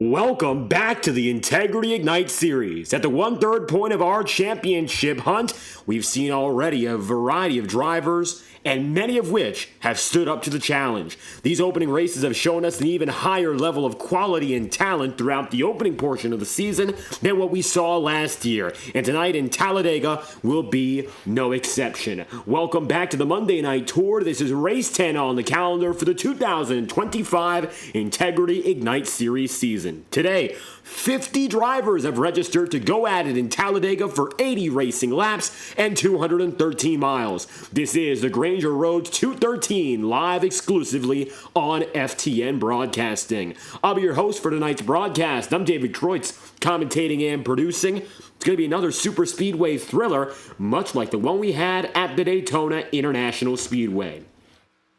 Welcome back to the Integrity Ignite series. At the 1/3 point of our championship hunt, we've seen already a variety of drivers, and many of which have stood up to the challenge. These opening races have shown us an even higher level of quality and talent throughout the opening portion of the season than what we saw last year. And tonight in Talladega will be no exception. Welcome back to the Monday Night Tour. This is race 10 on the calendar for the 2025 Integrity Ignite Series season. Today, 50 drivers have registered to go at it in Talladega for 80 racing laps and 213 miles. This is the Granger Roads 213, live exclusively on FTN Broadcasting. I'll be your host for tonight's broadcast. I'm David Kreutz, commentating and producing. It's going to be another SuperSpeedway thriller, much like the one we had at the Daytona International Speedway.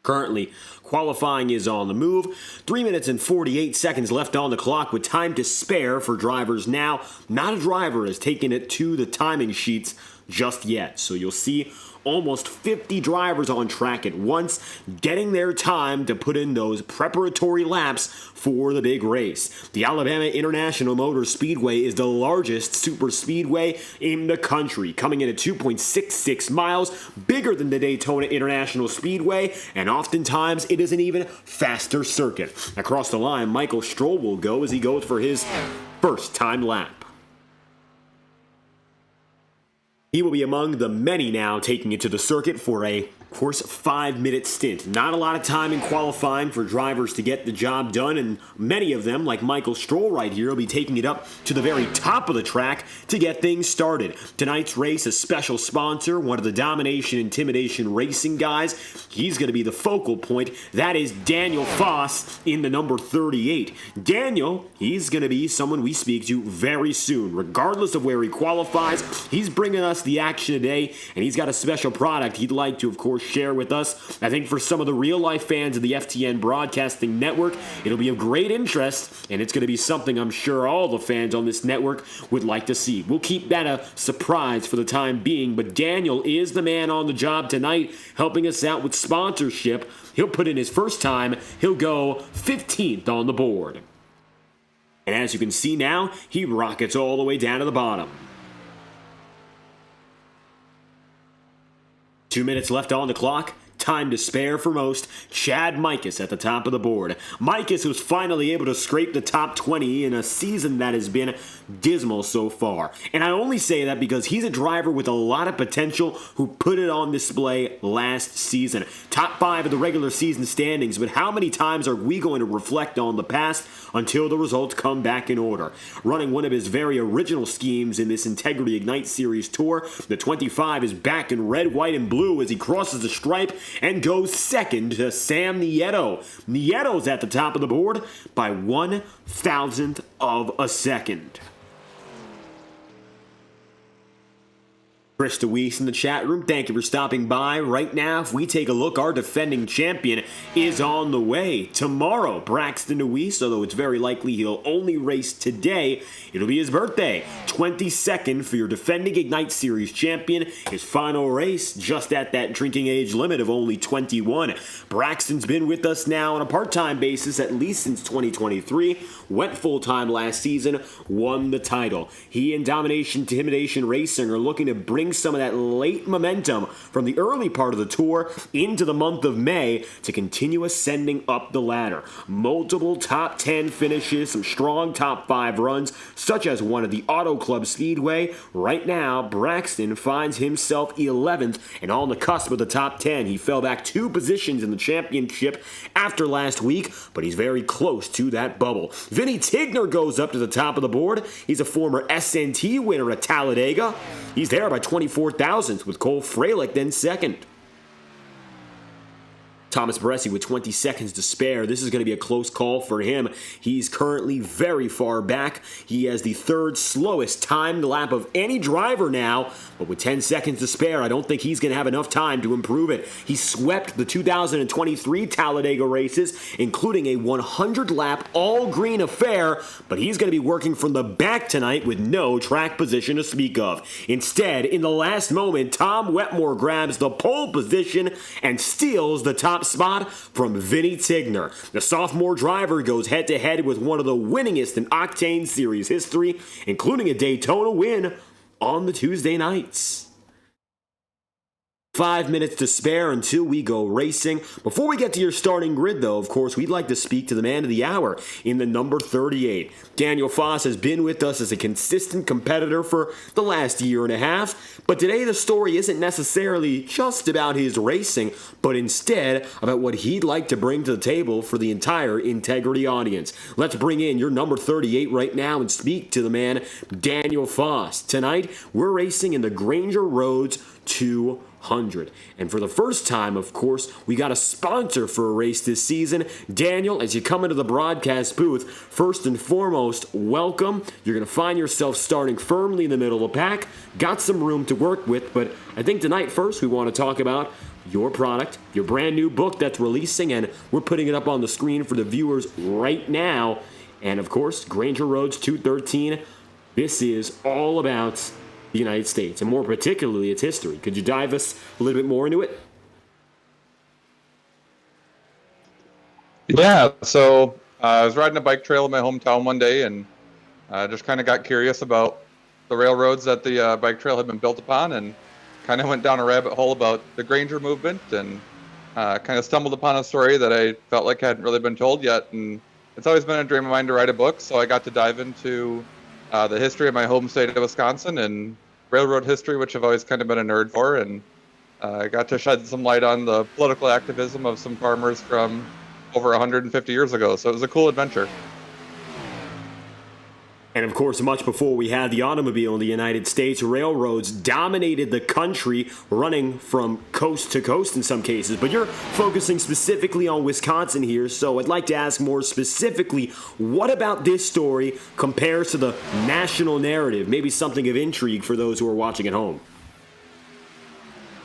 Currently, qualifying is on the move. 3 minutes and 48 seconds left on the clock with time to spare for drivers now. Not a driver has taken it to the timing sheets just yet. So you'll see almost 50 drivers on track at once, getting their time to put in those preparatory laps for the big race. The Alabama International Motor Speedway is the largest super speedway in the country, coming in at 2.66 miles, bigger than the Daytona International Speedway, and oftentimes it is an even faster circuit. Across the line, Michael Stroll will go as he goes for his first time lap. He will be among the many now taking it to the circuit for a, of course, 5-minute stint. Not a lot of time in qualifying for drivers to get the job done, and many of them, like Michael Stroll right here, will be taking it up to the very top of the track to get things started. Tonight's race, a special sponsor, one of the Domination Intimidation Racing guys. He's going to be the focal point. That is Daniel Foss in the number 38. Daniel, he's going to be someone we speak to very soon. Regardless of where he qualifies, he's bringing us the action today, and he's got a special product he'd like to, of course, share with us. I think for some of the real-life fans of the FTN Broadcasting Network, it'll be of great interest, and it's going to be something I'm sure all the fans on this network would like to see. We'll keep that a surprise for the time being, but Daniel is the man on the job tonight, helping us out with sponsorship. He'll put in his first time. He'll go 15th on the board. And as you can see now, he rockets all the way down to the bottom. 2 minutes left on the clock. Time to spare for most. Chad Mikus at the top of the board. Mikus was finally able to scrape the top 20 in a season that has been dismal so far. And I only say that because he's a driver with a lot of potential who put it on display last season. Top 5 of the regular season standings, but how many times are we going to reflect on the past until the results come back in order? Running one of his very original schemes in this Integrity Ignite Series tour, the 25 is back in red, white, and blue as he crosses the stripe and goes second to Sam Nieto. Nieto's at the top of the board by 1,000th of a second. Chris DeWeese in the chat room, thank you for stopping by. Right now, if we take a look, our defending champion is on the way. Tomorrow, Braxton DeWeese, although it's very likely he'll only race today, it'll be his birthday. 22nd for your defending Ignite Series champion. His final race, just at that drinking age limit of only 21. Braxton's been with us now on a part-time basis at least since 2023. Went full-time last season, won the title. He and Domination Intimidation Racing are looking to bring some of that late momentum from the early part of the tour into the month of May to continue ascending up the ladder. Multiple top 10 finishes, some strong top 5 runs, such as one at the Auto Club Speedway. Right now, Braxton finds himself 11th and on the cusp of the top 10. He fell back 2 positions in the championship after last week, but he's very close to that bubble. Vinny Tigner goes up to the top of the board. He's a former SNT winner at Talladega. He's there by 24 thousandths with Cole Fralick then second. Thomas Bressi with 20 seconds to spare. This is going to be a close call for him. He's currently very far back. He has the 3rd slowest timed lap of any driver now, but with 10 seconds to spare, I don't think he's going to have enough time to improve it. He swept the 2023 Talladega races, including a 100-lap all-green affair, but he's going to be working from the back tonight with no track position to speak of. Instead, in the last moment, Tom Wetmore grabs the pole position and steals the top top spot from Vinny Tigner. The sophomore driver goes head-to-head with one of the winningest in Octane Series history, including a Daytona win on the Tuesday nights. 5 minutes to spare until we go racing. Before we get to your starting grid, though, of course, we'd like to speak to the man of the hour in the number 38. Daniel Foss has been with us as a consistent competitor for the last year and a half, but today the story isn't necessarily just about his racing, but instead about what he'd like to bring to the table for the entire Integrity audience. Let's bring in your number 38 right now and speak to the man, Daniel Foss. Tonight, we're racing in the Granger Roads 200. And for the first time, of course, we got a sponsor for a race this season. Daniel, as you come into the broadcast booth, first and foremost, welcome. You're going to find yourself starting firmly in the middle of the pack. Got some room to work with, but I think tonight first we want to talk about your product, your brand new book that's releasing, and we're putting it up on the screen for the viewers right now. And of course, Granger Roads 213. This is all about the United States, and more particularly its history. Could you dive us a little bit more into it? Yeah, so I was riding a bike trail in my hometown one day, and just kind of got curious about the railroads that the bike trail had been built upon, and kind of went down a rabbit hole about the Granger movement, and kind of stumbled upon a story that I felt like hadn't really been told yet. And it's always been a dream of mine to write a book, so I got to dive into the history of my home state of Wisconsin and railroad history, which I've always kind of been a nerd for, and I got to shed some light on the political activism of some farmers from over 150 years ago. So it was a cool adventure. And of course, much before we had the automobile in the United States, railroads dominated the country, running from coast to coast in some cases. But you're focusing specifically on Wisconsin here, so I'd like to ask more specifically, what about this story compares to the national narrative? Maybe something of intrigue for those who are watching at home.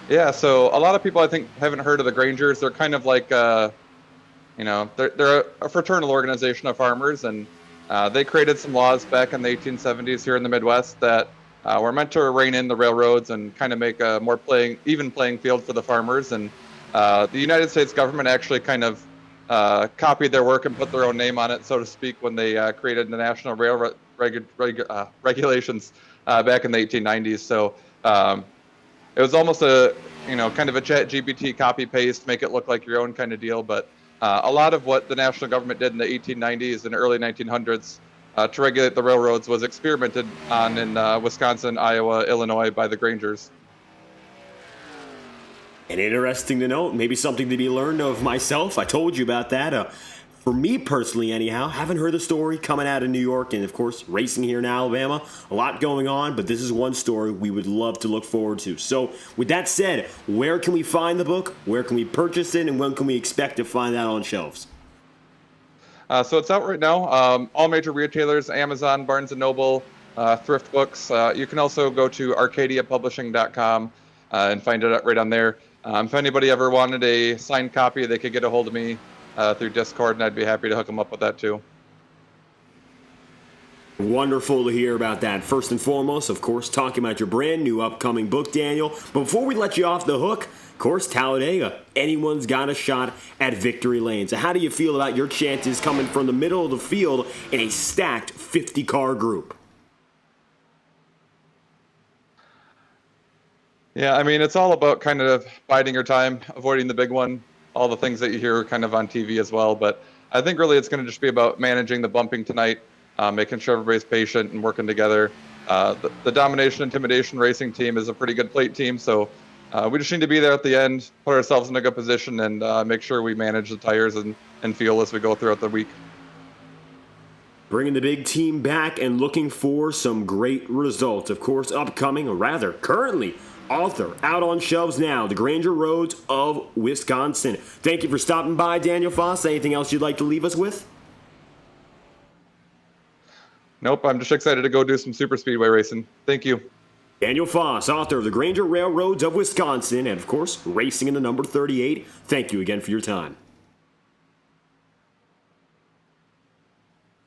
Yeah, so a lot of people, I think, haven't heard of the Grangers. They're kind of like, they're a fraternal organization of farmers, and they created some laws back in the 1870s here in the Midwest that were meant to rein in the railroads and kind of make a more even playing field for the farmers. And the United States government actually kind of copied their work and put their own name on it, so to speak, when they created the national railroad regulations back in the 1890s. So it was almost a, kind of a ChatGPT copy paste, make it look like your own kind of deal. But a lot of what the national government did in the 1890s and early 1900s to regulate the railroads was experimented on in Wisconsin, Iowa, Illinois by the Grangers. And interesting to note, maybe something to be learned of myself. I told you about that. For me personally, anyhow, haven't heard the story coming out of New York and, of course, racing here in Alabama. A lot going on, but this is one story we would love to look forward to. So, with that said, where can we find the book? Where can we purchase it? And when can we expect to find that on shelves? So it's out right now. All major retailers, Amazon, Barnes & Noble, Thrift Books. You can also go to arcadiapublishing.com and find it right on there. If anybody ever wanted a signed copy, they could get a hold of me through Discord, and I'd be happy to hook them up with that too. Wonderful to hear about that. First and foremost, of course, talking about your brand new upcoming book, Daniel. But before we let you off the hook, of course, Talladega. Anyone's got a shot at victory lane. So how do you feel about your chances coming from the middle of the field in a stacked 50-car group? Yeah, I mean, it's all about kind of biding your time, avoiding the big one, all the things that you hear kind of on TV as well. But I think really it's going to just be about managing the bumping tonight, making sure everybody's patient and working together. The Domination Intimidation Racing team is a pretty good plate team, so we just need to be there at the end, put ourselves in a good position, and make sure we manage the tires and fuel as we go throughout the week. Bringing the big team back and looking for some great results. Of course, upcoming, or rather currently, author out on shelves now, the Granger Roads of Wisconsin. Thank you for stopping by, Daniel Foss. Anything else you'd like to leave us with? Nope, I'm just excited to go do some SuperSpeedway racing. Thank you. Daniel Foss, author of the Granger Railroads of Wisconsin, and of course, racing in the number 38. Thank you again for your time.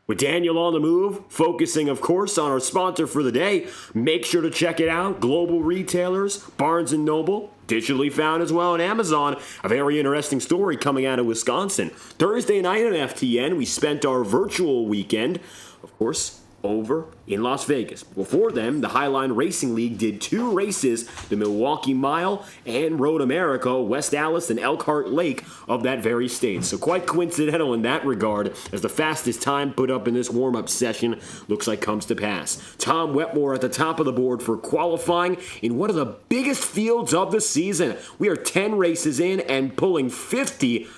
With Daniel on the move, focusing, of course, on our sponsor for the day, make sure to check it out. Global retailers, Barnes & Noble, digitally found as well on Amazon. A very interesting story coming out of Wisconsin. Thursday night on FTN, we spent our virtual weekend, of course, over in Las Vegas. Before them, the Highline Racing League did 2 races, the Milwaukee Mile and Road America, West Allis and Elkhart Lake of that very state. So quite coincidental in that regard, as the fastest time put up in this warm-up session looks like comes to pass. Tom Wetmore at the top of the board for qualifying in one of the biggest fields of the season. We are 10 races in and pulling 50.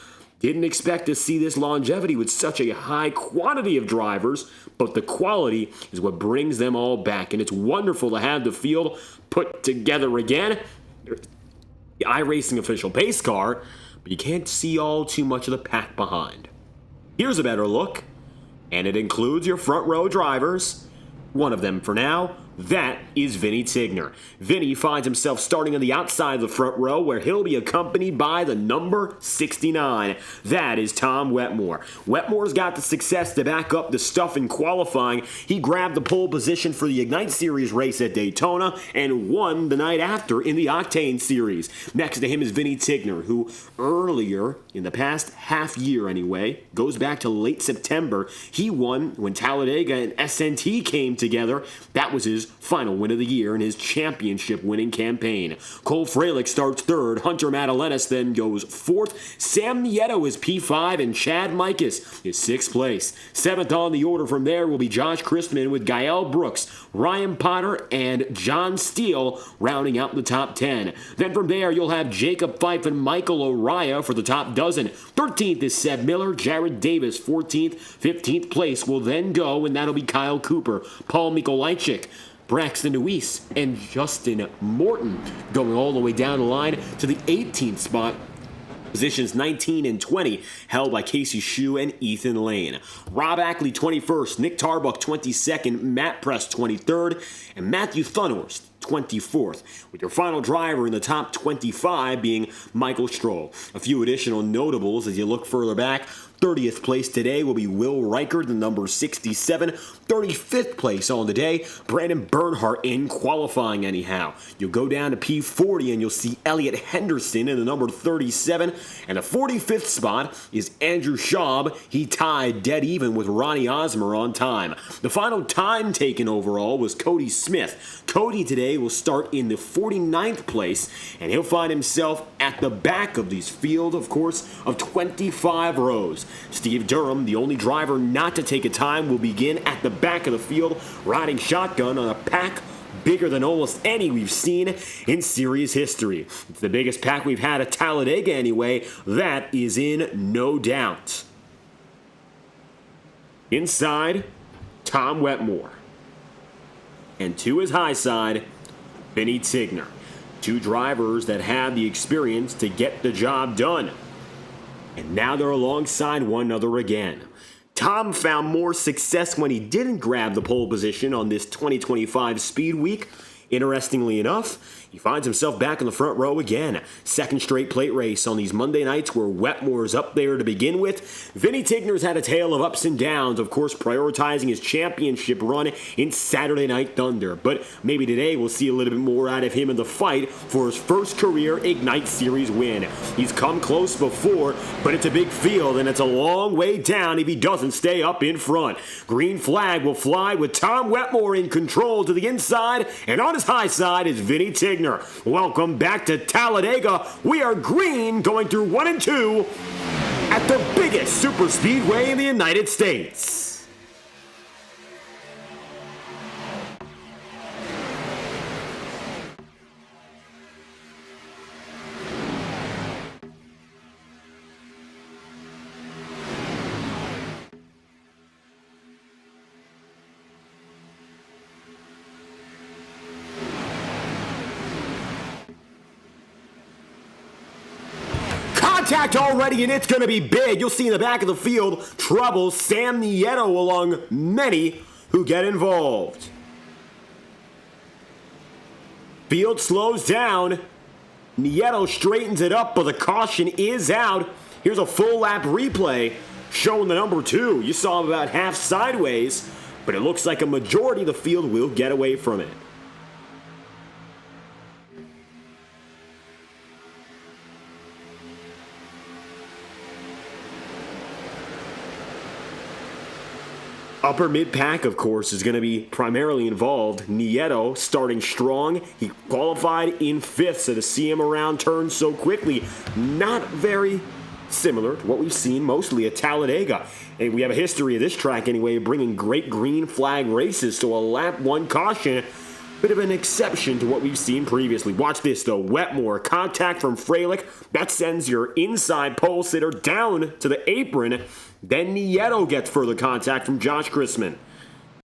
Didn't expect to see this longevity with such a high quantity of drivers, but the quality is what brings them all back. And it's wonderful to have the field put together again. The iRacing official pace car, but you can't see all too much of the pack behind. Here's a better look, and it includes your front row drivers. One of them for now. That is Vinny Tigner. Vinny finds himself starting on the outside of the front row, where he'll be accompanied by the number 69. That is Tom Wetmore. Wetmore's got the success to back up the stuff in qualifying. He grabbed the pole position for the Ignite Series race at Daytona and won the night after in the Octane Series. Next to him is Vinny Tigner, who earlier, in the past half year anyway, goes back to late September, he won when Talladega and SNT came together. That was his final win of the year in his championship-winning campaign. Cole Fralick starts third. Hunter Madalenas then goes fourth. Sam Nieto is P5, and Chad Mikas is sixth place. Seventh on the order from there will be Josh Christman with Gael Brooks, Ryan Potter, and John Steele rounding out the top 10. Then from there, you'll have Jacob Fife and Michael O'Raya for the top dozen. 13th is Seb Miller, Jared Davis, 14th. 15th place will then go, and that'll be Kyle Cooper, Paul Mikolajczyk, Braxton Deweese, and Justin Morton going all the way down the line to the 18th spot. Positions 19 and 20 held by Casey Shue and Ethan Lane. Rob Ackley 21st, Nick Tarbuck 22nd, Matt Press 23rd, and Matthew Thunhorst 24th, with your final driver in the top 25 being Michael Stroll. A few additional notables as you look further back. 30th place today will be Will Reichert, the number 67. 35th place on the day, Brandon Bernhardt in qualifying anyhow. You'll go down to P40 and you'll see Elliott Henderson in the number 37. And the 45th spot is Andrew Schaub. He tied dead even with Ronnie Osmer on time. The final time taken overall was Cody Smith. Cody today will start in the 49th place, and he'll find himself at the back of this field, of course, of 25 rows. Steve Durham, the only driver not to take a time, will begin at the back of the field, riding shotgun on a pack bigger than almost any we've seen in series history. It's the biggest pack we've had at Talladega anyway, that is in no doubt. Inside, Tom Wetmore. And to his high side, Vinny Tigner. Two drivers that have the experience to get the job done. And now they're alongside one another again. Tom found more success when he didn't grab the pole position on this 2025 Speed Week. Interestingly enough, he finds himself back in the front row again. Second straight plate race on these Monday nights where Wetmore's up there to begin with. Vinny Tigner's had a tale of ups and downs, of course, prioritizing his championship run in Saturday Night Thunder. But maybe today we'll see a little bit more out of him in the fight for his first career Ignite Series win. He's come close before, but it's a big field and it's a long way down if he doesn't stay up in front. Green flag will fly with Tom Wetmore in control to the inside, and on his high side is Vinny Tigner. Welcome back to Talladega. We are green going through 1 and 2 at the biggest superspeedway in the United States. Contact already, and it's going to be big. You'll see in the back of the field, trouble, Sam Nieto along many who get involved. Field slows down. Nieto straightens it up, but the caution is out. Here's a full lap replay showing the number 2. You saw him about half sideways, but it looks like a majority of the field will get away from it. Upper mid-pack, of course, is going to be primarily involved. Nieto starting strong. He qualified in 5th, so to see him around turn so quickly, not very similar to what we've seen mostly at Talladega. And we have a history of this track anyway, bringing great green flag races, so a lap 1 caution, bit of an exception to what we've seen previously. Watch this though, Wetmore, contact from Freilich, that sends your inside pole sitter down to the apron. Then Nieto gets further contact from Josh Chrisman.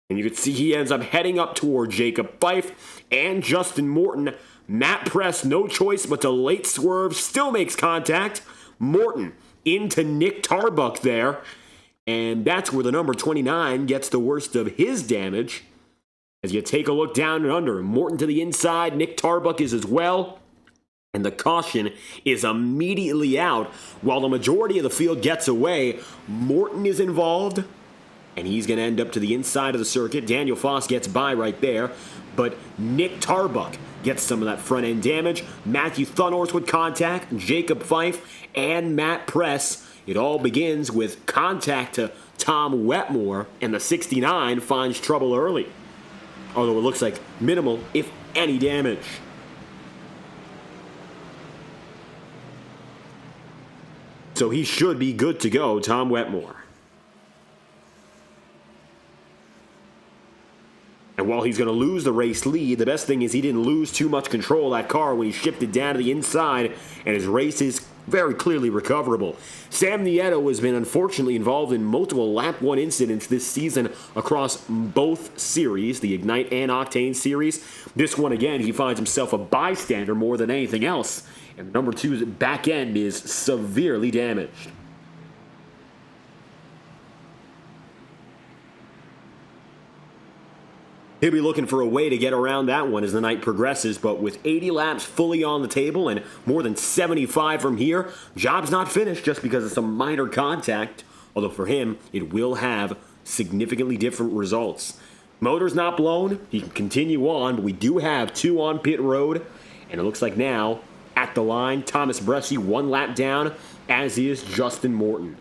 And you can see he ends up heading up toward Jacob Fife and Justin Morton. Matt Press, no choice but to late swerve, still makes contact. Morton into Nick Tarbuck there. And that's where the number 29 gets the worst of his damage. As you take a look down and under, Morton to the inside, Nick Tarbuck is as well. And the caution is immediately out. While the majority of the field gets away, Morton is involved, and he's going to end up to the inside of the circuit. Daniel Foss gets by right there, but Nick Tarbuck gets some of that front-end damage. Matthew Thunhorse with contact, Jacob Fife, and Matt Press. It all begins with contact to Tom Wetmore, and the 69 finds trouble early. Although it looks like minimal, if any, damage. So he should be good to go, Tom Wetmore. And while he's going to lose the race lead, the best thing is he didn't lose too much control of that car when he shifted down to the inside, and his race is very clearly recoverable. Sam Nieto has been unfortunately involved in multiple lap 1 incidents this season across both series, the Ignite and Octane series. This one, again, he finds himself a bystander more than anything else. And number 2's back end is severely damaged. He'll be looking for a way to get around that one as the night progresses, but with 80 laps fully on the table and more than 75 from here, job's not finished just because of some minor contact, although for him, it will have significantly different results. Motor's not blown, he can continue on, but we do have 2 on pit road, and it looks like now, at the line, Thomas Bresci 1 lap down, as is Justin Morton.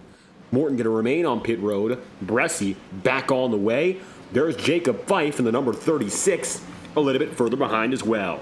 Morton going to remain on pit road. Bresci back on the way. There's Jacob Fife in the number 36, a little bit further behind as well.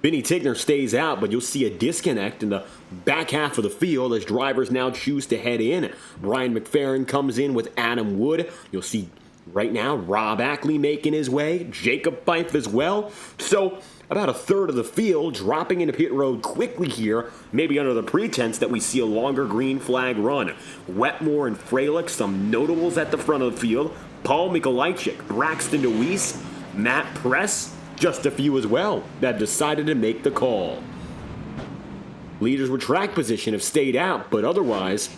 Vinny Tigner stays out, but you'll see a disconnect in the back half of the field as drivers now choose to head in. Brian McFerrin comes in with Adam Wood. You'll see right now, Rob Ackley making his way, Jacob Fife as well. So about a third of the field dropping into pit road quickly here, maybe under the pretense that we see a longer green flag run. Wetmore and Freilich, some notables at the front of the field. Paul Mikolajczyk, Braxton DeWeese, Matt Press, just a few as well that decided to make the call. Leaders with track position have stayed out, but otherwise,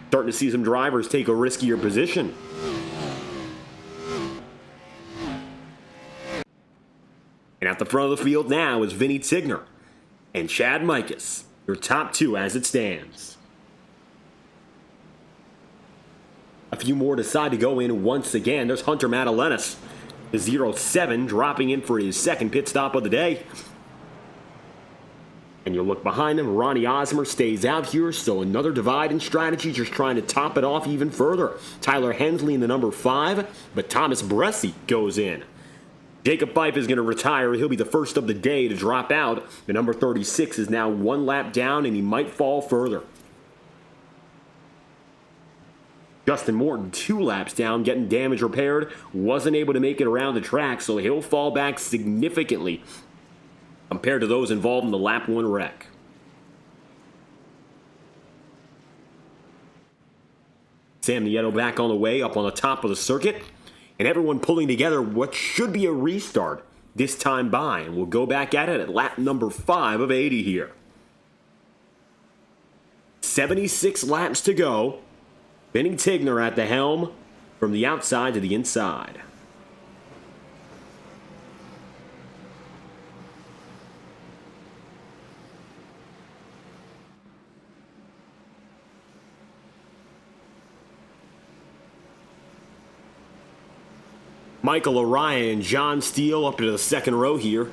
starting to see some drivers take a riskier position. And at the front of the field now is Vinny Tigner and Chad Mikus, your top 2 as it stands. A few more decide to go in once again. There's Hunter Madalenas, the 0-7, dropping in for his second pit stop of the day. And you'll look behind him, Ronnie Osmer stays out here, so another divide in strategy, just trying to top it off even further. Tyler Hensley in the number 5, but Thomas Bresci goes in. Jacob Fife is going to retire. He'll be the first of the day to drop out. The number 36 is now 1 lap down, and he might fall further. Justin Morton, 2 laps down, getting damage repaired. Wasn't able to make it around the track, so he'll fall back significantly compared to those involved in the lap 1 wreck. Sam Nieto back on the way, up on the top of the circuit. And everyone pulling together what should be a restart this time by. And we'll go back at it at lap number 5 of 80 here. 76 laps to go. Vinny Tigner at the helm from the outside to the inside. Michael Araya and John Steele up into the second row here.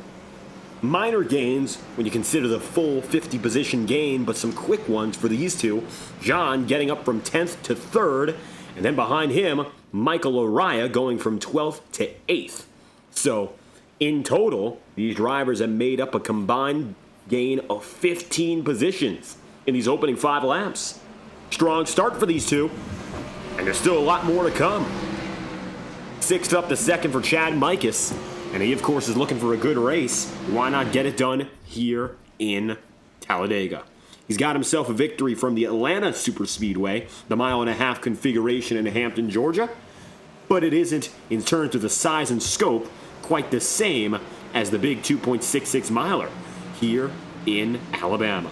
Minor gains when you consider the full 50 position gain, but some quick ones for these two. John getting up from 10th to 3rd, and then behind him, Michael Araya going from 12th to 8th. So, in total, these drivers have made up a combined gain of 15 positions in these opening 5 laps. Strong start for these two, and there's still a lot more to come. 6th up to 2nd for Chad Mikus. And he, of course, is looking for a good race. Why not get it done here in Talladega? He's got himself a victory from the Atlanta SuperSpeedway, the 1.5 mile configuration in Hampton, Georgia. But it isn't, in terms of the size and scope, quite the same as the big 2.66 miler here in Alabama.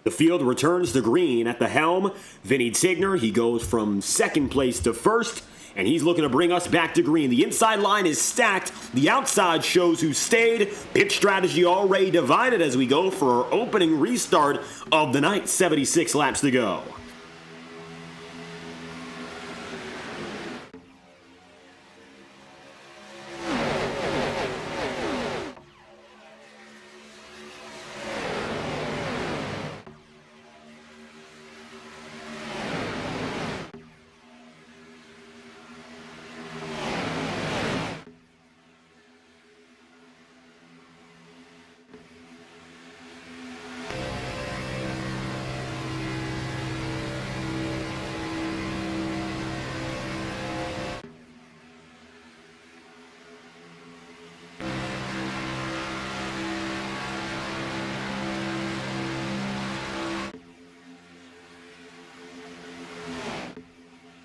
The field returns to green. At the helm, Vinny Tigner. He goes from 2nd place to 1st, and he's looking to bring us back to green. The inside line is stacked. The outside shows who stayed. Pit strategy already divided as we go for our opening restart of the night. 76 laps to go.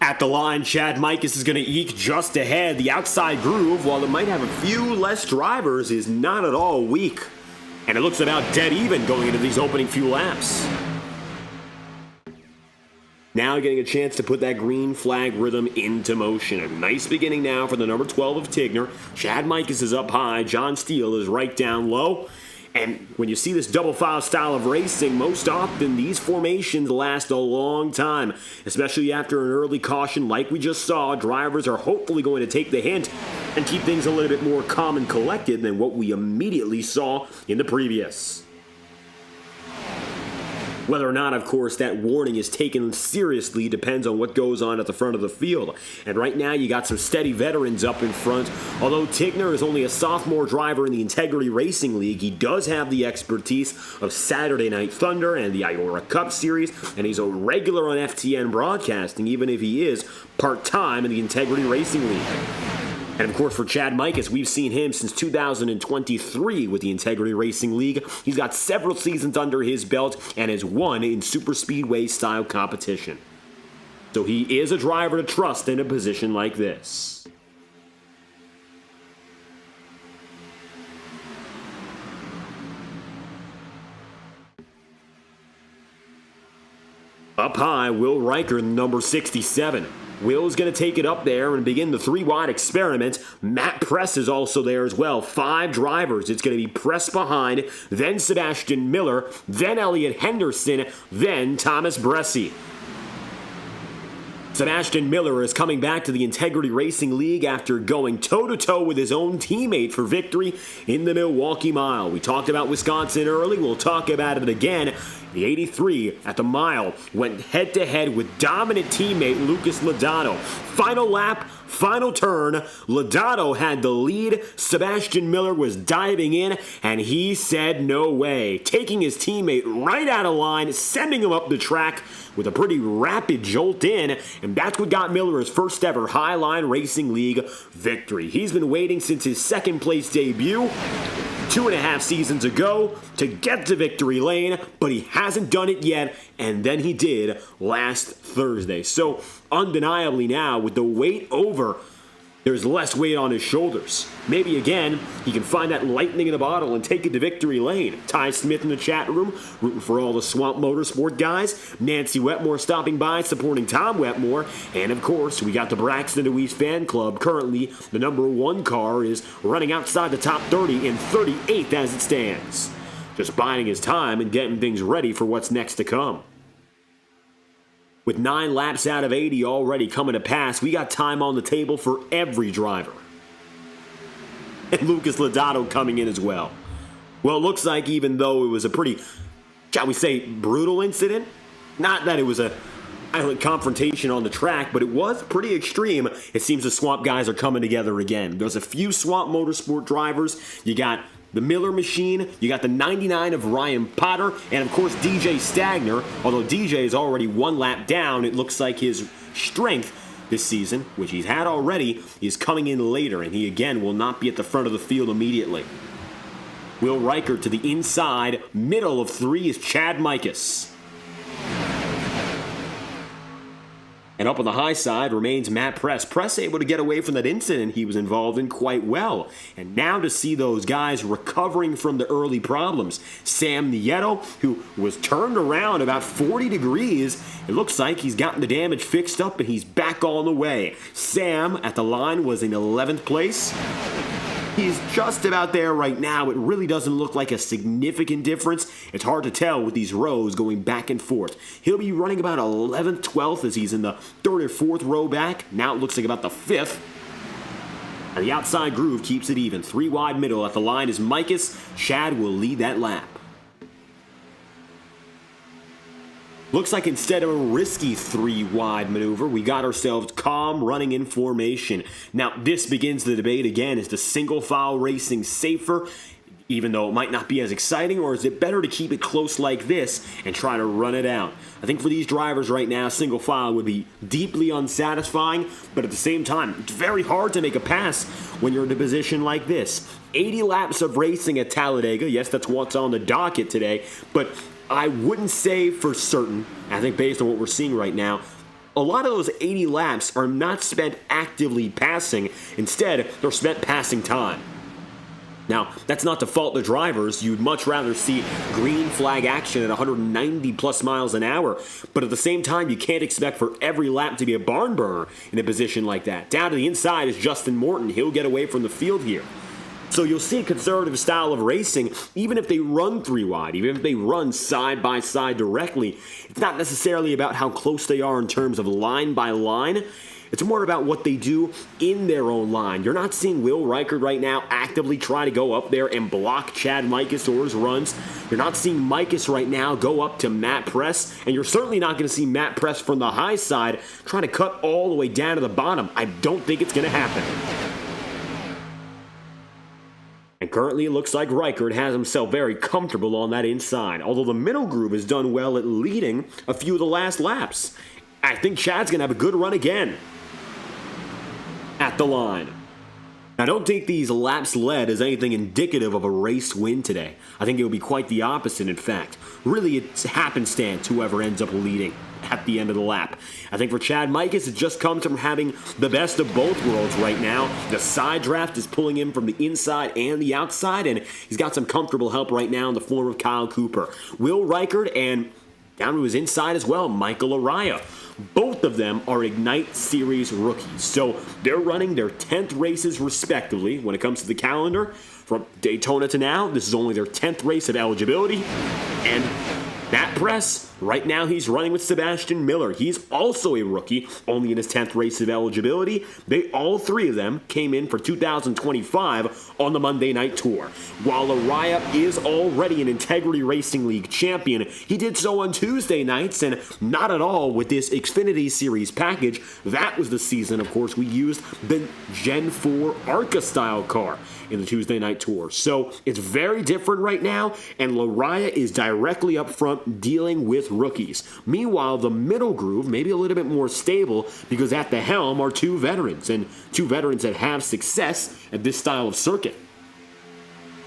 At the line, Chad Mikus is going to eke just ahead. The outside groove, while it might have a few less drivers, is not at all weak. And it looks about dead even going into these opening few laps. Now getting a chance to put that green flag rhythm into motion. A nice beginning now for the number 12 of Tigner. Chad Mikus is up high. John Steele is right down low. And when you see this double file style of racing, most often these formations last a long time, especially after an early caution like we just saw. Drivers are hopefully going to take the hint and keep things a little bit more calm and collected than what we immediately saw in the previous. Whether or not, of course, that warning is taken seriously depends on what goes on at the front of the field. And right now, you got some steady veterans up in front. Although Tigner is only a sophomore driver in the Integrity Racing League, he does have the expertise of Saturday Night Thunder and the Iora Cup Series, and he's a regular on FTN Broadcasting, even if he is part-time in the Integrity Racing League. And of course, for Chad Mikus, we've seen him since 2023 with the Integrity Racing League. He's got several seasons under his belt and has won in superspeedway style competition. So he is a driver to trust in a position like this. Up high, Will Riker, number 67. Will's going to take it up there and begin the 3-wide experiment. Matt Press is also there as well. 5 drivers. It's going to be Press behind, then Sebastian Miller, then Elliott Henderson, then Thomas Bresci. Sebastian Miller is coming back to the Integrity Racing League after going toe-to-toe with his own teammate for victory in the Milwaukee Mile. We talked about Wisconsin early. We'll talk about it again. The 83 at the mile went head-to-head with dominant teammate Lucas Lodato. Final lap, final turn. Lodato had the lead. Sebastian Miller was diving in, and he said no way, taking his teammate right out of line, sending him up the track with a pretty rapid jolt in, and that's what got Miller his first ever Highline Racing League victory. He's been waiting since his second place debut 2.5 seasons ago to get to victory lane, but he hasn't done it yet, and then he did last Thursday. So undeniably now, with the weight over, there's less weight on his shoulders. Maybe again, he can find that lightning in a bottle and take it to victory lane. Ty Smith in the chat room, rooting for all the Swamp Motorsport guys. Nancy Wetmore stopping by, supporting Tom Wetmore. And of course, we got the Braxton DeWeese fan club. Currently, the number 1 car is running outside the top 30 in 38th as it stands. Just biding his time and getting things ready for what's next to come. With 9 laps out of 80 already coming to pass, we got time on the table for every driver. And Lucas Lodato coming in as well. Well, it looks like even though it was a pretty, shall we say, brutal incident, not that it was a violent confrontation on the track, but it was pretty extreme. It seems the Swamp guys are coming together again. There's a few Swamp Motorsport drivers. You got the Miller Machine, you got the 99 of Ryan Potter, and of course DJ Stagner. Although DJ is already 1 lap down, it looks like his strength this season, which he's had already, is coming in later, and he again will not be at the front of the field immediately. Will Riker to the inside, middle of 3 is Chad Mikus. And up on the high side remains Matt Press. Press able to get away from that incident he was involved in quite well. And now to see those guys recovering from the early problems. Sam Nieto, who was turned around about 40 degrees. It looks like he's gotten the damage fixed up and he's back on the way. Sam at the line was in 11th place. He's just about there right now. It really doesn't look like a significant difference. It's hard to tell with these rows going back and forth. He'll be running about 11th, 12th as he's in the 3rd or 4th row back. Now it looks like about the 5th. And the outside groove keeps it even. 3 wide middle at the line is Mikus. Chad will lead that lap. Looks like instead of a risky 3 wide maneuver, we got ourselves calm running in formation. Now, this begins the debate again. Is the single file racing safer, even though it might not be as exciting, or is it better to keep it close like this and try to run it out? I think for these drivers right now, single file would be deeply unsatisfying, but at the same time, it's very hard to make a pass when you're in a position like this. 80 laps of racing at Talladega. Yes, that's what's on the docket today, but I wouldn't say for certain, I think based on what we're seeing right now, a lot of those 80 laps are not spent actively passing. Instead, they're spent passing time. Now, that's not to fault the drivers. You'd much rather see green flag action at 190 plus miles an hour. But at the same time, you can't expect for every lap to be a barn burner in a position like that. Down to the inside is Justin Morton. He'll get away from the field here. So you'll see a conservative style of racing, even if they run 3 wide, even if they run side by side directly. It's not necessarily about how close they are in terms of line by line. It's more about what they do in their own line. You're not seeing Will Riker right now actively try to go up there and block Chad Mikus or his runs. You're not seeing Mikus right now go up to Matt Press, and you're certainly not going to see Matt Press from the high side trying to cut all the way down to the bottom. I don't think it's going to happen. And currently it looks like Reichert has himself very comfortable on that inside, although the middle groove has done well at leading a few of the last laps. I think Chad's going to have a good run again at the line. I don't think these laps led is anything indicative of a race win today. I think it will be quite the opposite, in fact. Really, it's happenstance whoever ends up leading at the end of the lap. I think for Chad Mikus, it just comes from having the best of both worlds right now. The side draft is pulling him from the inside and the outside, and he's got some comfortable help right now in the form of Kyle Cooper. Will Reichert, and down to his inside as well, Michael Araya. Both of them are Ignite Series rookies, so they're running their 10th races respectively when it comes to the calendar. From Daytona to now, this is only their 10th race of eligibility, and Matt Press, right now he's running with Sebastian Miller. He's also a rookie, only in his 10th race of eligibility. All 3 of them came in for 2025 on the Monday Night Tour. While Araya is already an Integrity Racing League champion, he did so on Tuesday nights, and not at all with this Xfinity Series package. That was the season, of course, we used the Gen 4 ARCA-style car in the Tuesday Night Tour. So it's very different right now, and Araya is directly up front dealing with rookies. Meanwhile, the middle groove may be a little bit more stable because at the helm are 2 veterans, and 2 veterans that have success at this style of circuit.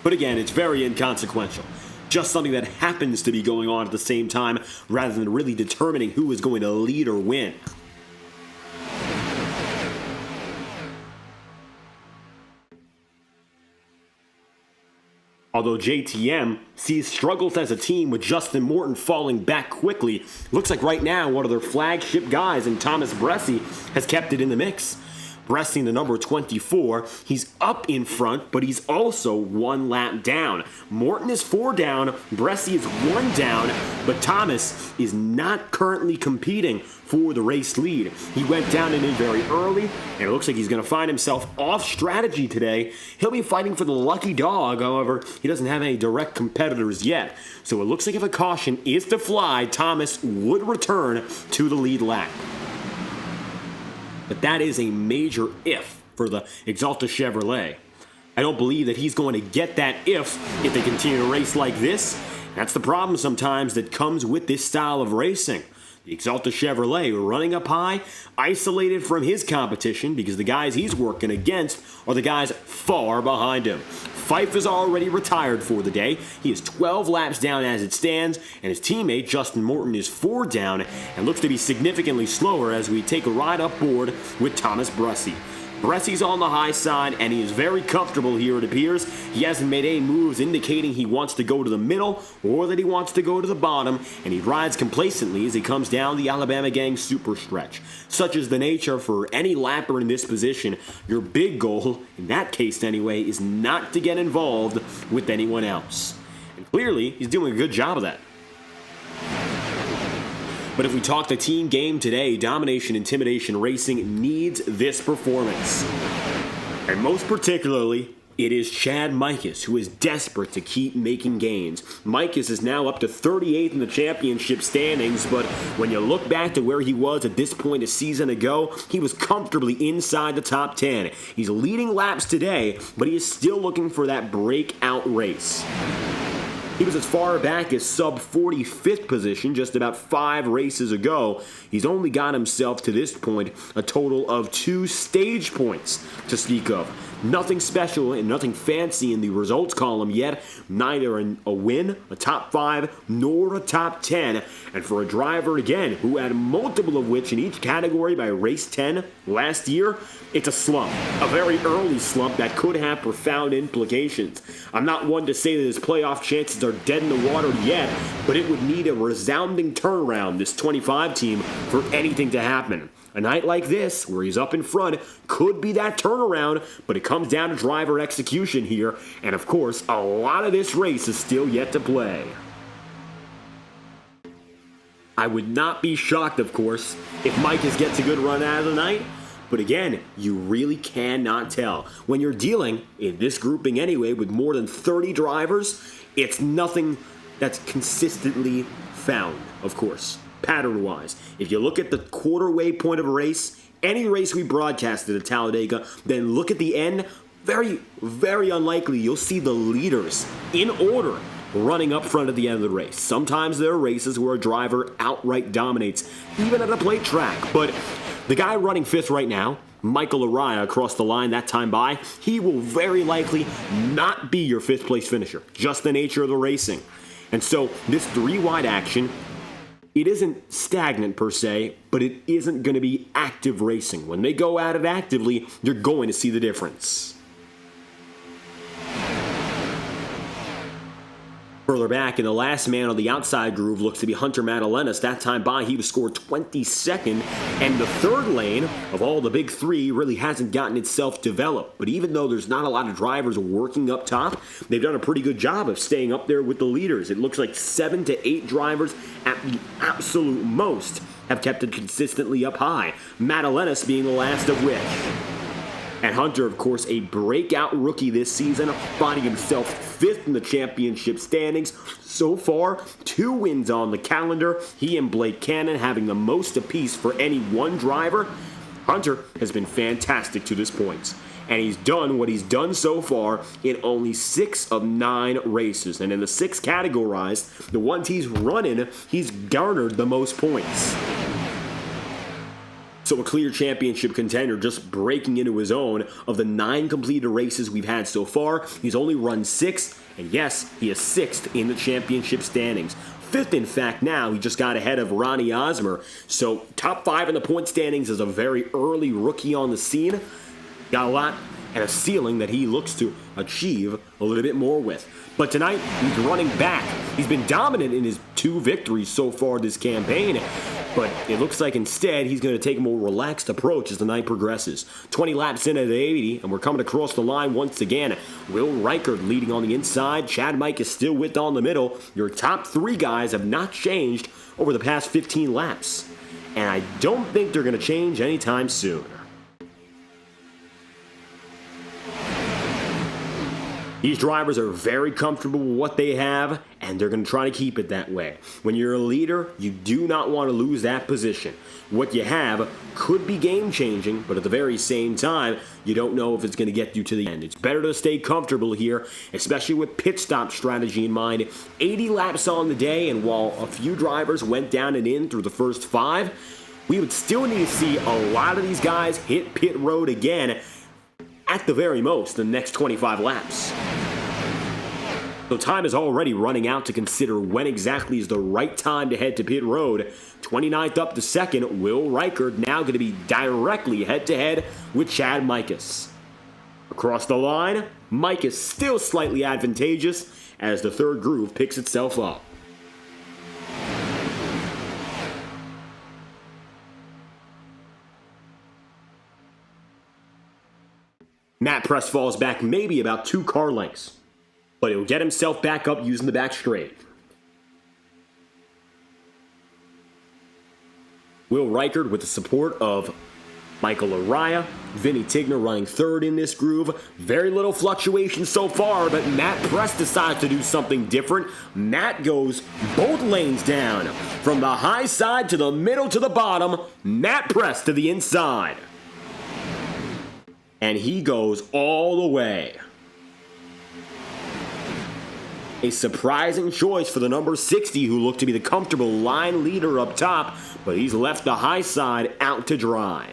But again, it's very inconsequential. Just something that happens to be going on at the same time rather than really determining who is going to lead or win. Although JTM sees struggles as a team with Justin Morton falling back quickly, looks like right now one of their flagship guys in Thomas Bresci has kept it in the mix. Breasting the number 24, he's up in front, but he's also 1 lap down. Morton is 4 down, Bresci is 1 down, but Thomas is not currently competing for the race lead. He went down and in very early, and it looks like he's going to find himself off strategy today. He'll be fighting for the lucky dog, however, he doesn't have any direct competitors yet. So it looks like if a caution is to fly, Thomas would return to the lead lap. But that is a major if for the Axalta Chevrolet. I don't believe that he's going to get that if they continue to race like this. That's the problem sometimes that comes with this style of racing. The Axalta Chevrolet running up high, isolated from his competition because the guys he's working against are the guys far behind him. Fife is already retired for the day. He is 12 laps down as it stands, and his teammate Justin Morton is 4 down and looks to be significantly slower as we take a ride up board with Thomas Bresci. Bresci's on the high side, and he is very comfortable here, it appears. He hasn't made any moves indicating he wants to go to the middle or that he wants to go to the bottom, and he rides complacently as he comes down the Alabama Gang super stretch. Such is the nature for any lapper in this position. Your big goal, in that case anyway, is not to get involved with anyone else. And clearly, he's doing a good job of that. But if we talk the team game today, Domination Intimidation Racing needs this performance. And most particularly, it is Chad Mikus who is desperate to keep making gains. Mikus is now up to 38th in the championship standings, but when you look back to where he was at this point a season ago, he was comfortably inside the top 10. He's leading laps today, but he is still looking for that breakout race. He was as far back as sub-45th position just about 5 races ago. He's only got himself to this point a total of 2 stage points to speak of. Nothing special and nothing fancy in the results column yet. Neither a win, a top 5, nor a top 10. And for a driver, again, who had multiple of which in each category by race 10 last year, it's a slump. A very early slump that could have profound implications. I'm not one to say that his playoff chances are dead in the water yet, but it would need a resounding turnaround, this 25 team, for anything to happen. A night like this, where he's up in front, could be that turnaround, but it comes down to driver execution here, and of course, a lot of this race is still yet to play. I would not be shocked, of course, if Mikus gets a good run out of the night, but again, you really cannot tell. When you're dealing, in this grouping anyway, with more than 30 drivers, it's nothing that's consistently found, of course. Pattern-wise. If you look at the quarter-way point of a race, any race we broadcasted at Talladega, then look at the end, very, very unlikely you'll see the leaders in order running up front at the end of the race. Sometimes there are races where a driver outright dominates, even at a plate track, but the guy running 5th right now, Michael Araya across the line that time by, he will very likely not be your 5th place finisher. Just the nature of the racing. And so this 3-wide action, it isn't stagnant per se, but it isn't going to be active racing. When they go at it actively, you're going to see the difference. Further back, in the last man on the outside groove looks to be Hunter Madalenas. That time by, he was scored 22nd, and the 3rd lane of all the big 3 really hasn't gotten itself developed. But even though there's not a lot of drivers working up top, they've done a pretty good job of staying up there with the leaders. It looks like 7 to 8 drivers at the absolute most have kept it consistently up high, Madalenas being the last of which. And Hunter, of course, a breakout rookie this season, finding himself 5th in the championship standings. So far, 2 wins on the calendar. He and Blake Cannon having the most apiece for any one driver. Hunter has been fantastic to this point. And he's done what he's done so far in only 6 of 9 races. And in the 6 categorized, the ones he's running, he's garnered the most points. So a clear championship contender, just breaking into his own. Of the 9 completed races we've had so far, he's only run 6, and yes, he is 6th in the championship standings. 5th, in fact, now. He just got ahead of Ronnie Osmer. So top 5 in the point standings as a very early rookie on the scene. Got a lot and a ceiling that he looks to achieve a little bit more with. But tonight, he's running back. He's been dominant in his 2 victories so far this campaign, but it looks like instead he's going to take a more relaxed approach as the night progresses. 20 laps in at 80, and we're coming across the line once again. Will Reichert leading on the inside. Chad Mike is still with on the middle. Your top 3 guys have not changed over the past 15 laps, and I don't think they're going to change anytime soon. These drivers are very comfortable with what they have, and they're going to try to keep it that way. When you're a leader, you do not want to lose that position. What you have could be game-changing, but at the very same time, you don't know if it's going to get you to the end. It's better to stay comfortable here, especially with pit stop strategy in mind. 80 laps on the day, and while a few drivers went down and in through the first 5, we would still need to see a lot of these guys hit pit road again, at the very most, the next 25 laps. So time is already running out to consider when exactly is the right time to head to pit road. 29th up to 2nd, Will Reichert now going to be directly head-to-head with Chad Mikus. Across the line, Mike is still slightly advantageous as the 3rd groove picks itself up. Matt Press falls back maybe about 2 car lengths, but he'll get himself back up using the back straight. Will Reichert with the support of Michael Araya, Vinny Tigner running 3rd in this groove. Very little fluctuation so far, but Matt Press decides to do something different. Matt goes both lanes down. From the high side to the middle to the bottom, Matt Press to the inside. And he goes all the way. A surprising choice for the number 60, who looked to be the comfortable line leader up top, but he's left the high side out to dry.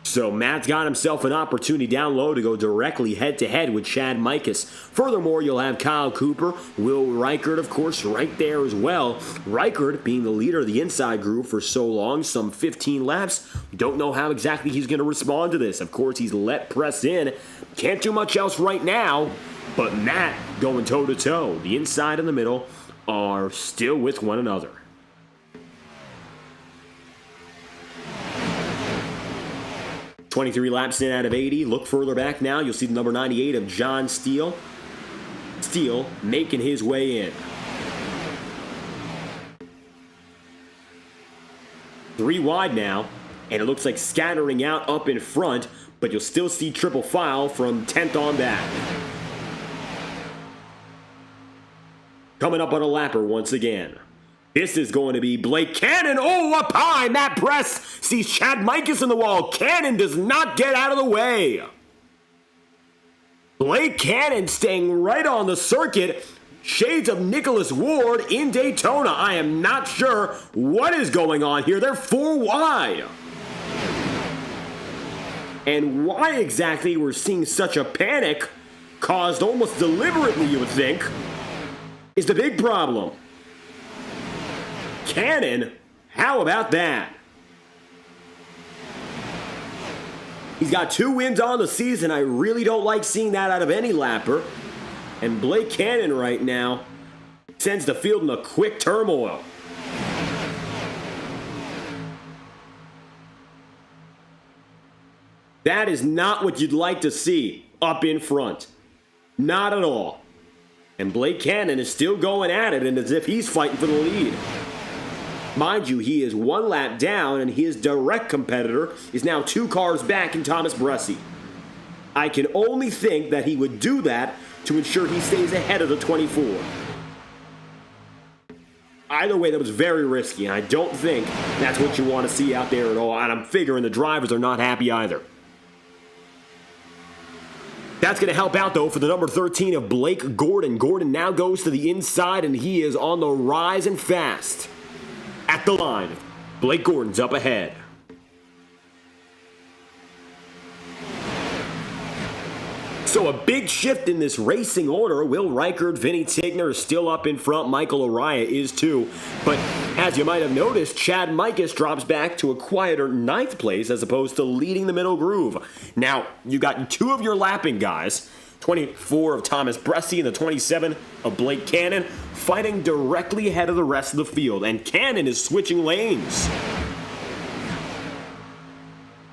So Matt's got himself an opportunity down low to go directly head-to-head with Chad Mikus. Furthermore, you'll have Kyle Cooper, Will Reichert, of course, right there as well. Reichert being the leader of the inside group for so long, some 15 laps. Don't know how exactly he's going to respond to this. Of course, he's let Press in. Can't do much else right now, but Matt going toe-to-toe. The inside and the middle are still with one another. 23 laps in out of 80. Look further back now. You'll see the number 98 of John Steele. Steele making his way in. 3 wide now, and it looks like scattering out up in front, but you'll still see triple file from 10th on back. Coming up on a lapper once again. This is going to be Blake Cannon. Oh, up high. Matt Press sees Chad Mikus in the wall. Cannon does not get out of the way. Blake Cannon staying right on the circuit. Shades of Nicholas Ward in Daytona. I am not sure what is going on here. They're 4 wide. And why exactly we're seeing such a panic, caused almost deliberately, you would think, is the big problem. Cannon, how about that? He's got 2 wins on the season. I really don't like seeing that out of any lapper. And Blake Cannon right now sends the field in a quick turmoil. That is not what you'd like to see up in front. Not at all. And Blake Cannon is still going at it, and as if he's fighting for the lead. Mind you, he is 1 lap down, and his direct competitor is now 2 cars back in Thomas Bressie. I can only think that he would do that to ensure he stays ahead of the 24. Either way, that was very risky, and I don't think that's what you want to see out there at all, and I'm figuring the drivers are not happy either. That's going to help out, though, for the number 13 of Blake Gordon. Gordon now goes to the inside, and he is on the rise and fast. At the line, Blake Gordon's up ahead. So a big shift in this racing order. Will Reichert, Vinny Tigner is still up in front. Michael Araya is too. But as you might have noticed, Chad Mikus drops back to a quieter 9th place as opposed to leading the middle groove. Now, you got 2 of your lapping guys, 24 of Thomas Bressi and the 27 of Blake Cannon, fighting directly ahead of the rest of the field. And Cannon is switching lanes.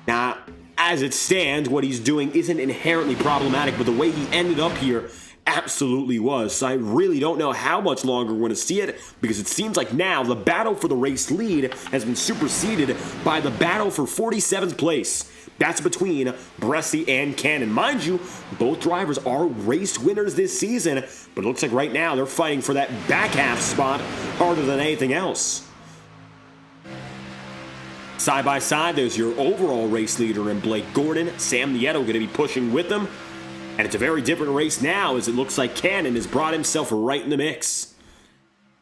Now, as it stands, what he's doing isn't inherently problematic, but the way he ended up here absolutely was. So I really don't know how much longer we're going to see it, because it seems like now the battle for the race lead has been superseded by the battle for 47th place. That's between Bressi and Cannon. Mind you, both drivers are race winners this season, but it looks like right now they're fighting for that back half spot harder than anything else. Side by side, there's your overall race leader in Blake Gordon. Sam Nieto going to be pushing with them. And it's a very different race now, as it looks like Cannon has brought himself right in the mix.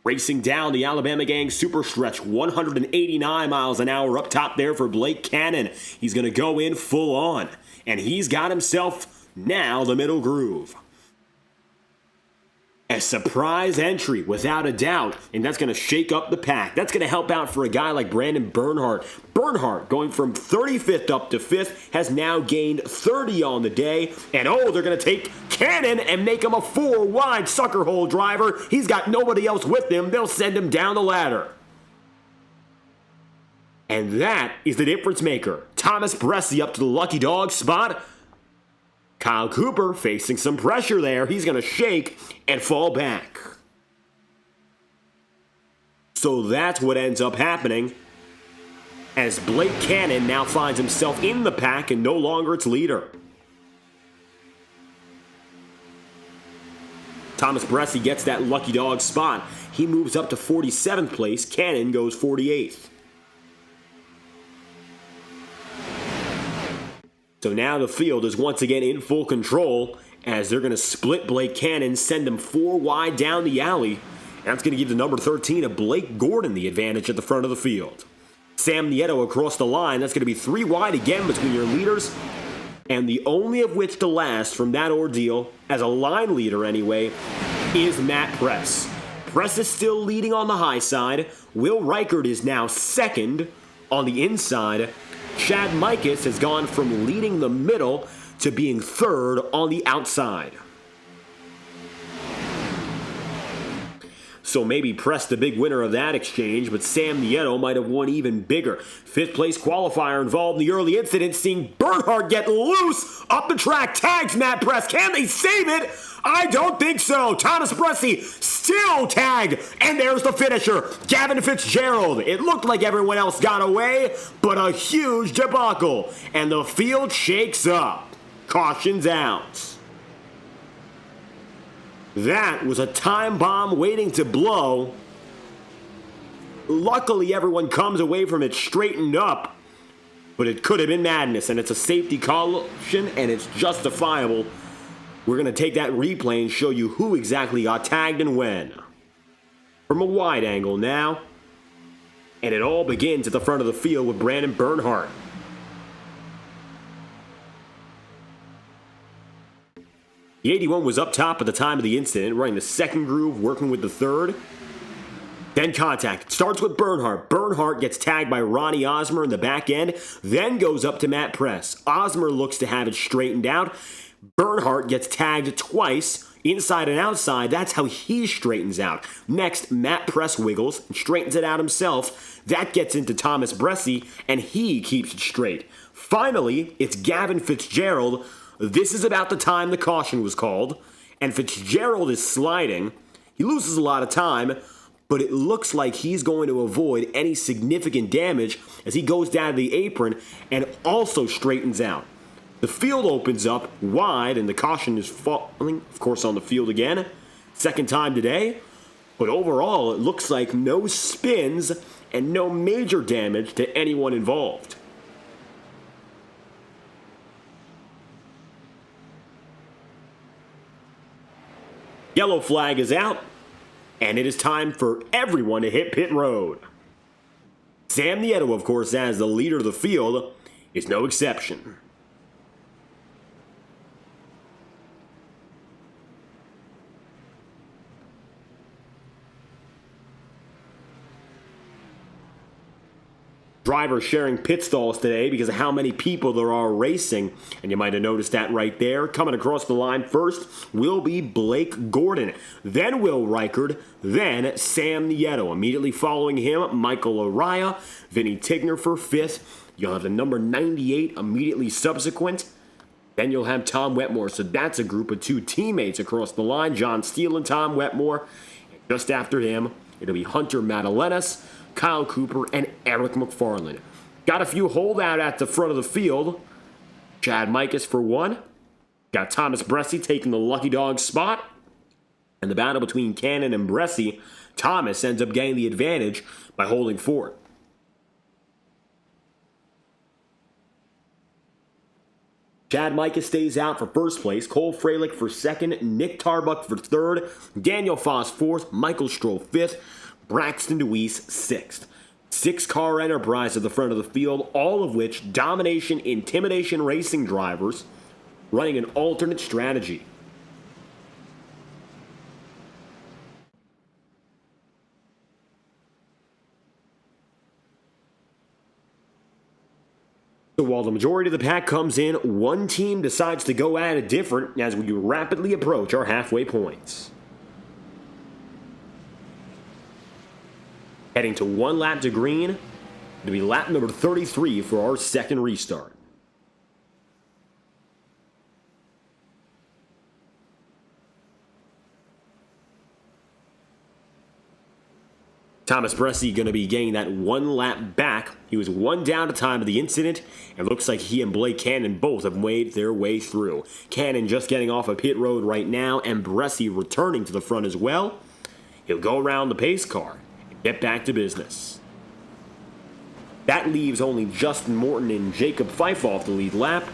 Racing down the Alabama Gang super stretch, 189 miles an hour up top there for Blake Cannon. He's going to go in full on. And he's got himself now the middle groove. A surprise entry, without a doubt, and that's going to shake up the pack. That's going to help out for a guy like Brandon Bernhardt. Bernhardt, going from 35th up to 5th, has now gained 30 on the day. And oh, they're going to take Cannon and make him a 4-wide sucker hole driver. He's got nobody else with him. They'll send him down the ladder. And that is the difference maker. Thomas Bressi up to the lucky dog spot. Kyle Cooper facing some pressure there. He's going to shake and fall back. So that's what ends up happening, as Blake Cannon now finds himself in the pack and no longer its leader. Thomas Bressi gets that lucky dog spot. He moves up to 47th place. Cannon goes 48th. So now the field is once again in full control, as they're going to split Blake Cannon, send him 4 wide down the alley. And that's going to give the number 13 of Blake Gordon the advantage at the front of the field. Sam Nieto across the line. That's going to be 3 wide again between your leaders. And the only of which to last from that ordeal, as a line leader anyway, is Matt Press. Press is still leading on the high side. Will Reichert is now second on the inside. Chad Mikus has gone from leading the middle to being third on the outside. So maybe Press the big winner of that exchange, but Sam Nieto might have won even bigger. 5th place qualifier involved in the early incident, seeing Bernhardt get loose up the track, tags Matt Press. Can they save it? I don't think so. Thomas Bressi still tagged, and there's the finisher, Gavin Fitzgerald. It looked like everyone else got away, but a huge debacle, and the field shakes up. Caution's out. That was a time bomb waiting to blow. Luckily, everyone comes away from it straightened up, but it could have been madness, and it's a safety caution, and it's justifiable. We're going to take that replay and show you who exactly got tagged and when. From a wide angle now. And it all begins at the front of the field with Brandon Bernhardt. The 81 was up top at the time of the incident, running the second groove, working with the third. Then contact. It starts with Bernhardt. Bernhardt gets tagged by Ronnie Osmer in the back end, then goes up to Matt Press. Osmer looks to have it straightened out. Bernhardt gets tagged twice, inside and outside. That's how he straightens out. Next, Matt Press wiggles and straightens it out himself. That gets into Thomas Bressi, and he keeps it straight. Finally, it's Gavin Fitzgerald. This is about the time the caution was called, and Fitzgerald is sliding. He loses a lot of time, but it looks like he's going to avoid any significant damage as he goes down to the apron and also straightens out. The field opens up wide, and the caution is falling, of course, on the field again. Second time today. But overall, it looks like no spins and no major damage to anyone involved. Yellow flag is out, and it is time for everyone to hit pit road. Sam Nieto, of course, as the leader of the field, is no exception. Drivers sharing pit stalls today because of how many people there are racing, and you might have noticed that right there. Coming across the line first will be Blake Gordon, then Will Reichard, then Sam Nieto. Immediately following him, Michael Araya, Vinny Tigner for 5th. You'll have the number 98 immediately subsequent. Then you'll have Tom Wetmore, so that's a group of 2 teammates across the line, John Steele and Tom Wetmore. And just after him, it'll be Hunter Madalenas, Kyle Cooper, and Eric McFarland. Got a few holdout at the front of the field. Chad Mikas for 1. Got Thomas Bressi taking the lucky dog spot. And the battle between Cannon and Bressi, Thomas ends up getting the advantage by holding fort. Chad Mikas stays out for first place, Cole Freilich for 2nd, Nick Tarbuck for 3rd, Daniel Foss 4th, Michael Stroll 5th, Braxton Deweese 6th. 6-car enterprise at the front of the field, all of which domination, intimidation racing drivers running an alternate strategy. So while the majority of the pack comes in, one team decides to go at it different as we rapidly approach our halfway points. Heading to 1 lap to green, it'll be lap number 33 for our second restart. Thomas Bressi going to be getting that 1 lap back. He was 1 down at the time of the incident, and looks like he and Blake Cannon both have made their way through. Cannon just getting off a pit road right now, and Bressi returning to the front as well. He'll go around the pace car and get back to business. That leaves only Justin Morton and Jacob Fife off the lead lap.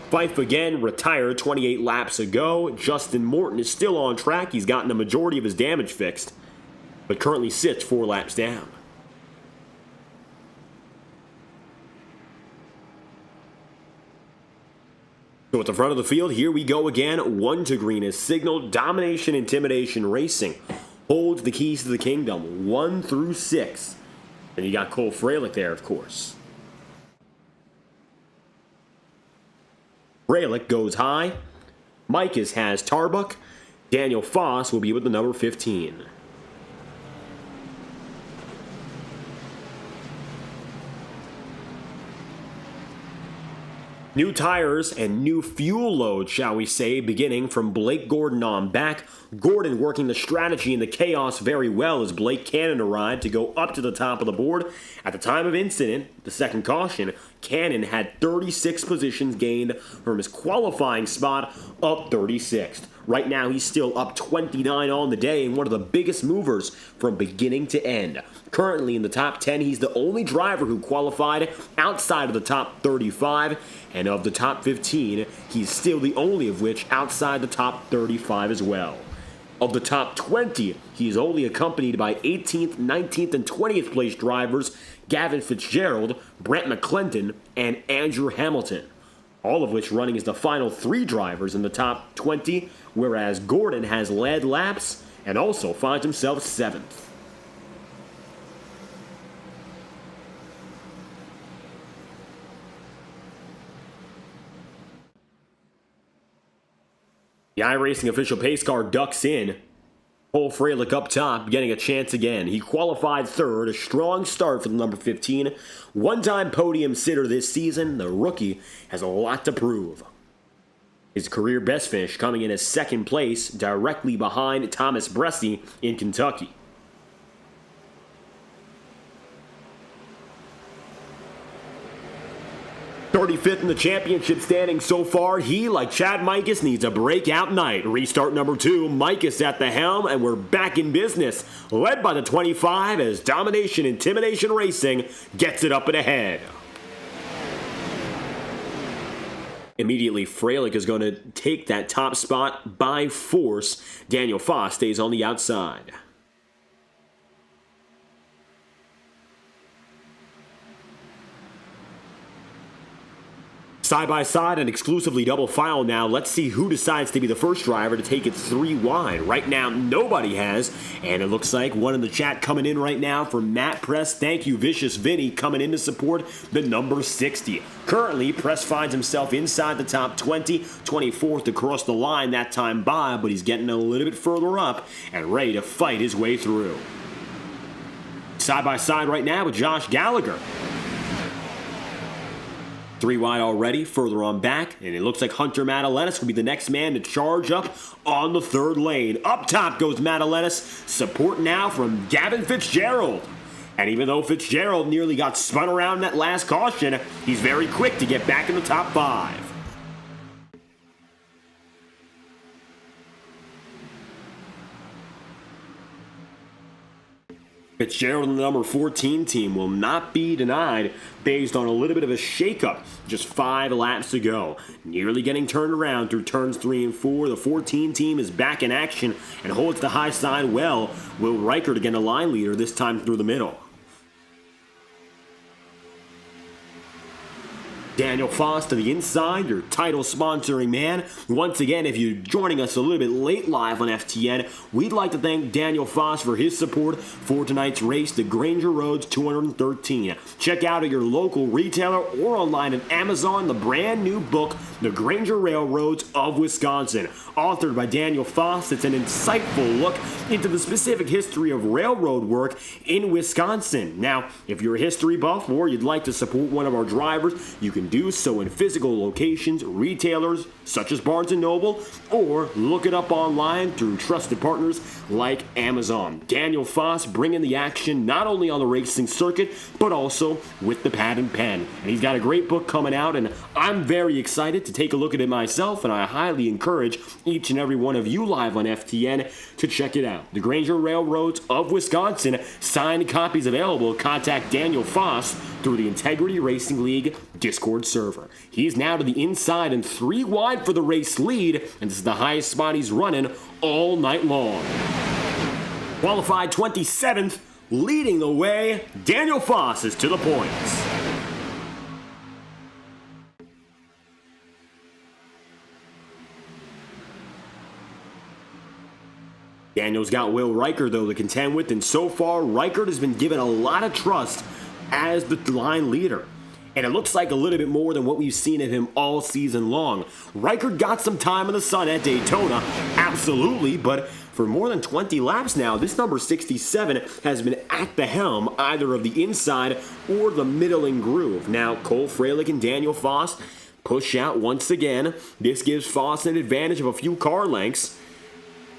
Fife again retired 28 laps ago. Justin Morton is still on track. He's gotten the majority of his damage fixed, but currently sits 4 laps down. So at the front of the field, here we go again. 1 to green is signaled. Domination, Intimidation Racing holds the keys to the kingdom, 1 through 6. And you got Cole Freilich there, of course. Freilich goes high. Mikas has Tarbuck. Daniel Foss will be with the number 15. New tires and new fuel load, shall we say, beginning from Blake Gordon on back. Gordon working the strategy and the chaos very well as Blake Cannon arrived to go up to the top of the board. At the time of incident, the second caution, Cannon had 36 positions gained from his qualifying spot up 36th. Right now, he's still up 29 on the day and one of the biggest movers from beginning to end. Currently in the top 10, he's the only driver who qualified outside of the top 35, and of the top 15, he's still the only of which outside the top 35 as well. Of the top 20, he is only accompanied by 18th, 19th, and 20th place drivers Gavin Fitzgerald, Brent McClendon, and Andrew Hamilton, all of which running as the final 3 drivers in the top 20, whereas Gordon has led laps and also finds himself 7th. The iRacing official pace car ducks in. Cole Freilich up top, getting a chance again. He qualified 3rd, a strong start for the number 15. One-time podium sitter this season, the rookie has a lot to prove. His career best finish coming in as 2nd place, directly behind Thomas Bressi in Kentucky. 35th in the championship standing so far. He, like Chad Mikas, needs a breakout night. Restart number 2, Mikas at the helm, and we're back in business. Led by the 25 as Domination Intimidation Racing gets it up and ahead. Immediately, Freilich is going to take that top spot by force. Daniel Foss stays on the outside. Side by side and exclusively double file now. Let's see who decides to be the first driver to take it 3 wide. Right now, nobody has. And it looks like one in the chat coming in right now from Matt Press. Thank you, Vicious Vinny, coming in to support the number 60. Currently, Press finds himself inside the top 20, 24th across the line that time by, but he's getting a little bit further up and ready to fight his way through. Side by side right now with Josh Gallagher. 3 wide already, further on back, and it looks like Hunter Madalenis will be the next man to charge up on the 3rd lane. Up top goes Madalenis, support now from Gavin Fitzgerald. And even though Fitzgerald nearly got spun around in that last caution, he's very quick to get back in the top 5. Fitzgerald and the number 14 team will not be denied based on a little bit of a shakeup. Just 5 laps to go. Nearly getting turned around through turns 3 and 4. The 14 team is back in action and holds the high side well. Will Reichert again a line leader, this time through the middle. Daniel Foss to the inside, your title sponsoring man. Once again, if you're joining us a little bit late live on FTN, we'd like to thank Daniel Foss for his support for tonight's race, the Granger Roads 213. Check out at your local retailer or online at Amazon the brand new book, The Granger Railroads of Wisconsin. Authored by Daniel Foss, it's an insightful look into the specific history of railroad work in Wisconsin. Now, if you're a history buff or you'd like to support one of our drivers, you can do so in physical locations, retailers such as Barnes & Noble, or look it up online through trusted partners like Amazon. Daniel Foss bringing the action not only on the racing circuit, but also with the pad and pen. And he's got a great book coming out, and I'm very excited to take a look at it myself, and I highly encourage each and every one of you live on FTN to check it out. The Granger Railroads of Wisconsin, signed copies available. Contact Daniel Foss through the Integrity Racing League Discord server. He's now to the inside and 3 wide for the race lead, and this is the highest spot he's running all night long. Qualified 27th, leading the way, Daniel Foss is to the points. Daniel's got Will Reichert, though, to contend with, and so far, Reichert has been given a lot of trust as the line leader. And it looks like a little bit more than what we've seen of him all season long. Reichert got some time in the sun at Daytona, absolutely, but for more than 20 laps now, this number 67 has been at the helm, either of the inside or the middling groove. Now, Cole Fralick and Daniel Foss push out once again. This gives Foss an advantage of a few car lengths.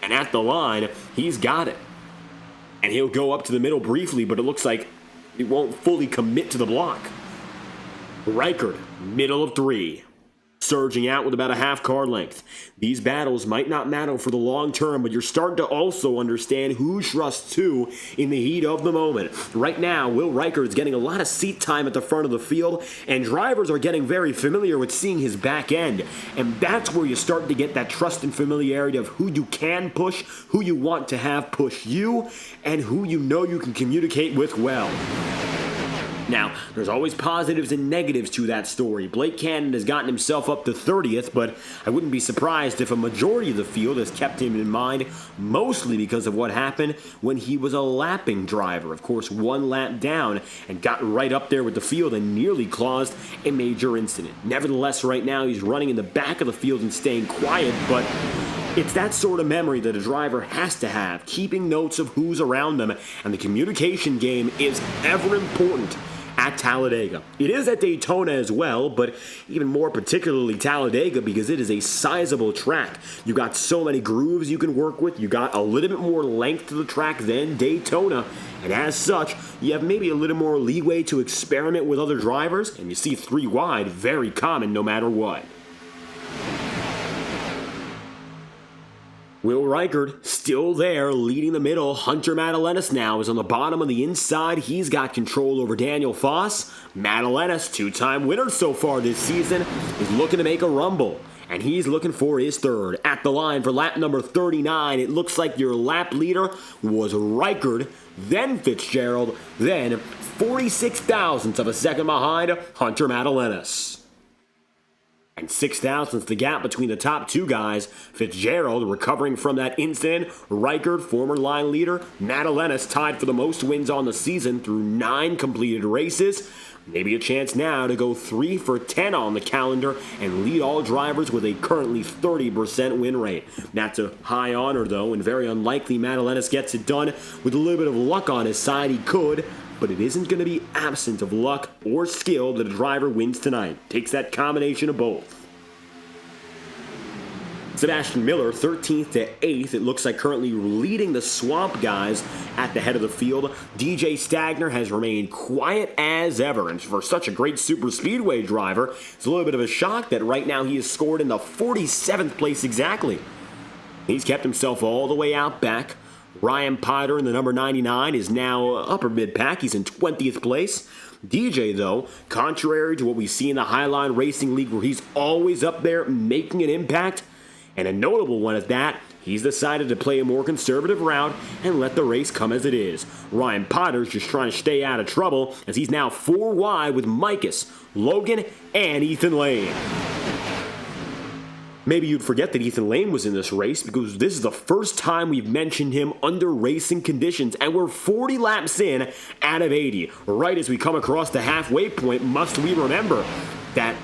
And at the line, he's got it. And he'll go up to the middle briefly, but it looks like he won't fully commit to the block. Reichert, middle of 3. Surging out with about a half car length. These battles might not matter for the long term, but you're starting to also understand who trusts who in the heat of the moment. Right now, Will Reichert is getting a lot of seat time at the front of the field, and drivers are getting very familiar with seeing his back end. And that's where you start to get that trust and familiarity of who you can push, who you want to have push you, and who you know you can communicate with well. Now, there's always positives and negatives to that story. Blake Cannon has gotten himself up to 30th, but I wouldn't be surprised if a majority of the field has kept him in mind, mostly because of what happened when he was a lapping driver. Of course, 1 lap down and got right up there with the field and nearly caused a major incident. Nevertheless, right now, he's running in the back of the field and staying quiet, but it's that sort of memory that a driver has to have, keeping notes of who's around them, and the communication game is ever important at Talladega. It is at Daytona as well, but even more particularly Talladega because it is a sizable track. You got so many grooves you can work with. You got a little bit more length to the track than Daytona, and as such, you have maybe a little more leeway to experiment with other drivers, and you see 3 wide, very common no matter what. Will Reichert still there, leading the middle. Hunter Madalenis now is on the bottom on the inside. He's got control over Daniel Foss. Madalenis, 2-time winner so far this season, is looking to make a rumble. And he's looking for his 3rd. At the line for lap number 39, it looks like your lap leader was Reichert, then Fitzgerald, then 46 thousandths of a second behind Hunter Madalenis. And 6 thousandths the gap between the top two guys. Fitzgerald recovering from that incident. Reichert, former line leader. Madalenas tied for the most wins on the season through 9 completed races. Maybe a chance now to go 3 for 10 on the calendar and lead all drivers with a currently 30% win rate. That's a high honor, though, and very unlikely Madalenas gets it done. With a little bit of luck on his side, he could, but it isn't going to be absent of luck or skill that a driver wins tonight. Takes that combination of both. Sebastian Miller, 13th to 8th, it looks like currently leading the Swamp guys at the head of the field. DJ Stagner has remained quiet as ever, and for such a great superspeedway driver, it's a little bit of a shock that right now he is scored in the 47th place exactly. He's kept himself all the way out back. Ryan Potter in the number 99 is now upper mid-pack. He's in 20th place. DJ, though, contrary to what we see in the Highline Racing League where he's always up there making an impact, and a notable one at that, he's decided to play a more conservative route and let the race come as it is. Ryan Potter's just trying to stay out of trouble as he's now 4 wide with Micus, Logan, and Ethan Lane. Maybe you'd forget that Ethan Lane was in this race because this is the first time we've mentioned him under racing conditions, and we're 40 laps in out of 80. Right as we come across the halfway point, must we remember that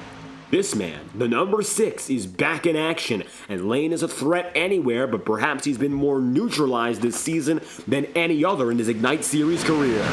this man, the number 6, is back in action, and Lane is a threat anywhere, but perhaps he's been more neutralized this season than any other in his Ignite Series career.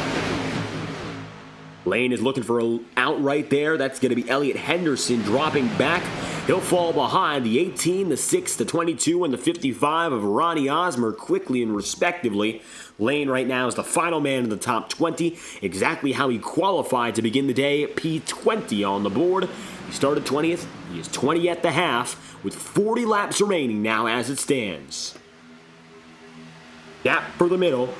Lane is looking for an out right there. That's going to be Elliott Henderson dropping back. He'll fall behind the 18, the 6, the 22, and the 55 of Ronnie Osmer quickly and respectively. Lane right now is the final man in the top 20, exactly how he qualified to begin the day, P20 on the board. He started 20th, he is 20 at the half, with 40 laps remaining now as it stands. Gap for the middle.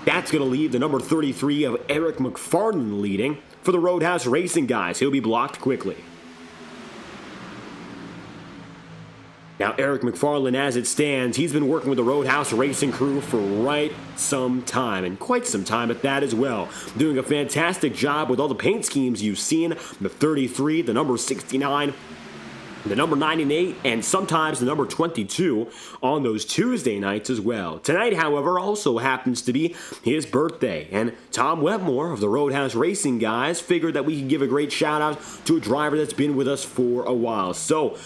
That's going to leave the number 33 of Eric McFarland leading. For the Roadhouse Racing guys, he'll be blocked quickly. Now, Eric McFarland, as it stands, he's been working with the Roadhouse Racing crew for some time, and quite some time at that as well. Doing a fantastic job with all the paint schemes you've seen, the 33, the number 69, the number 98, and sometimes the number 22 on those Tuesday nights as well. Tonight, however, also happens to be his birthday, and Tom Wetmore of the Roadhouse Racing guys figured that we could give a great shout out to a driver that's been with us for a while. So,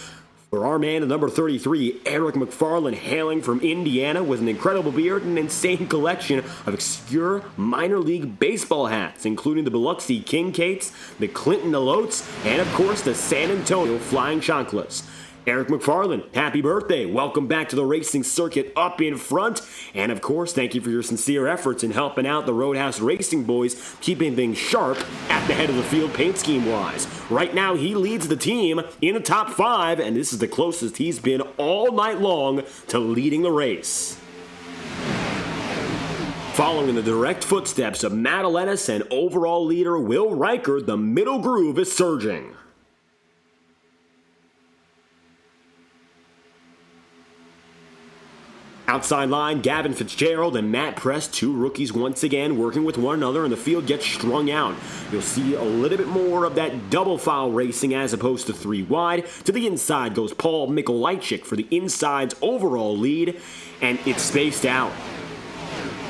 for our man, the number 33, Eric McFarland, hailing from Indiana with an incredible beard and an insane collection of obscure minor league baseball hats, including the Biloxi King Cates, the Clinton Elotes, and of course the San Antonio Flying Chocolates. Eric McFarland, happy birthday. Welcome back to the racing circuit up in front. And of course, thank you for your sincere efforts in helping out the Roadhouse Racing boys, keeping things sharp at the head of the field paint scheme-wise. Right now, he leads the team in the top 5, and this is the closest he's been all night long to leading the race. Following in the direct footsteps of Madalenas and overall leader Will Reichert, the middle groove is surging. Outside line, Gavin Fitzgerald and Matt Press, 2 rookies once again working with one another, and the field gets strung out. You'll see a little bit more of that double file racing as opposed to 3 wide. To the inside goes Paul Mikolajczyk for the inside's overall lead, and it's spaced out.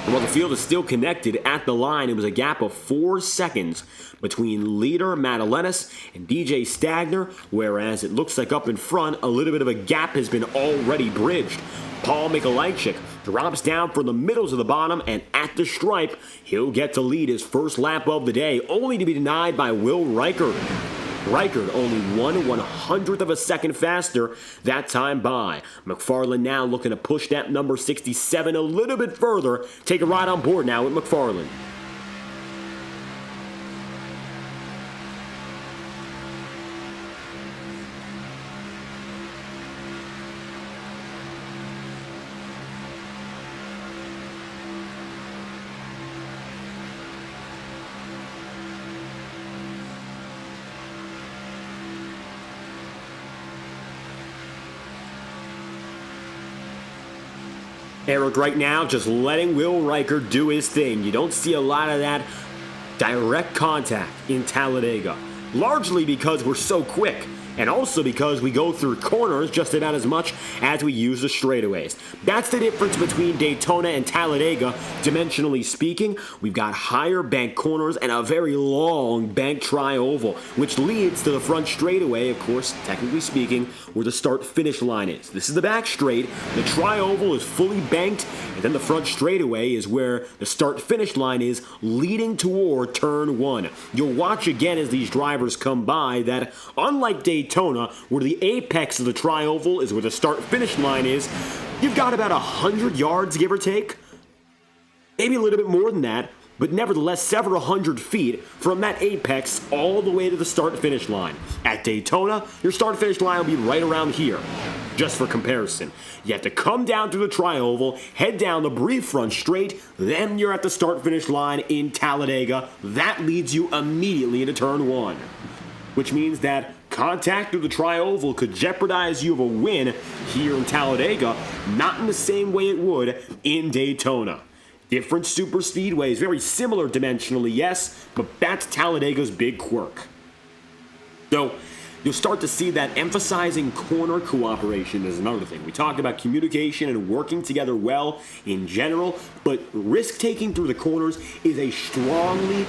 And while the field is still connected at the line, it was a gap of 4 seconds between leader Madalenas and DJ Stagner, whereas it looks like up in front, a little bit of a gap has been already bridged. Paul Mikolajczyk drops down from the middles of the bottom, and at the stripe, he'll get to lead his first lap of the day, only to be denied by Will Reichert. Reichert only 1/100th of a second faster that time by. McFarland now looking to push that number 67 a little bit further. Take a ride on board now with McFarland. Eric right now just letting Will Reichert do his thing. You don't see a lot of that direct contact in Talladega, largely because we're so quick. and also because we go through corners just about as much as we use the straightaways. That's the difference between Daytona and Talladega. Dimensionally speaking, we've got higher bank corners and a very long bank tri-oval, which leads to the front straightaway, of course, technically speaking, where the start-finish line is. This is the back straight, the tri-oval is fully banked, and then the front straightaway is where the start-finish line is, leading toward turn 1. You'll watch again as these drivers come by that, unlike Daytona, where the apex of the tri-oval is where the start-finish line is, you've got about 100 yards, give or take. Maybe a little bit more than that, but nevertheless several hundred feet from that apex all the way to the start-finish line. At Daytona, your start-finish line will be right around here. Just for comparison, you have to come down through the tri-oval, head down the brief front straight, then you're at the start-finish line in Talladega. That leads you immediately into turn 1, which means that contact through the tri-oval could jeopardize you of a win here in Talladega, not in the same way it would in Daytona. Different super speedways, very similar dimensionally, yes, but that's Talladega's big quirk. So, you'll start to see that emphasizing corner cooperation is another thing. We talked about communication and working together well in general, but risk-taking through the corners is a strongly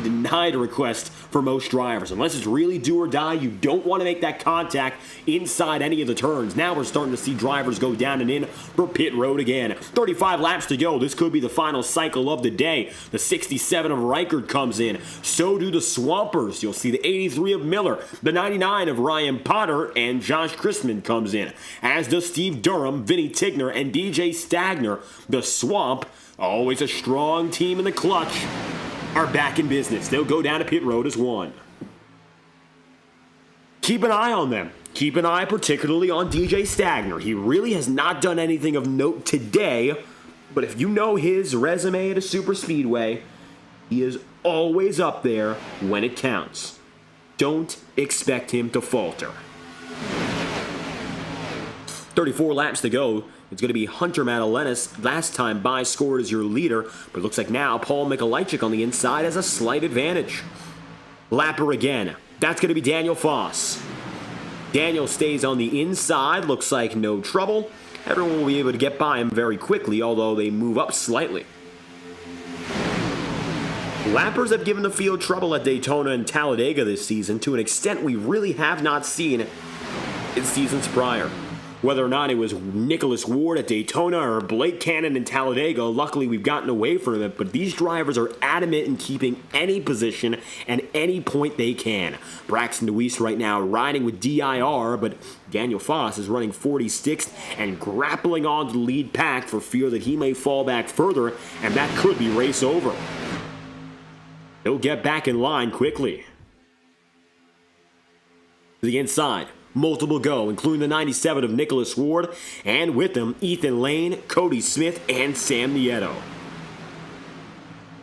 denied request for most drivers. Unless it's really do or die, you don't want to make that contact inside any of the turns. Now we're starting to see drivers go down and in for pit road again. 35 laps to go. This could be the final cycle of the day. The 67 of Reichert comes in. So do the Swampers. You'll see the 83 of Miller. The 99 of Ryan Potter and Josh Christman comes in, as does Steve Durham, Vinny Tigner, and DJ Stagner. The Swamp, always a strong team in the clutch, are back in business. They'll go down to pit road as one. Keep an eye on them. Keep an eye particularly on DJ Stagner. He really has not done anything of note today, but if you know his resume at a super speedway, he is always up there when it counts. Don't expect him to falter. 34 laps to go. It's going to be Hunter Madalenis. Last time by scored as your leader, but it looks like now Paul Mikolajczyk on the inside has a slight advantage. Lapper again. That's going to be Daniel Foss. Daniel stays on the inside. Looks like no trouble. Everyone will be able to get by him very quickly, although they move up slightly. Lappers have given the field trouble at Daytona and Talladega this season to an extent we really have not seen in seasons prior. Whether or not it was Nicholas Ward at Daytona or Blake Cannon in Talladega, luckily we've gotten away from it, but these drivers are adamant in keeping any position and any point they can. Braxton DeWeese right now riding with DIR, but Daniel Foss is running 46th and grappling onto the lead pack for fear that he may fall back further, and that could be race over. He'll get back in line quickly. To the inside. Multiple go, including the 97 of Nicholas Ward, and with them, Ethan Lane, Cody Smith, and Sam Nieto.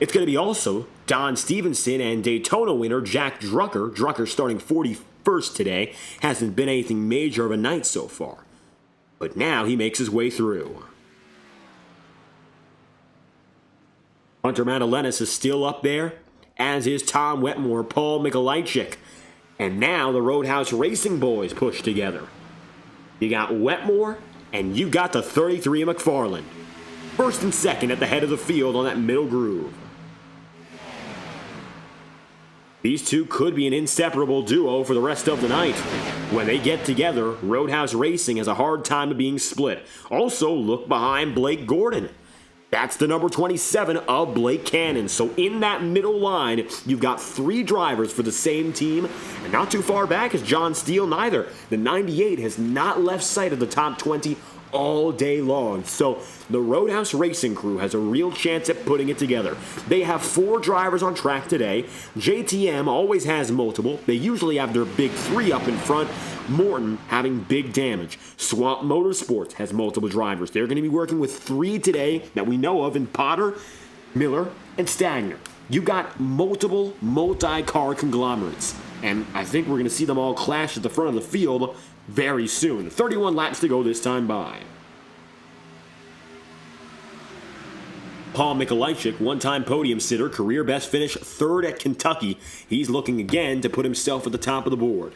It's going to be also Don Stevenson and Daytona winner Jack Drucker. Drucker starting 41st today. Hasn't been anything major of a night so far. But now he makes his way through. Hunter Madalenis is still up there, as is Tom Wetmore, Paul Mikolajczyk. And now the Roadhouse Racing boys push together. You got Wetmore, and you got the 33 of McFarland. First and second at the head of the field on that middle groove. These two could be an inseparable duo for the rest of the night. When they get together, Roadhouse Racing has a hard time of being split. Also, look behind Blake Gordon. That's the number 27 of Blake Cannon. So in that middle line, you've got three drivers for the same team. And not too far back is John Steele neither. The 98 has not left sight of the top 20 all day long. So the Roadhouse Racing crew has a real chance at putting it together. They have 4 drivers on track today. JTM always has multiple. They usually have their big 3 up in front. Morton having big damage. Swamp Motorsports has multiple drivers. They're going to be working with 3 today that we know of in Potter, Miller, and Stagner. You got multiple multi-car conglomerates. And I think we're going to see them all clash at the front of the field very soon. 31 laps to go this time by. Paul Mikolajczyk, one-time podium sitter, career best finish 3rd at Kentucky. He's looking again to put himself at the top of the board.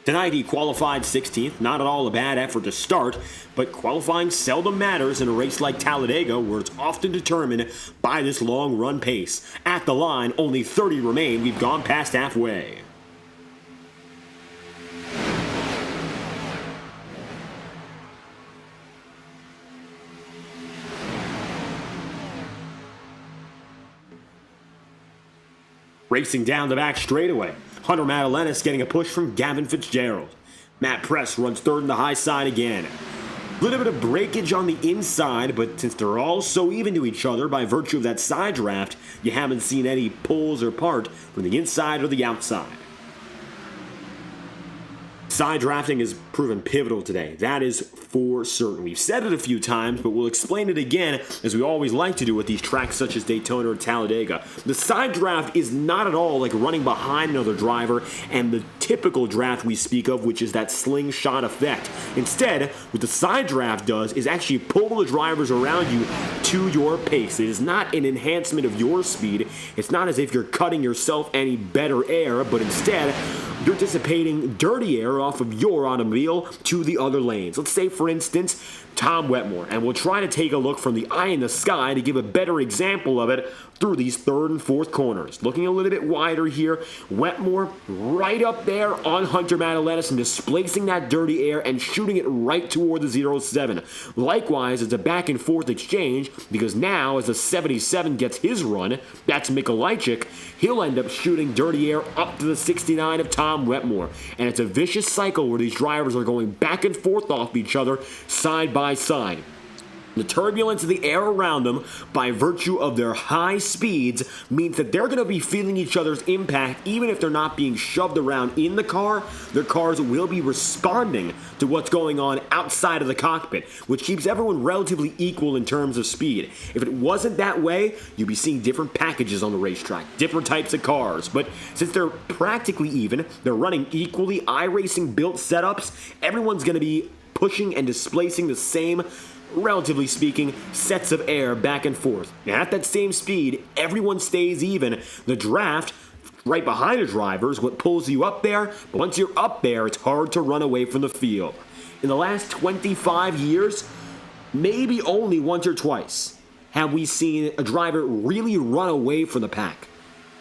Tonight he qualified 16th, not at all a bad effort to start, but qualifying seldom matters in a race like Talladega where it's often determined by this long run pace. At the line, only 30 remain. We've gone past halfway. Racing down the back straightaway. Hunter Madalenis getting a push from Gavin Fitzgerald. Matt Press runs third in the high side again. A little bit of breakage on the inside, but since they're all so even to each other by virtue of that side draft, you haven't seen any pulls or part from the inside or the outside. Side drafting has proven pivotal today. That is for certain. We've said it a few times, but we'll explain it again as we always like to do with these tracks such as Daytona or Talladega. The side draft is not at all like running behind another driver and the typical draft we speak of, which is that slingshot effect. Instead, what the side draft does is actually pull the drivers around you to your pace. It is not an enhancement of your speed. It's not as if you're cutting yourself any better air, but instead, you're dissipating dirty air off of your automobile to the other lanes. Let's say, for instance, Tom Wetmore, and we'll try to take a look from the eye in the sky to give a better example of it through these third and fourth corners. Looking a little bit wider here, Wetmore right up there on Hunter Madalenis and displacing that dirty air and shooting it right toward the 07. Likewise, it's a back and forth exchange because now as the 77 gets his run, that's Mikolajczyk, he'll end up shooting dirty air up to the 69 of Tom Wetmore. And it's a vicious cycle where these drivers are going back and forth off each other side by side. The turbulence of the air around them, by virtue of their high speeds, means that they're going to be feeling each other's impact even if they're not being shoved around in the car. Their cars will be responding to what's going on outside of the cockpit, which keeps everyone relatively equal in terms of speed. If it wasn't that way, you'd be seeing different packages on the racetrack, different types of cars. But since they're practically even, they're running equally iRacing built setups, everyone's going to be pushing and displacing the same, relatively speaking, sets of air back and forth. And at that same speed, everyone stays even. The draft, right behind the driver, is what pulls you up there, but once you're up there, it's hard to run away from the field. In the last 25 years, maybe only once or twice have we seen a driver really run away from the pack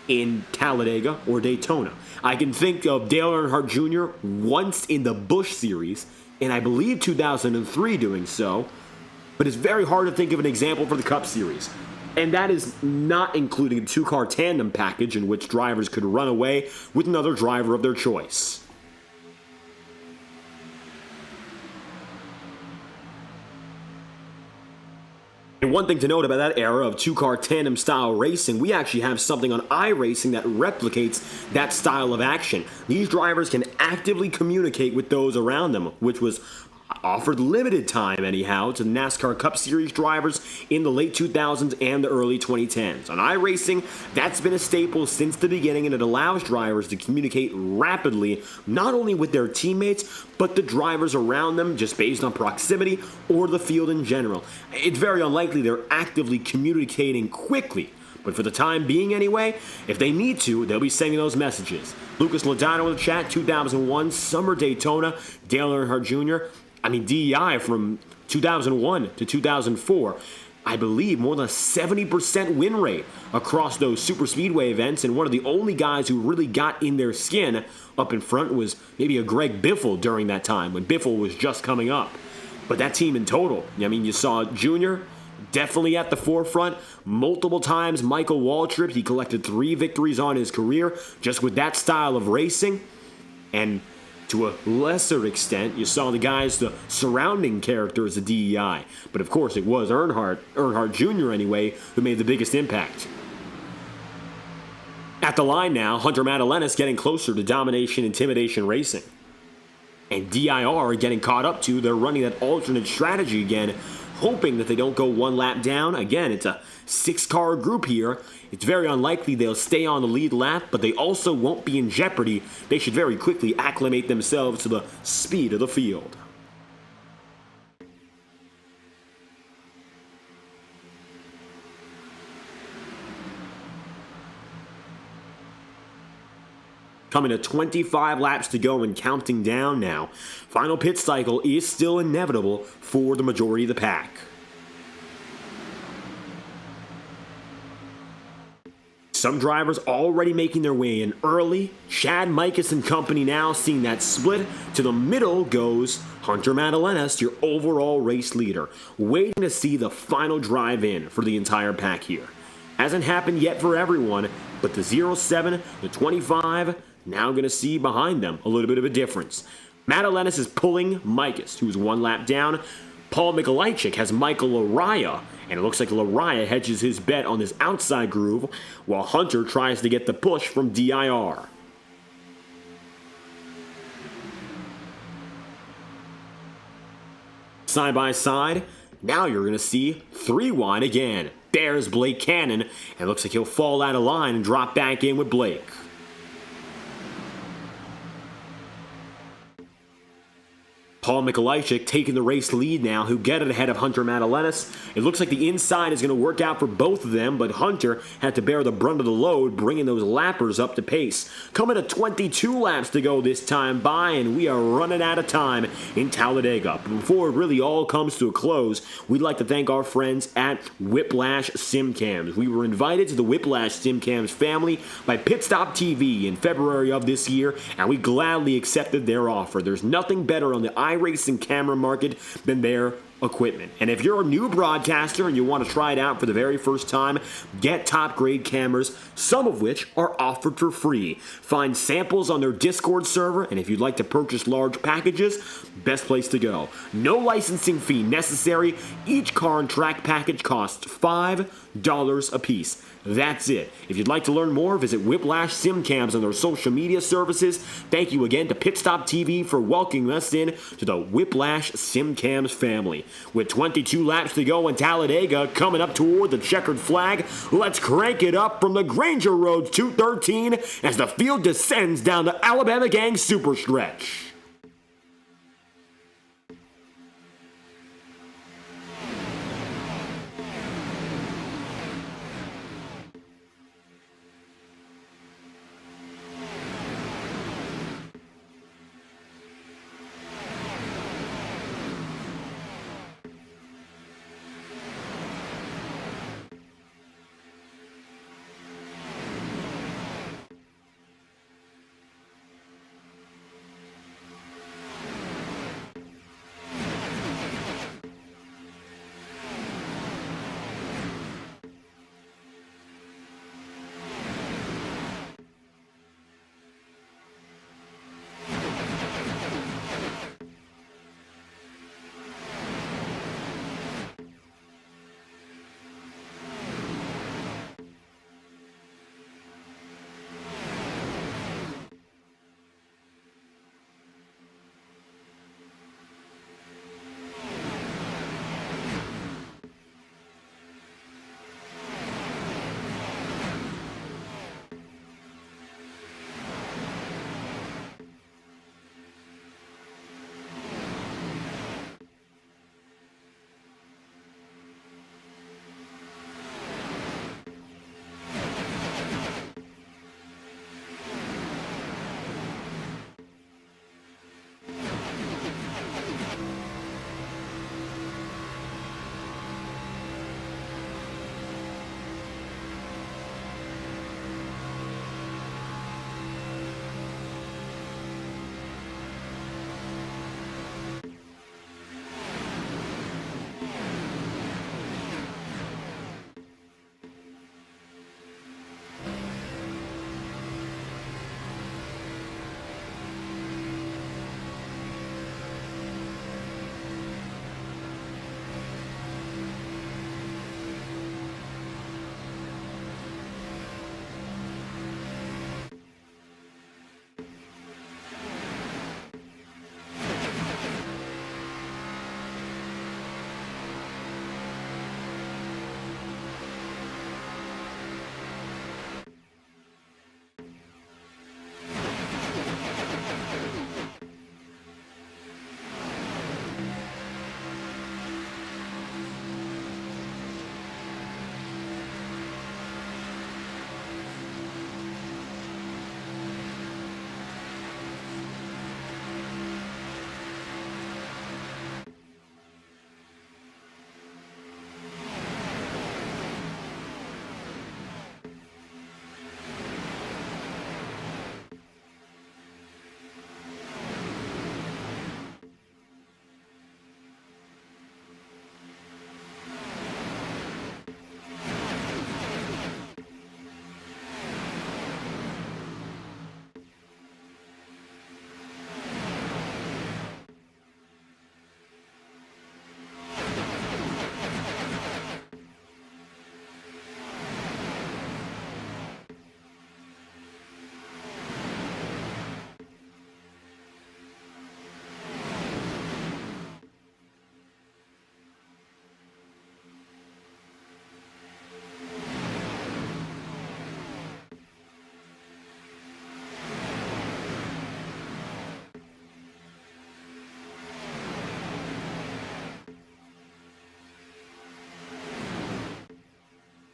in Talladega or Daytona. I can think of Dale Earnhardt Jr. once in the Busch Series, and I believe 2003 doing so, but it's very hard to think of an example for the Cup Series. And that is not including a two-car tandem package in which drivers could run away with another driver of their choice. And one thing to note about that era of two-car tandem style racing, we actually have something on iRacing that replicates that style of action. These drivers can actively communicate with those around them, which was offered limited time anyhow to NASCAR Cup Series drivers in the late 2000s and the early 2010s. On iRacing, that's been a staple since the beginning, and it allows drivers to communicate rapidly not only with their teammates, but the drivers around them just based on proximity or the field in general. It's very unlikely they're actively communicating quickly, but for the time being anyway, if they need to, they'll be sending those messages. Lucas Lodano in the chat, 2001 Summer Daytona, Dale Earnhardt Jr., DEI from 2001 to 2004, I believe more than a 70% win rate across those superspeedway events, and one of the only guys who really got in their skin up in front was maybe a Greg Biffle during that time when Biffle was just coming up. But that team in total, you saw Junior definitely at the forefront. Multiple times Michael Waltrip, he collected 3 victories on his career just with that style of racing. And to a lesser extent, you saw the guys, the surrounding characters of DEI. But of course, it was Earnhardt Jr. anyway, who made the biggest impact. At the line now, Hunter Madalenis getting closer to Domination Intimidation Racing. And DIR getting caught up to, they're running that alternate strategy again, hoping that they don't go one lap down. Again, it's a 6-car group here. It's very unlikely they'll stay on the lead lap, but they also won't be in jeopardy. They should very quickly acclimate themselves to the speed of the field. Coming to 25 laps to go and counting down now. Final pit cycle is still inevitable for the majority of the pack. Some drivers already making their way in early. Chad Mikus and company now seeing that split. To the middle goes Hunter Madalenas, your overall race leader, waiting to see the final drive in for the entire pack here. Hasn't happened yet for everyone, but the 07, the 25, now going to see behind them a little bit of a difference. Madalenas is pulling Mikus, who's one lap down. Paul Mikolajczyk has Michael Araya, and it looks like Araya hedges his bet on this outside groove, while Hunter tries to get the push from DIR. Side by side, now you're going to see 3 wide again. There's Blake Cannon, and it looks like he'll fall out of line and drop back in with Blake. Paul Mikolajczyk taking the race lead now, who get it ahead of Hunter Madalenas. It looks like the inside is going to work out for both of them, but Hunter had to bear the brunt of the load, bringing those lappers up to pace. Coming to 22 laps to go this time by, and we are running out of time in Talladega. But before it really all comes to a close, we'd like to thank our friends at Whiplash SimCams. We were invited to the Whiplash SimCams family by Pitstop TV in February of this year, and we gladly accepted their offer. There's nothing better on the iRacing camera market than their equipment. And if you're a new broadcaster and you want to try it out for the very first time, get top grade cameras, some of which are offered for free. Find samples on their Discord server, and if you'd like to purchase large packages, best place to go. No licensing fee necessary. Each car and track package costs $5 a piece. That's it. If you'd like to learn more, visit Whiplash SimCams on their social media services. Thank you again to Pitstop TV for welcoming us in to the Whiplash SimCams family. With 22 laps to go in Talladega coming up toward the checkered flag, let's crank it up from the Granger Roads 213 as the field descends down the Alabama Gang Superstretch.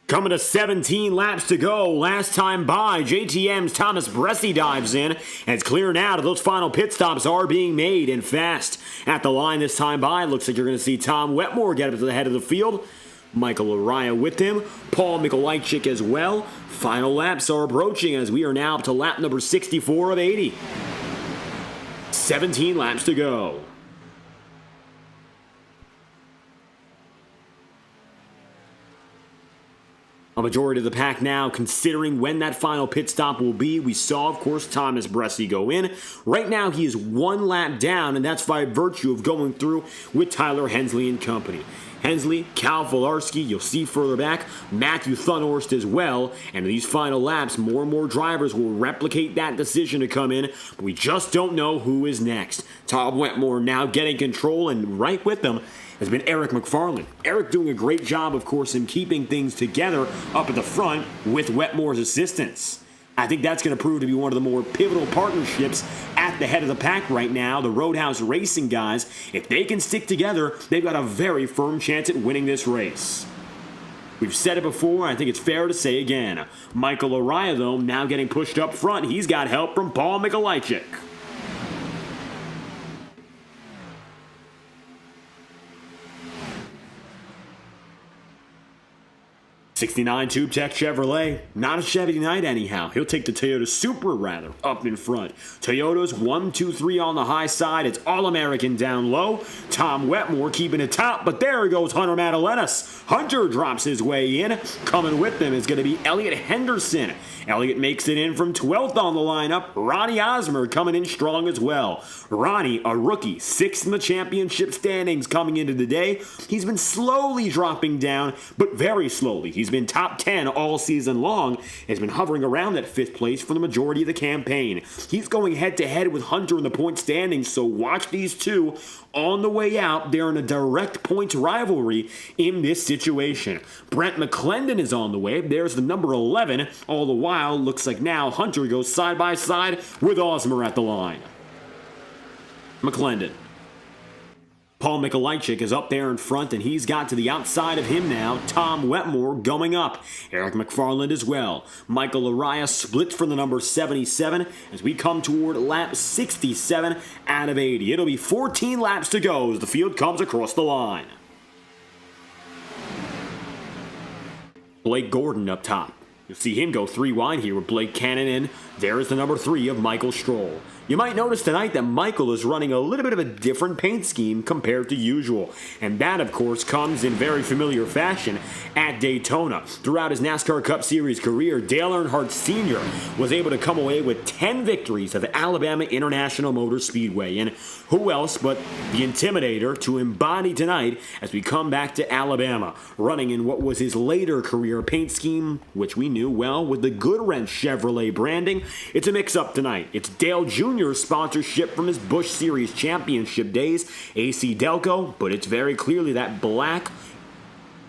Coming to 17 laps to go. Last time by, JTM's Thomas Bressi dives in, and it's clear now that those final pit stops are being made and fast. At the line this time by, it looks like you're going to see Tom Wetmore get up to the head of the field. Michael Araya with him. Paul Mikolajczyk as well. Final laps are approaching as we are now up to lap number 64 of 80. 17 laps to go. A majority of the pack now considering when that final pit stop will be. We saw, of course, Thomas Bressi go in. Right now, he is one lap down, and that's by virtue of going through with Tyler Hensley and company. Hensley, Cal Volarski, you'll see further back, Matthew Thunhorst as well. And in these final laps, more and more drivers will replicate that decision to come in, but we just don't know who is next. Tom Wetmore now getting control, and right with them has been Eric McFarland. Eric doing a great job, of course, in keeping things together up at the front with Wetmore's assistance. I think that's going to prove to be one of the more pivotal partnerships at the head of the pack right now. The Roadhouse Racing guys, if they can stick together, they've got a very firm chance at winning this race. We've said it before, I think it's fair to say again. Michael Araya, though, now getting pushed up front. He's got help from Paul Mikolajczyk. 69 Tube Tech Chevrolet, not a Chevy Knight anyhow. He'll take the Toyota Supra rather up in front. Toyota's 1, 2, 3 on the high side. It's All-American down low. Tom Wetmore keeping it top, but there goes Hunter Madalenas. Hunter drops his way in. Coming with them is going to be Elliott Henderson. Elliott makes it in from 12th on the lineup. Ronnie Osmer coming in strong as well. Ronnie, a rookie, 6th in the championship standings coming into the day. He's been slowly dropping down, but very slowly. He's been top 10 all season long. Has been hovering around that 5th place for the majority of the campaign. He's going head-to-head with Hunter in the point standings, so watch these two on the way out. They're in a direct points rivalry in this situation. Brent McClendon is on the way. There's the number 11. All the while, looks like now Hunter goes side by side with Osmer at the line. McClendon. Paul Mikolajczyk is up there in front, and he's got to the outside of him now. Tom Wetmore going up. Eric McFarland as well. Michael Araya splits for the number 77 as we come toward lap 67 out of 80. It'll be 14 laps to go as the field comes across the line. Blake Gordon up top. You'll see him go 3 wide here with Blake Cannon in. There is the number 3 of Michael Stroll. You might notice tonight that Michael is running a little bit of a different paint scheme compared to usual. And that, of course, comes in very familiar fashion at Daytona. Throughout his NASCAR Cup Series career, Dale Earnhardt Sr. was able to come away with 10 victories at the Alabama International Motor Speedway. And who else but the Intimidator to embody tonight as we come back to Alabama, running in what was his later career paint scheme, which we knew well with the Goodwrench Chevrolet branding. It's a mix-up tonight. It's Dale Jr. sponsorship from his Busch Series championship days, AC Delco, but it's very clearly that black,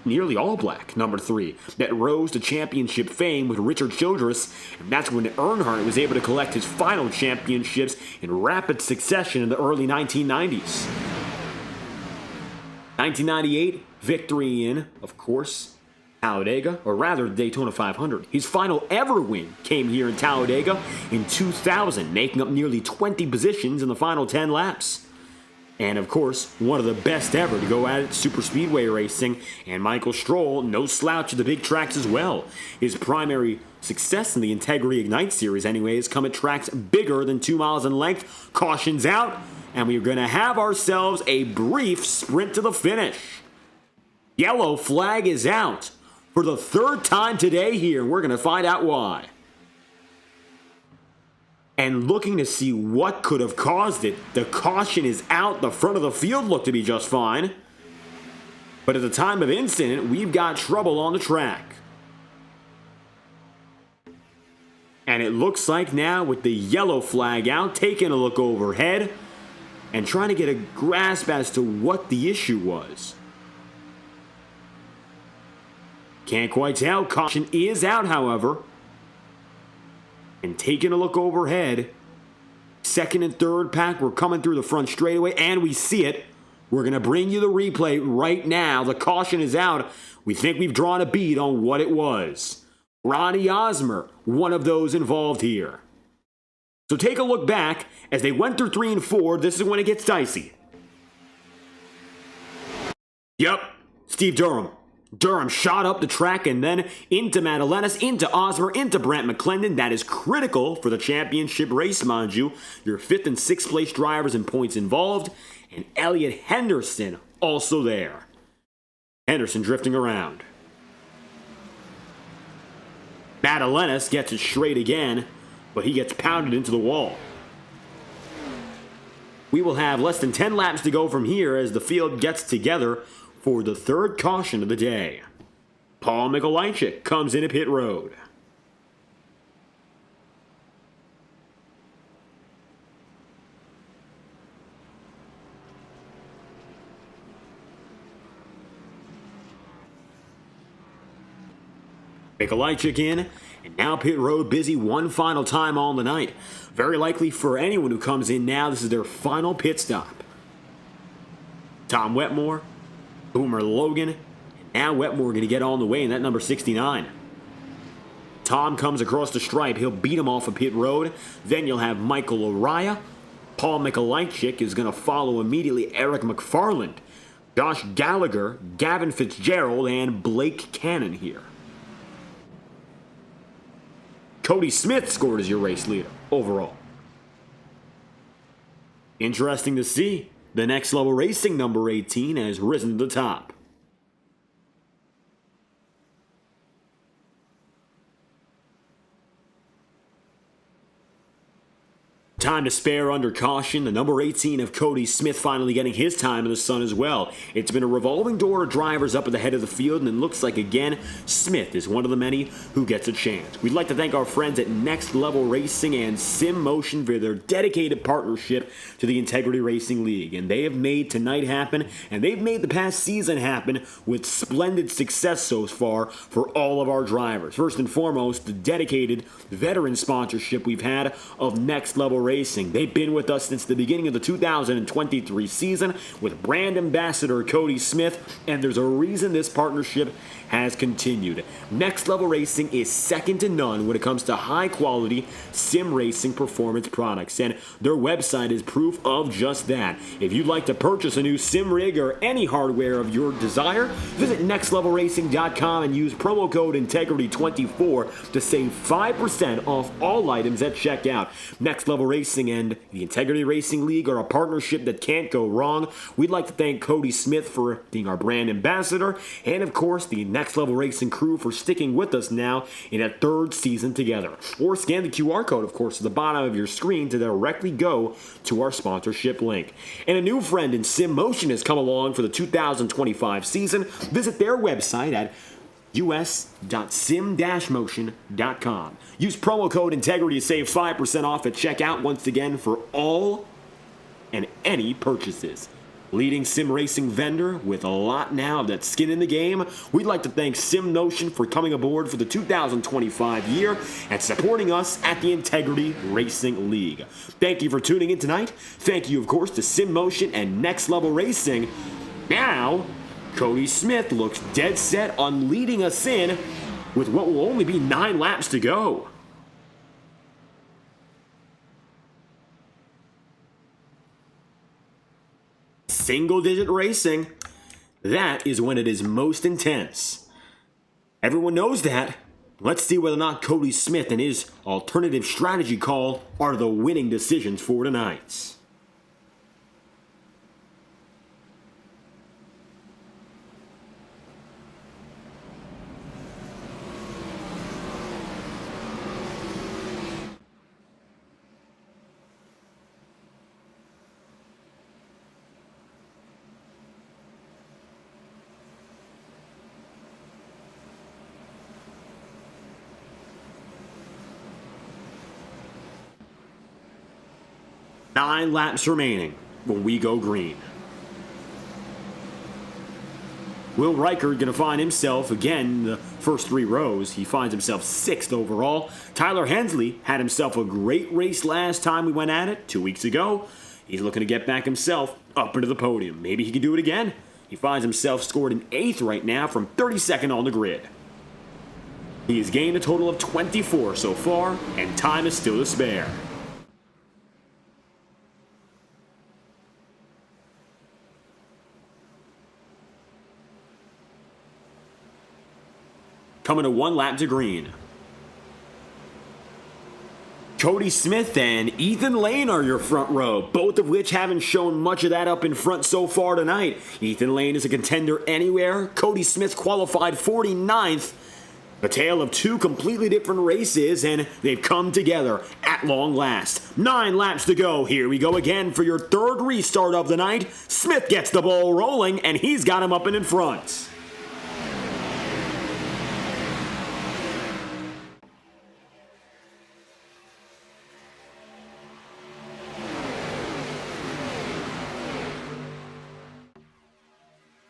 nearly all black, number 3, that rose to championship fame with Richard Childress, and that's when Earnhardt was able to collect his final championships in rapid succession in the early 1990s. 1998, victory in, of course, Talladega, or rather Daytona 500. His final ever win came here in Talladega in 2000, making up nearly 20 positions in the final 10 laps. And of course, one of the best ever to go at it, SuperSpeedway Racing, and Michael Stroll, no slouch at the big tracks as well. His primary success in the Integrity Ignite Series anyways come at tracks bigger than 2 miles in length. Caution's out, and we're going to have ourselves a brief sprint to the finish. Yellow flag is out for the 3rd time today here, and we're going to find out why. And looking to see what could have caused it, the caution is out. The front of the field looked to be just fine. But at the time of incident, we've got trouble on the track. And it looks like now with the yellow flag out, taking a look overhead and trying to get a grasp as to what the issue was. Can't quite tell. Caution is out, however. And taking a look overhead, 2nd and 3rd pack, we're coming through the front straightaway, and we see it. We're going to bring you the replay right now. The caution is out. we think we've drawn a bead on what it was. Ronnie Osmer, one of those involved here. So take a look back. As they went through 3 and 4, this is when it gets dicey. Yep, Steve Durham. Durham shot up the track and then into Madalenas, into Osmer, into Brant McClendon. That is critical for the championship race, mind you. Your 5th and 6th place drivers and points involved. And Elliot Henderson also there. Henderson drifting around. Madalenas gets it straight again, but he gets pounded into the wall. We will have less than 10 laps to go from here as the field gets together for the 3rd caution of the day. Paul Mikolajczyk comes into pit road. Mikolajczyk in, and now pit road busy one final time on the night. Very likely for anyone who comes in now, this is their final pit stop. Tom Wetmore, Boomer Logan, and now Wetmore going to get on the way in that number 69. Tom comes across the stripe. He'll beat him off of pit road. Then you'll have Michael Araya. Paul Mikolajczyk is going to follow immediately Eric McFarland, Josh Gallagher, Gavin Fitzgerald, and Blake Cannon here. Cody Smith scored as your race leader overall. Interesting to see. The Next Level Racing number 18 has risen to the top. Time to spare under caution. The number 18 of Cody Smith finally getting his time in the sun as well. It's been a revolving door of drivers up at the head of the field, and it looks like, again, Smith is one of the many who gets a chance. We'd like to thank our friends at Next Level Racing and Sim Motion for their dedicated partnership to the Integrity Racing League. And they have made tonight happen, and they've made the past season happen with splendid success so far for all of our drivers. First and foremost, the dedicated veteran sponsorship we've had of Next Level Racing. They've been with us since the beginning of the 2023 season with brand ambassador Cody Smith, and there's a reason this partnership has continued. Next Level Racing is second to none when it comes to high-quality sim racing performance products, and their website is proof of just that. If you'd like to purchase a new sim rig or any hardware of your desire, visit nextlevelracing.com and use promo code INTEGRITY24 to save 5% off all items at checkout. Next Level Racing and the Integrity Racing League are a partnership that can't go wrong. We'd like to thank Cody Smith for being our brand ambassador, and of course the Next Level Racing crew for sticking with us now in a 3rd season together. Or scan the QR code, of course, at the bottom of your screen to directly go to our sponsorship link. And a new friend in Sim Motion has come along for the 2025 season. Visit their website at us.sim-motion.com. Use promo code INTEGRITY to save 5% off at checkout once again for all and any purchases. Leading sim racing vendor with a lot now of that skin in the game, we'd like to thank Sim Motion for coming aboard for the 2025 year and supporting us at the Integrity Racing League. Thank you for tuning in tonight. Thank you, of course, to Sim Motion and Next Level Racing. Now, Cody Smith looks dead set on leading us in with what will only be 9 laps to go. Single-digit racing, that is when it is most intense. Everyone knows that. Let's see whether or not Cody Smith and his alternative strategy call are the winning decisions for tonight. Nine laps remaining when we go green. Will Reichert going to find himself again in the first 3 rows. He finds himself 6th overall. Tyler Hensley had himself a great race last time we went at it 2 weeks ago. He's looking to get back himself up into the podium. Maybe he can do it again. He finds himself scored in 8th right now from 32nd on the grid. He has gained a total of 24 so far, and time is still to spare. Coming to 1 lap to green. Cody Smith and Ethan Lane are your front row, both of which haven't shown much of that up in front so far tonight. Ethan Lane is a contender anywhere. Cody Smith qualified 49th. A tale of 2 completely different races, and they've come together at long last. 9 laps to go. Here we go again for your 3rd restart of the night. Smith gets the ball rolling, and he's got him up and in front.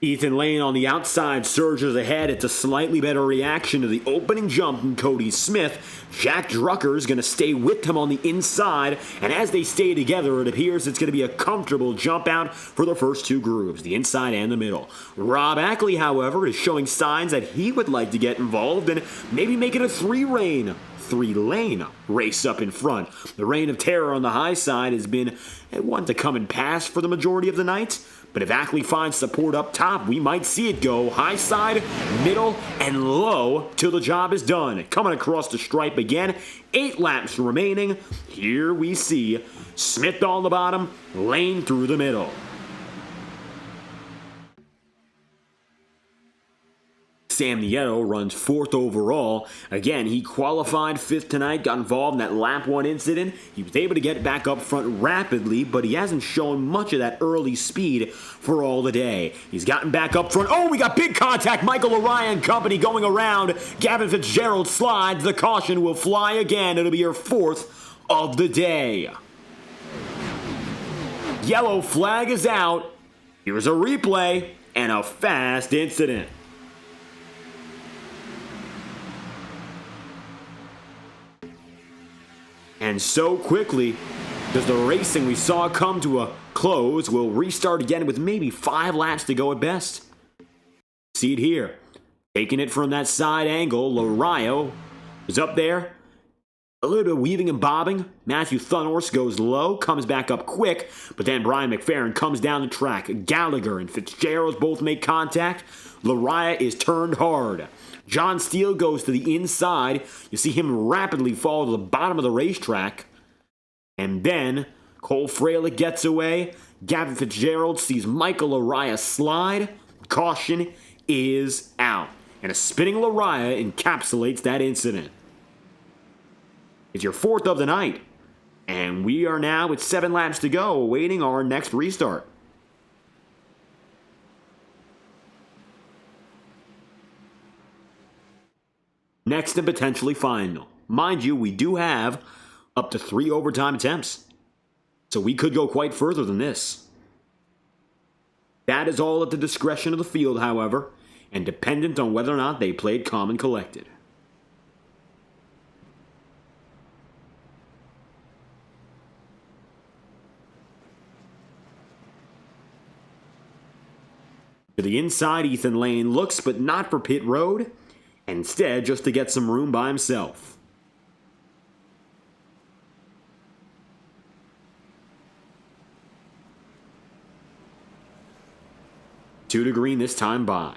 Ethan Lane on the outside surges ahead. It's a slightly better reaction to the opening jump from Cody Smith. Jack Drucker's going to stay with him on the inside, and as they stay together, it appears it's going to be a comfortable jump out for the first 2 grooves, the inside and the middle. Rob Ackley, however, is showing signs that he would like to get involved and maybe make it a 3-lane race up in front. The reign of terror on the high side has been one to come and pass for the majority of the night. But if Ackley finds support up top, we might see it go high side, middle, and low till the job is done. Coming across the stripe again, 8 laps remaining. Here we see Smith on the bottom, Lane through the middle. Sam Nieto runs 4th overall. Again, he qualified 5th tonight, got involved in that lap 1 incident. He was able to get back up front rapidly, but he hasn't shown much of that early speed for all the day. He's gotten back up front. Oh, we got big contact. Michael Orion Company going around. Gavin Fitzgerald slides. The caution will fly again. It'll be your 4th of the day. Yellow flag is out. Here's a replay and a fast incident. And so quickly does the racing we saw come to a close. We'll restart again with maybe 5 laps to go at best. See it here. Taking it from that side angle, Lorayo is up there. A little bit of weaving and bobbing. Matthew Thunhorse goes low, comes back up quick, but then Brian McFerrin comes down the track. Gallagher and Fitzgerald both make contact. Lariah is turned hard. John Steele goes to the inside. You see him rapidly fall to the bottom of the racetrack. And then Cole Fralick gets away. Gavin Fitzgerald sees Michael Lariah slide. Caution is out. And a spinning Lariah encapsulates that incident. It's your 4th of the night. And we are now with 7 laps to go, awaiting our next restart. Next and potentially final. Mind you, we do have up to 3 overtime attempts. So we could go quite further than this. That is all at the discretion of the field, however, and dependent on whether or not they played calm and collected. To the inside, Ethan Lane looks, but not for pit road. Instead, just to get some room by himself. Two to green this time by.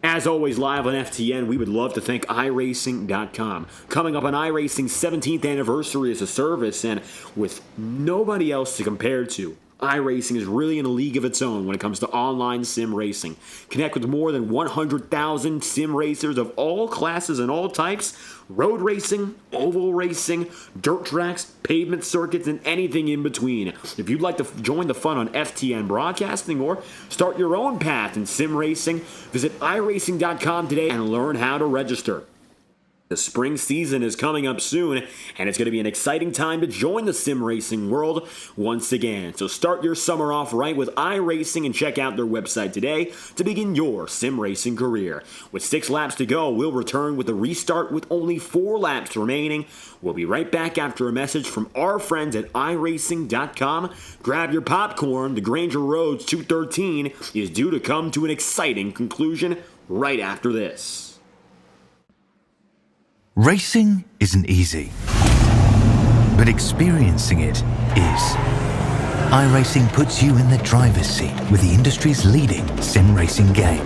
As always, live on FTN, we would love to thank iRacing.com. Coming up on iRacing's 17th anniversary as a service, and with nobody else to compare to, iRacing is really in a league of its own when it comes to online sim racing. Connect with more than 100,000 sim racers of all classes and all types, road racing, oval racing, dirt tracks, pavement circuits, and anything in between. If you'd like to join the fun on FTN Broadcasting or start your own path in sim racing, visit iRacing.com today and learn how to register. The spring season is coming up soon, and it's going to be an exciting time to join the sim racing world once again. So start your summer off right with iRacing and check out their website today to begin your sim racing career. With 6 laps to go, we'll return with a restart with only 4 laps remaining. We'll be right back after a message from our friends at iRacing.com. Grab your popcorn. The Granger Roads 213 is due to come to an exciting conclusion right after this. Racing isn't easy, but experiencing it is. iRacing puts you in the driver's seat with the industry's leading sim racing game.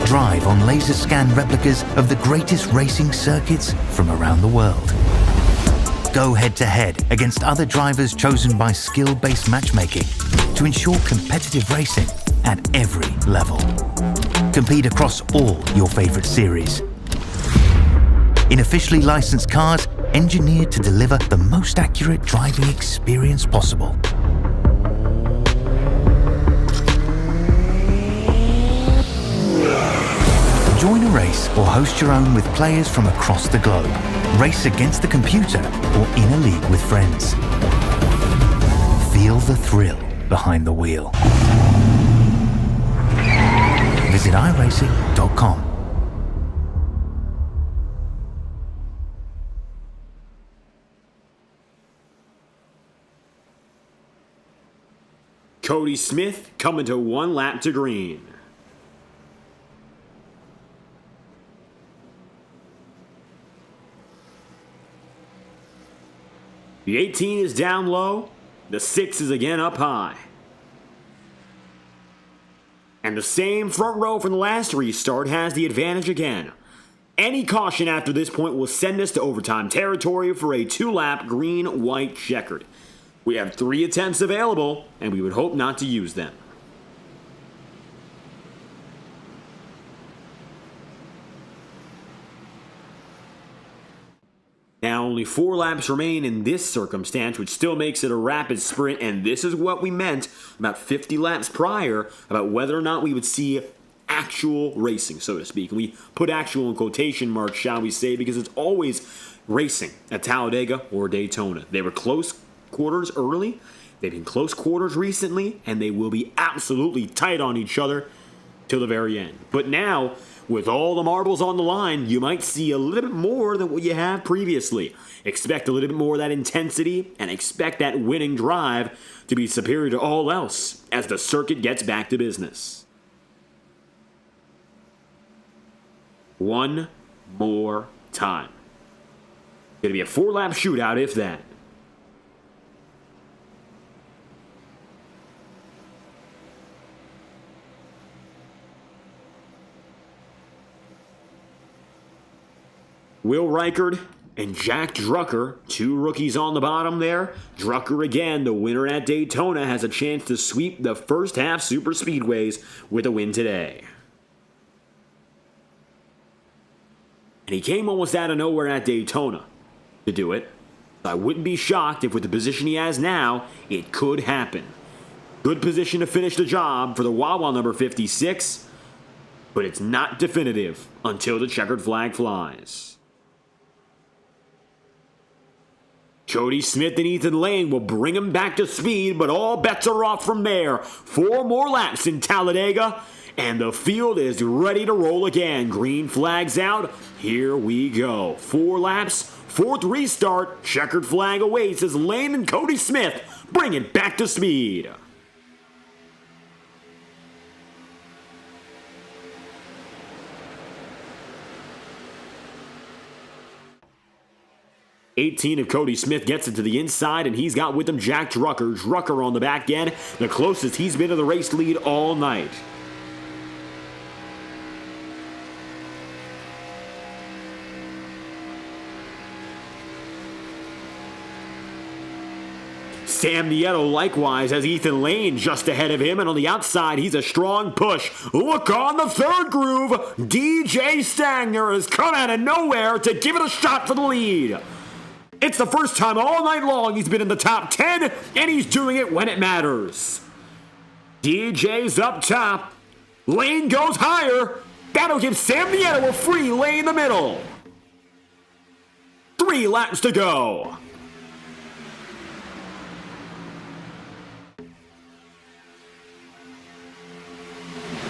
Drive on laser scan replicas of the greatest racing circuits from around the world. Go head to head against other drivers chosen by skill-based matchmaking to ensure competitive racing at every level. Compete across all your favorite series in officially licensed cars engineered to deliver the most accurate driving experience possible. Join a race or host your own with players from across the globe. Race against the computer or in a league with friends. Feel the thrill behind the wheel. Visit iRacing.com. Cody Smith coming to 1 lap to green. The 18 is down low. The 6 is again up high. And the same front row from the last restart has the advantage again. Any caution after this point will send us to overtime territory for a 2-lap green-white checkered. We have 3 attempts available, and we would hope not to use them. Now only 4 laps remain in this circumstance, which still makes it a rapid sprint, and this is what we meant about 50 laps prior about whether or not we would see actual racing, so to speak. And we put actual in quotation marks, shall we say, because it's always racing at Talladega or Daytona. They were close quarters early, they've been close quarters recently, and they will be absolutely tight on each other till the very end. But now, with all the marbles on the line, you might see a little bit more than what you have previously. Expect a little bit more of that intensity, and expect that winning drive to be superior to all else as the circuit gets back to business. One more time. Gonna be a 4-lap shootout, if that. Will Reichard and Jack Drucker, 2 rookies on the bottom there. Drucker again, the winner at Daytona, has a chance to sweep the first half superspeedways with a win today. And he came almost out of nowhere at Daytona to do it. I wouldn't be shocked if with the position he has now, it could happen. Good position to finish the job for the Wawa number 56, but it's not definitive until the checkered flag flies. Cody Smith and Ethan Lane will bring him back to speed, but all bets are off from there. 4 more laps in Talladega, and the field is ready to roll again. Green flags out. Here we go. 4 laps, 4th restart. Checkered flag awaits as Lane and Cody Smith bring it back to speed. 18 of Cody Smith gets it to the inside, and he's got with him Jack Drucker. Drucker on the back end, the closest he's been to the race lead all night. Sam Nieto likewise has Ethan Lane just ahead of him, and on the outside, he's a strong push. Look on the third groove. DJ Stagner has come out of nowhere to give it a shot for the lead. It's the first time all night long he's been in the top 10, and he's doing it when it matters. DJ's up top. Lane goes higher. That'll give Sam Nieto a free lane in the middle. 3 laps to go.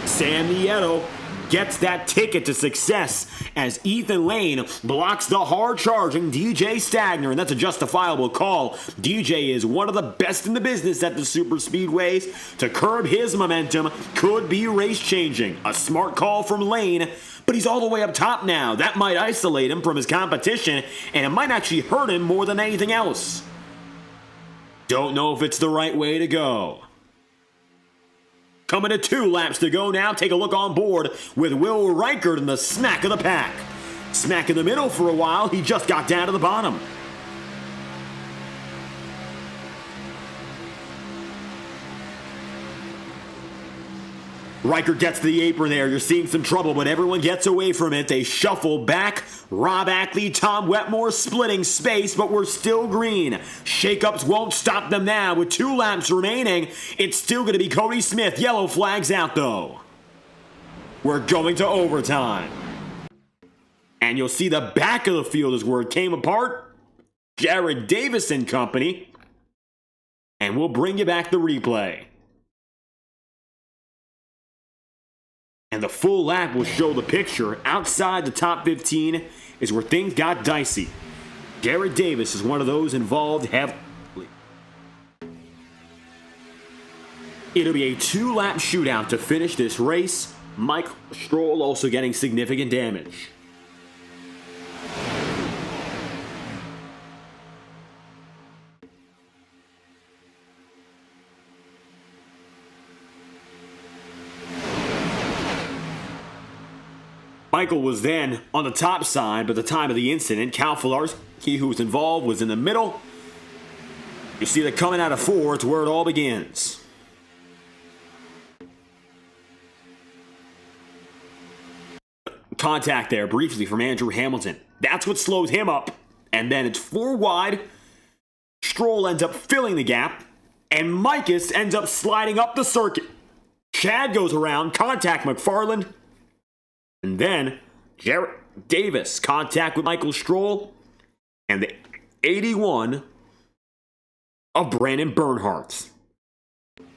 Sam Nieto gets that ticket to success as Ethan Lane blocks the hard-charging DJ Stagner, and that's a justifiable call. DJ is one of the best in the business at the superspeedways. To curb his momentum could be race-changing. A smart call from Lane, but he's all the way up top now. That might isolate him from his competition, and it might actually hurt him more than anything else. Don't know if it's the right way to go. Coming to 2 laps to go now. Take a look on board with Will Reichert in the smack of the pack. Smack in the middle for a while. He just got down to the bottom. Reichert gets to the apron there. You're seeing some trouble, but everyone gets away from it. They shuffle back. Rob Ackley, Tom Wetmore splitting space, but we're still green. Shakeups won't stop them now. With 2 laps remaining, it's still going to be Cody Smith. Yellow flags out, though. We're going to overtime. And you'll see the back of the field is where it came apart. Jared Davis and company. And we'll bring you back the replay. And the full lap will show the picture. Outside the top 15 is where things got dicey. Jared Davis is one of those involved heavily. It'll be a 2-lap shootout to finish this race. Michael Stroll also getting significant damage. Michael was then on the top side, but at the time of the incident, Cal Filarski, who was involved, was in the middle. You see that coming out of 4, it's where it all begins. Contact there briefly from Andrew Hamilton. That's what slows him up. And then it's 4 wide. Stroll ends up filling the gap. And Micus ends up sliding up the circuit. Chad goes around, contact McFarland. And then, Jared Davis, contact with Michael Stroll, and the 81 of Brandon Bernhardt.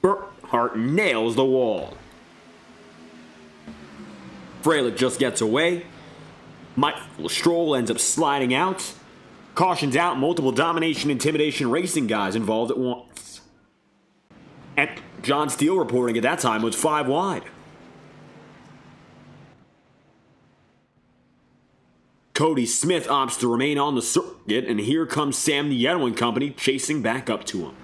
Bernhardt nails the wall. Freilich just gets away. Michael Stroll ends up sliding out. Cautions out, multiple domination, intimidation racing guys involved at once. And John Steele reporting at that time was 5 wide. Cody Smith opts to remain on the circuit, and here comes Sam Nieto and company chasing back up to him.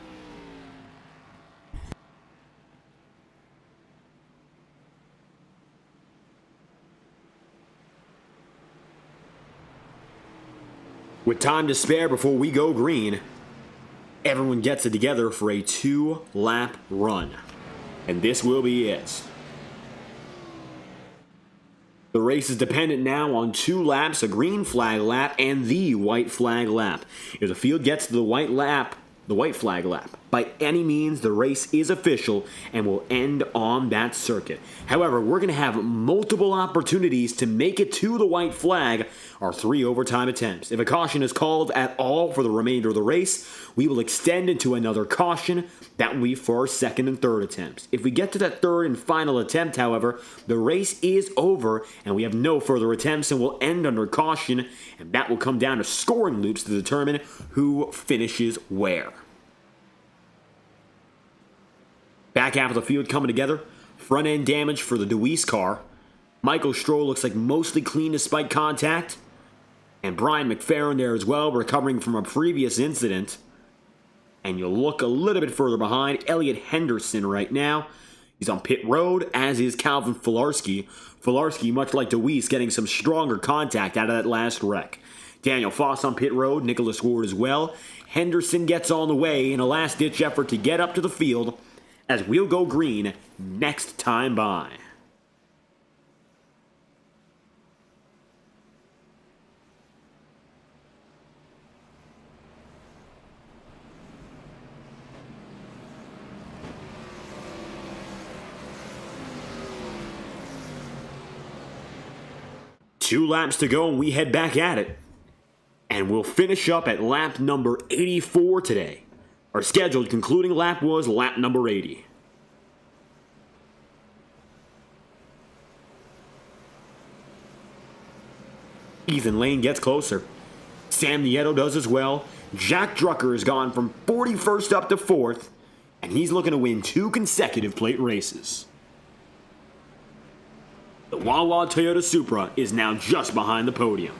With time to spare before we go green, everyone gets it together for a 2-lap run. And this will be it. The race is dependent now on 2 laps, a green flag lap, and the white flag lap. If the field gets to the white flag lap, by any means, the race is official and will end on that circuit. However, we're going to have multiple opportunities to make it to the white flag, our 3 overtime attempts. If a caution is called at all for the remainder of the race, we will extend into another caution. That will be for our 2nd and 3rd attempts. If we get to that 3rd and final attempt, however, the race is over and we have no further attempts and will end under caution, and that will come down to scoring loops to determine who finishes where. Back half of the field coming together. Front end damage for the DeWeese car. Michael Stroll looks like mostly clean despite contact. And Brian McFerrin there as well, recovering from a previous incident. And you look a little bit further behind, Elliot Henderson right now. He's on pit road, as is Calvin Filarski. Filarski, much like DeWeese, getting some stronger contact out of that last wreck. Daniel Foss on pit road, Nicholas Ward as well. Henderson gets on the way in a last-ditch effort to get up to the field, as we'll go green next time by. Two laps to go and we head back at it. And we'll finish up at lap number 84 today. Our scheduled concluding lap was lap number 80. Ethan Lane gets closer. Sam Nieto does as well. Jack Drucker has gone from 41st up to 4th, and he's looking to win 2 consecutive plate races. The Wawa Toyota Supra is now just behind the podium.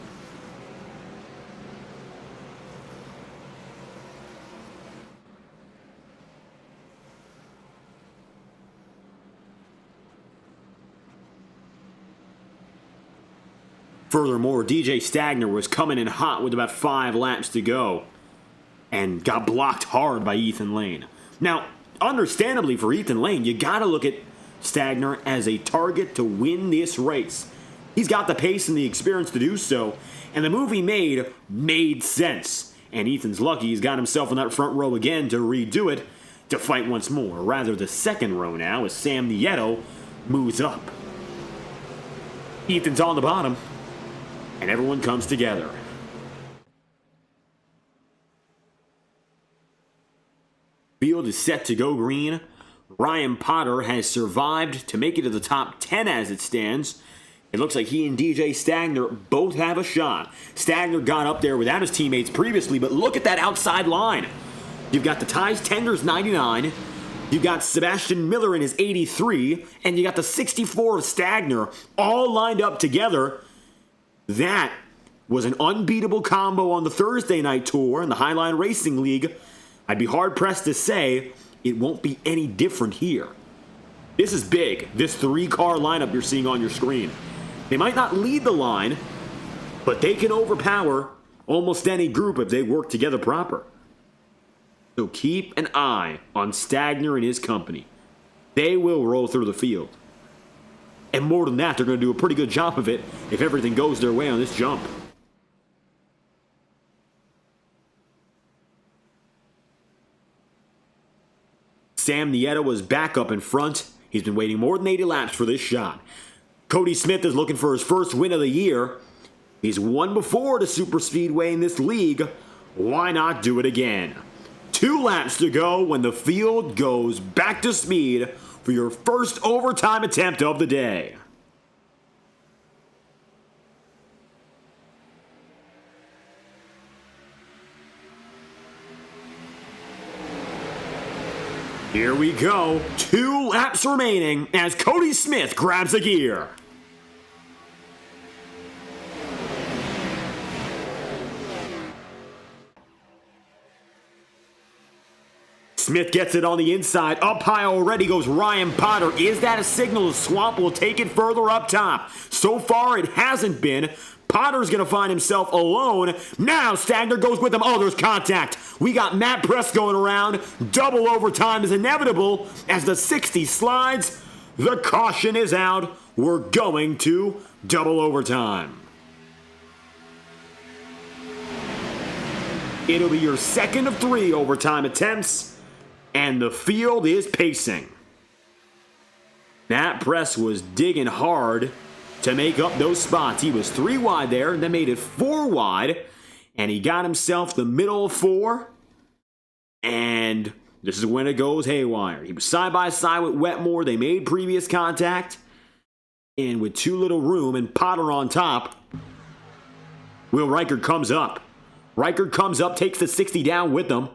Furthermore, DJ Stagner was coming in hot with about 5 laps to go and got blocked hard by Ethan Lane. Now, understandably for Ethan Lane, you got to look at Stagner as a target to win this race. He's got the pace and the experience to do so, and the move he made sense. And Ethan's lucky he's got himself in that front row again to redo it, to fight once more. Or rather, the second row now as Sam Nieto moves up. Ethan's on the bottom, and everyone comes together. Field is set to go green. Ryan Potter has survived to make it to the top 10 as it stands. It looks like he and DJ Stagner both have a shot. Stagner got up there without his teammates previously, but look at that outside line. You've got the Ties Tenders 99, you've got Sebastian Miller in his 83, and you got the 64 of Stagner all lined up together. That was an unbeatable combo on the Thursday night tour in the Highline Racing League. I'd be hard-pressed to say it won't be any different here. This is big, this 3-car lineup you're seeing on your screen. They might not lead the line, but they can overpower almost any group if they work together proper. So keep an eye on Stagner and his company. They will roll through the field. And more than that, they're going to do a pretty good job of it if everything goes their way on this jump. Sam Nieto was back up in front. He's been waiting more than 80 laps for this shot. Cody Smith is looking for his first win of the year. He's won before at a superspeedway in this league. Why not do it again? 2 laps to go when the field goes back to speed for your first overtime attempt of the day. Here we go. 2 laps remaining as Cody Smith grabs a gear. Smith gets it on the inside. Up high already goes Ryan Potter. Is that a signal the Swamp will take it further up top? So far, it hasn't been. Potter's going to find himself alone. Now Stagner goes with him. Oh, there's contact. We got Matt Press going around. Double overtime is inevitable as the 60 slides. The caution is out. We're going to double overtime. It'll be your second of 3 overtime attempts, and the field is pacing. Matt Press was digging hard to make up those spots. He was 3 wide there, then made it 4 wide, and he got himself the middle of 4, and this is when it goes haywire. He was side by side with Wetmore. They made previous contact, and with too little room and Potter on top, Will Reichert comes up. Reichert comes up, takes the 60 down with them,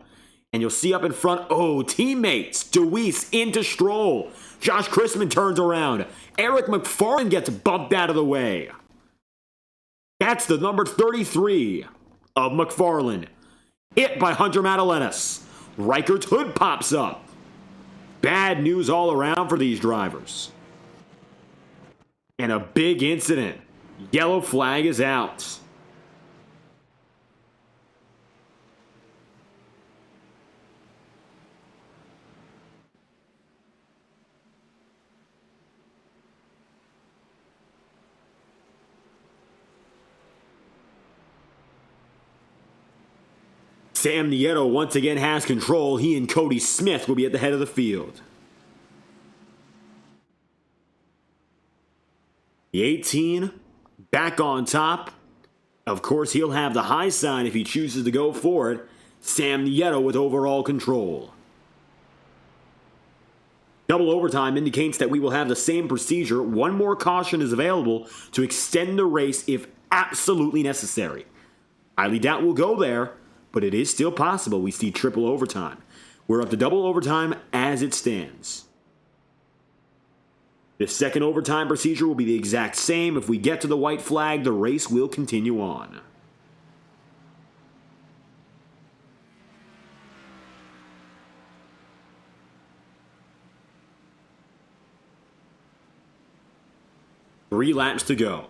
and you'll see up in front, oh, teammates, DeWeese into Stroll. Josh Chrisman turns around. Eric McFarlane gets bumped out of the way. That's the number 33 of McFarlane. Hit by Hunter Madalenas. Reichert's hood pops up. Bad news all around for these drivers. And a big incident. Yellow flag is out. Sam Nieto once again has control. He and Cody Smith will be at the head of the field. The 18 back on top. Of course, he'll have the high sign if he chooses to go for it. Sam Nieto with overall control. Double overtime indicates that we will have the same procedure. One more caution is available to extend the race if absolutely necessary. Highly doubt we'll go there, but it is still possible we see triple overtime. We're up to double overtime as it stands. The second overtime procedure will be the exact same. If we get to the white flag, the race will continue on. Three laps to go.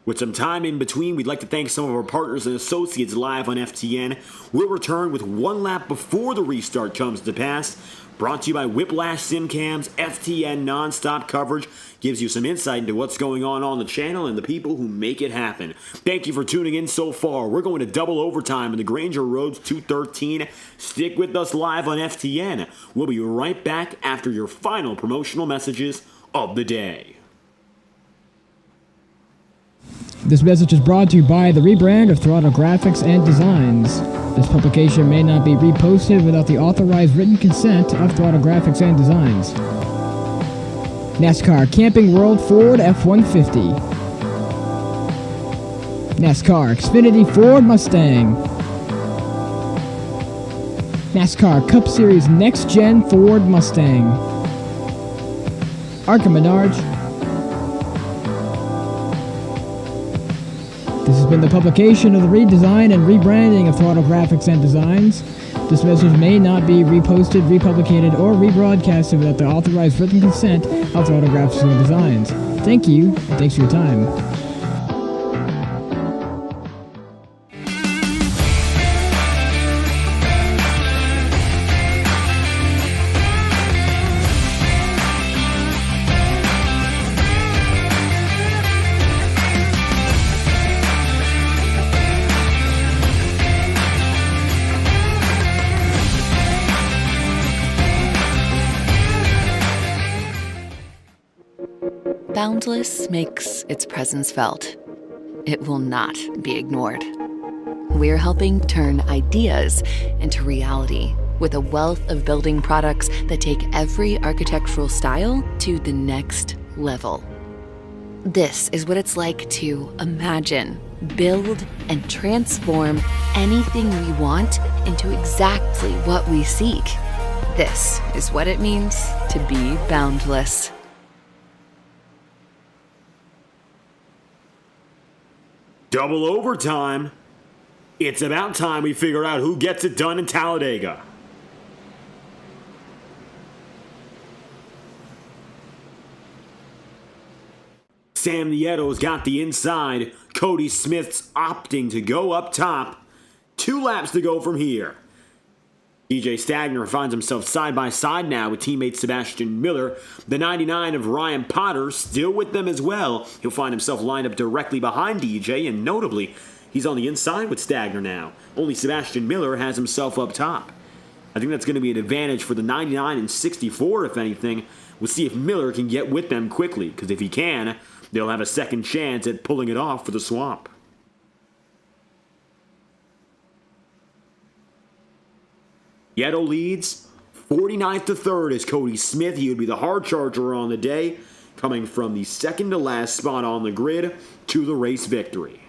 With some time in between, we'd like to thank some of our partners and associates live on FTN. We'll return with one lap before the restart comes to pass. Brought to you by Whiplash SimCams. FTN non-stop coverage gives you some insight into what's going on the channel and the people who make it happen. Thank you for tuning in so far. We're going to double overtime in the Granger Roads 213. Stick with us live on FTN. We'll be right back after your final promotional messages of the day. This message is brought to you by the rebrand of Throttle Graphics and Designs. This publication may not be reposted without the authorized written consent of Throttle Graphics and Designs. NASCAR Camping World Ford F-150. NASCAR Xfinity Ford Mustang. NASCAR Cup Series Next-Gen Ford Mustang. Arca Menards. This has been the publication of the redesign and rebranding of Throttle Graphics and Designs. This message may not be reposted, republicated, or rebroadcasted without the authorized written consent of Throttle Graphics and Designs. Thank you, and thanks for your time. Boundless makes its presence felt. It will not be ignored. We're helping turn ideas into reality with a wealth of building products that take every architectural style to the next level. This is what it's like to imagine, build, and transform anything we want into exactly what we seek. This is what it means to be boundless. Double overtime. It's about time we figure out who gets it done in Talladega. Sam Nieto's got the inside. Cody Smith's opting to go up top. 2 laps to go from here. DJ Stagner finds himself side by side now with teammate Sebastian Miller. The 99 of Ryan Potter still with them as well. He'll find himself lined up directly behind DJ, and notably, he's on the inside with Stagner now. Only Sebastian Miller has himself up top. I think that's going to be an advantage for the 99 and 64, if anything. We'll see if Miller can get with them quickly, because if he can, they'll have a second chance at pulling it off for the swamp. Nieto leads 49th to 3rd is Cody Smith. He would be the hard charger on the day, coming from the second to last spot on the grid to the race victory.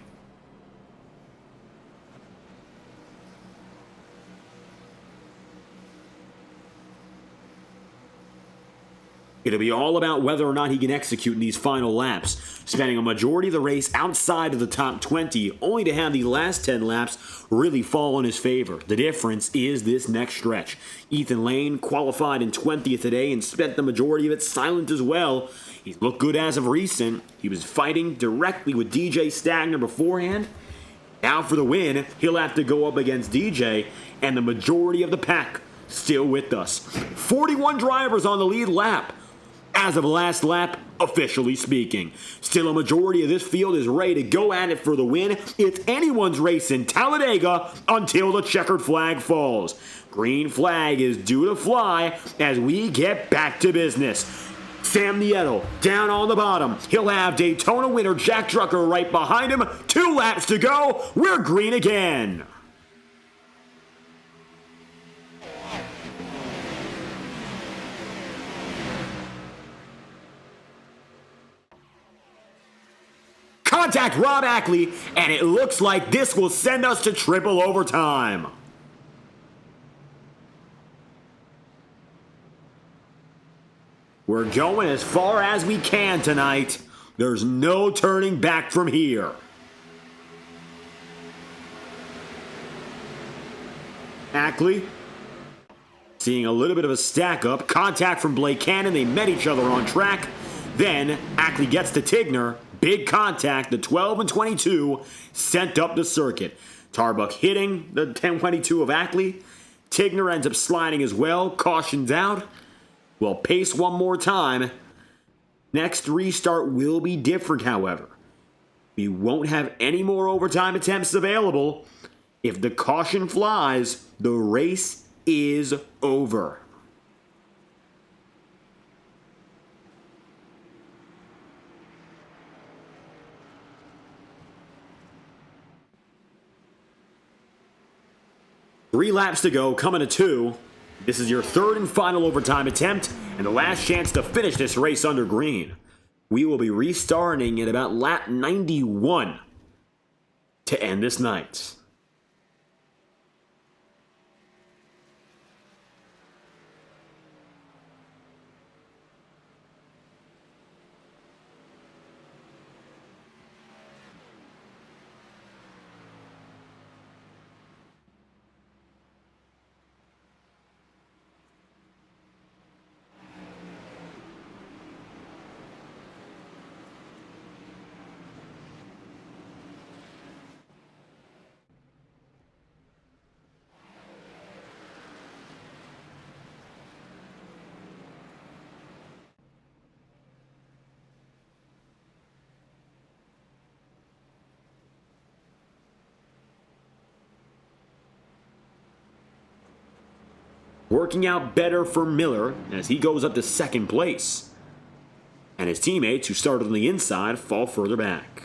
It'll be all about whether or not he can execute in these final laps, spending a majority of the race outside of the top 20, only to have the last 10 laps really fall in his favor. The difference is this next stretch. Ethan Lane qualified in 20th today and spent the majority of it silent as well. He's looked good as of recent. He was fighting directly with DJ Stagner beforehand. Now for the win, he'll have to go up against DJ, and the majority of the pack still with us. 41 drivers on the lead lap. As of last lap, officially speaking. Still a majority of this field is ready to go at it for the win. It's anyone's race in Talladega until the checkered flag falls. Green flag is due to fly as we get back to business. Sam Nieto down on the bottom. He'll have Daytona winner Jack Drucker right behind him. 2 laps to go. We're green again. Contact Rob Ackley, and it looks like this will send us to triple overtime. We're going as far as we can tonight. There's no turning back from here. Ackley seeing a little bit of a stack up. Contact from Blake Cannon. They met each other on track. Then Ackley gets to Tigner. Big contact. The 12 and 22 sent up the circuit. Tarbuck hitting the 10-22 of Ackley. Tigner ends up sliding as well. Cautions out. Well, pace one more time. Next restart will be different, however. We won't have any more overtime attempts available. If the caution flies, the race is over. Three laps to go, coming to 2. This is your third and final overtime attempt, and the last chance to finish this race under green. We will be restarting at about lap 91 to end this night. Working out better for Miller as he goes up to second place. And his teammates who started on the inside fall further back.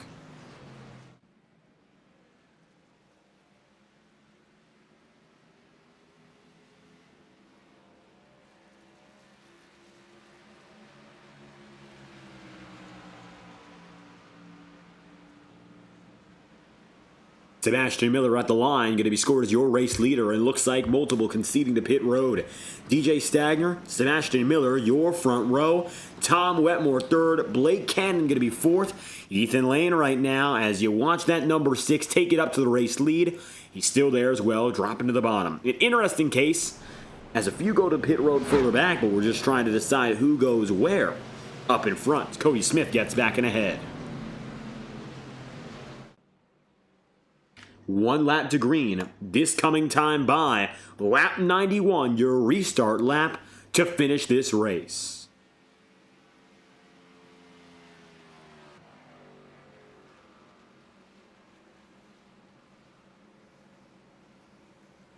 Sebastian Miller at the line, going to be scored as your race leader, and looks like multiple conceding to pit road. DJ Stagner, Sebastian Miller, your front row. Tom Wetmore third, Blake Cannon going to be fourth. Ethan Lane right now, as you watch that number 6 take it up to the race lead. He's still there as well, dropping to the bottom. An interesting case, as a few go to pit road further back, but we're just trying to decide who goes where. Up in front, Cody Smith gets back and ahead. 1 lap to green. This coming time by lap 91, your restart lap to finish this race.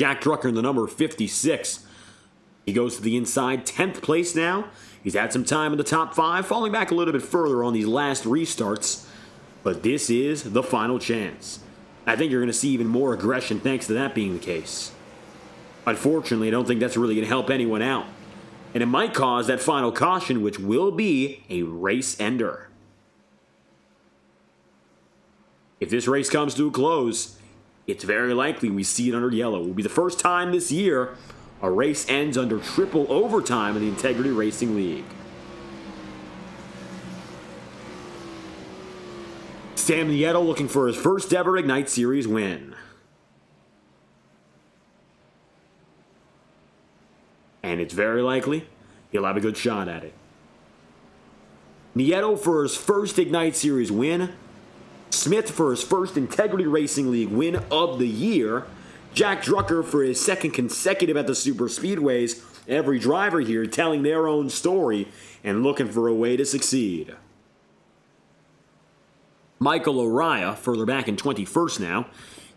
Jack Drucker in the number 56. He goes to the inside, 10th place now. He's had some time in the top 5, falling back a little bit further on these last restarts. But this is the final chance. I think you're going to see even more aggression thanks to that being the case. Unfortunately, I don't think that's really going to help anyone out. And it might cause that final caution, which will be a race ender. If this race comes to a close, it's very likely we see it under yellow. It will be the first time this year a race ends under triple overtime in the Integrity Racing League. Sam Nieto looking for his first ever Ignite Series win. And it's very likely he'll have a good shot at it. Nieto for his first Ignite Series win. Smith for his first Integrity Racing League win of the year. Jack Drucker for his second consecutive at the Superspeedways. Every driver here telling their own story and looking for a way to succeed. Michael Araya, further back in 21st now.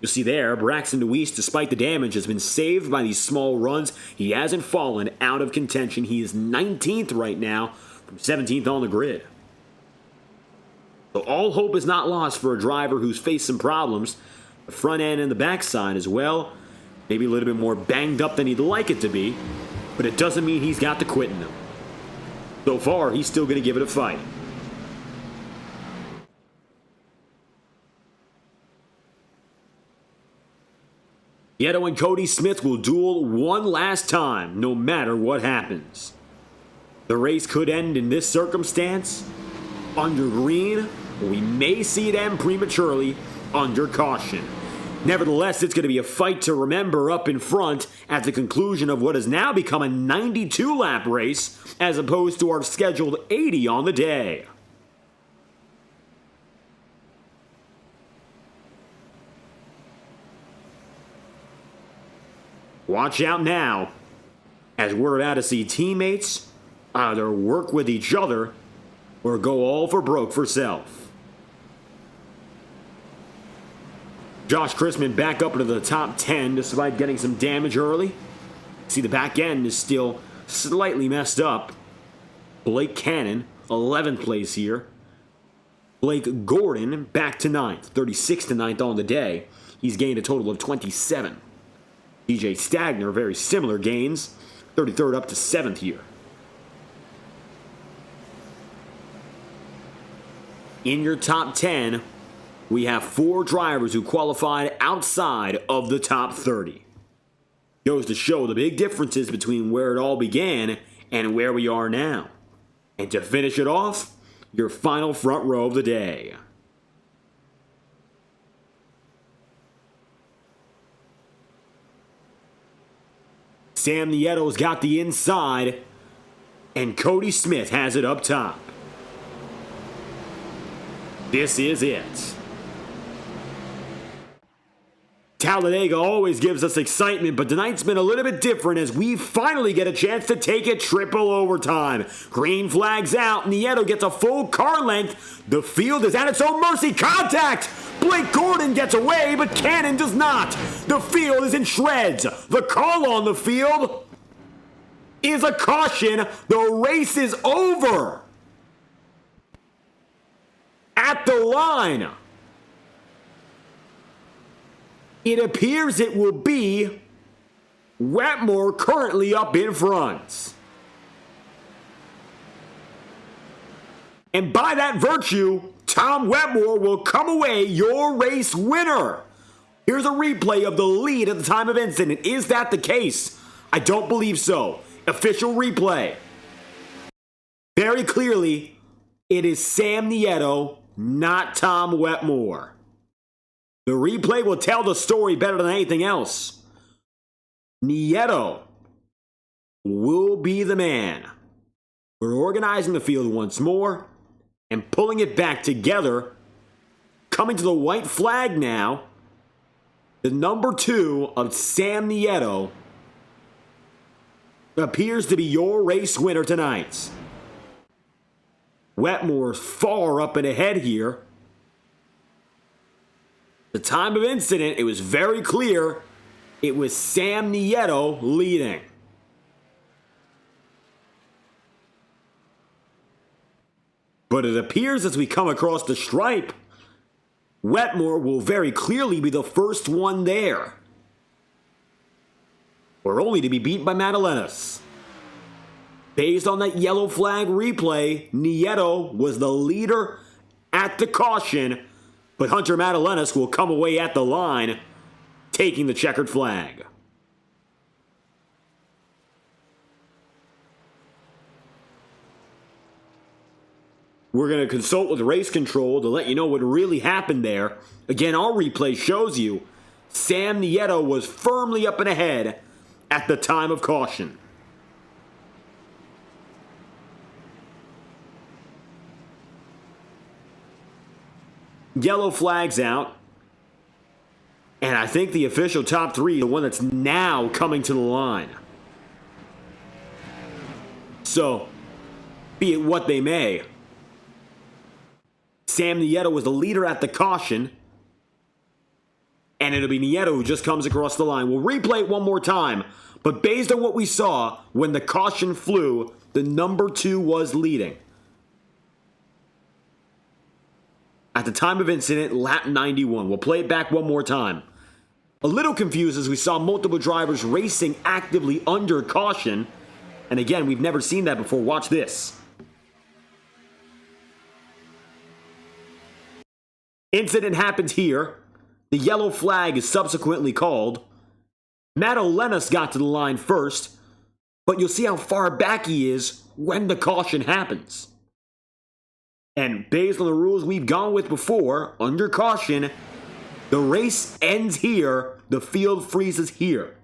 You'll see there, Braxton DeWeese, despite the damage, has been saved by these small runs. He hasn't fallen out of contention. He is 19th right now from 17th on the grid. So all hope is not lost for a driver who's faced some problems, the front end and the backside as well. Maybe a little bit more banged up than he'd like it to be, but it doesn't mean he's got to quit in them. So far, he's still going to give it a fight. Nieto and Cody Smith will duel one last time, no matter what happens. The race could end in this circumstance under green, or we may see it end prematurely under caution. Nevertheless, it's going to be a fight to remember up in front at the conclusion of what has now become a 92-lap race as opposed to our scheduled 80 on the day. Watch out now, as we're about to see teammates either work with each other or go all for broke for self. Josh Chrisman back up into the top 10 despite getting some damage early. See, the back end is still slightly messed up. Blake Cannon, 11th place here. Blake Gordon back to 9th, 36th to 9th on the day. He's gained a total of 27. DJ Stagner, very similar gains, 33rd up to 7th here. In your top 10, we have 4 drivers who qualified outside of the top 30. Goes to show the big differences between where it all began and where we are now. And to finish it off, your final front row of the day. Sam Nieto's got the inside, and Cody Smith has it up top. This is it. Talladega always gives us excitement, but tonight's been a little bit different as we finally get a chance to take it triple overtime. Green flags out, Nieto gets a full car length. The field is at its own mercy. Contact! Blake Gordon gets away, but Cannon does not. The field is in shreds. The call on the field is a caution. The race is over. At the line, it appears it will be Wetmore currently up in front. And by that virtue, Tom Wetmore will come away your race winner. Here's a replay of the lead at the time of incident. Is that the case? I don't believe so. Official replay. Very clearly, it is Sam Nieto, not Tom Wetmore. The replay will tell the story better than anything else. Nieto will be the man. We're organizing the field once more and pulling it back together. Coming to the white flag now. The number 2 of Sam Nieto appears to be your race winner tonight. Wetmore's far up and ahead here. The time of incident, it was very clear it was Sam Nieto leading. But it appears as we come across the stripe, Wetmore will very clearly be the first one there. We're only to be beaten by Madalenas. Based on that yellow flag replay, Nieto was the leader at the caution, but Hunter Madalenas will come away at the line, taking the checkered flag. We're going to consult with race control to let you know what really happened there. Again, our replay shows you Sam Nieto was firmly up and ahead at the time of caution. Yellow flags out. And I think the official top 3, the one that's now coming to the line. So, be it what they may, Sam Nieto was the leader at the caution, and it'll be Nieto who just comes across the line. We'll replay it one more time, but based on what we saw when the caution flew, the number 2 was leading. At the time of incident, lap 91. We'll play it back one more time. A little confused as we saw multiple drivers racing actively under caution. And again, we've never seen that before. Watch this. Incident happens here. The yellow flag is subsequently called. Matt Olenis got to the line first, but you'll see how far back he is when the caution happens. And based on the rules we've gone with before, under caution, the race ends here, the field freezes here.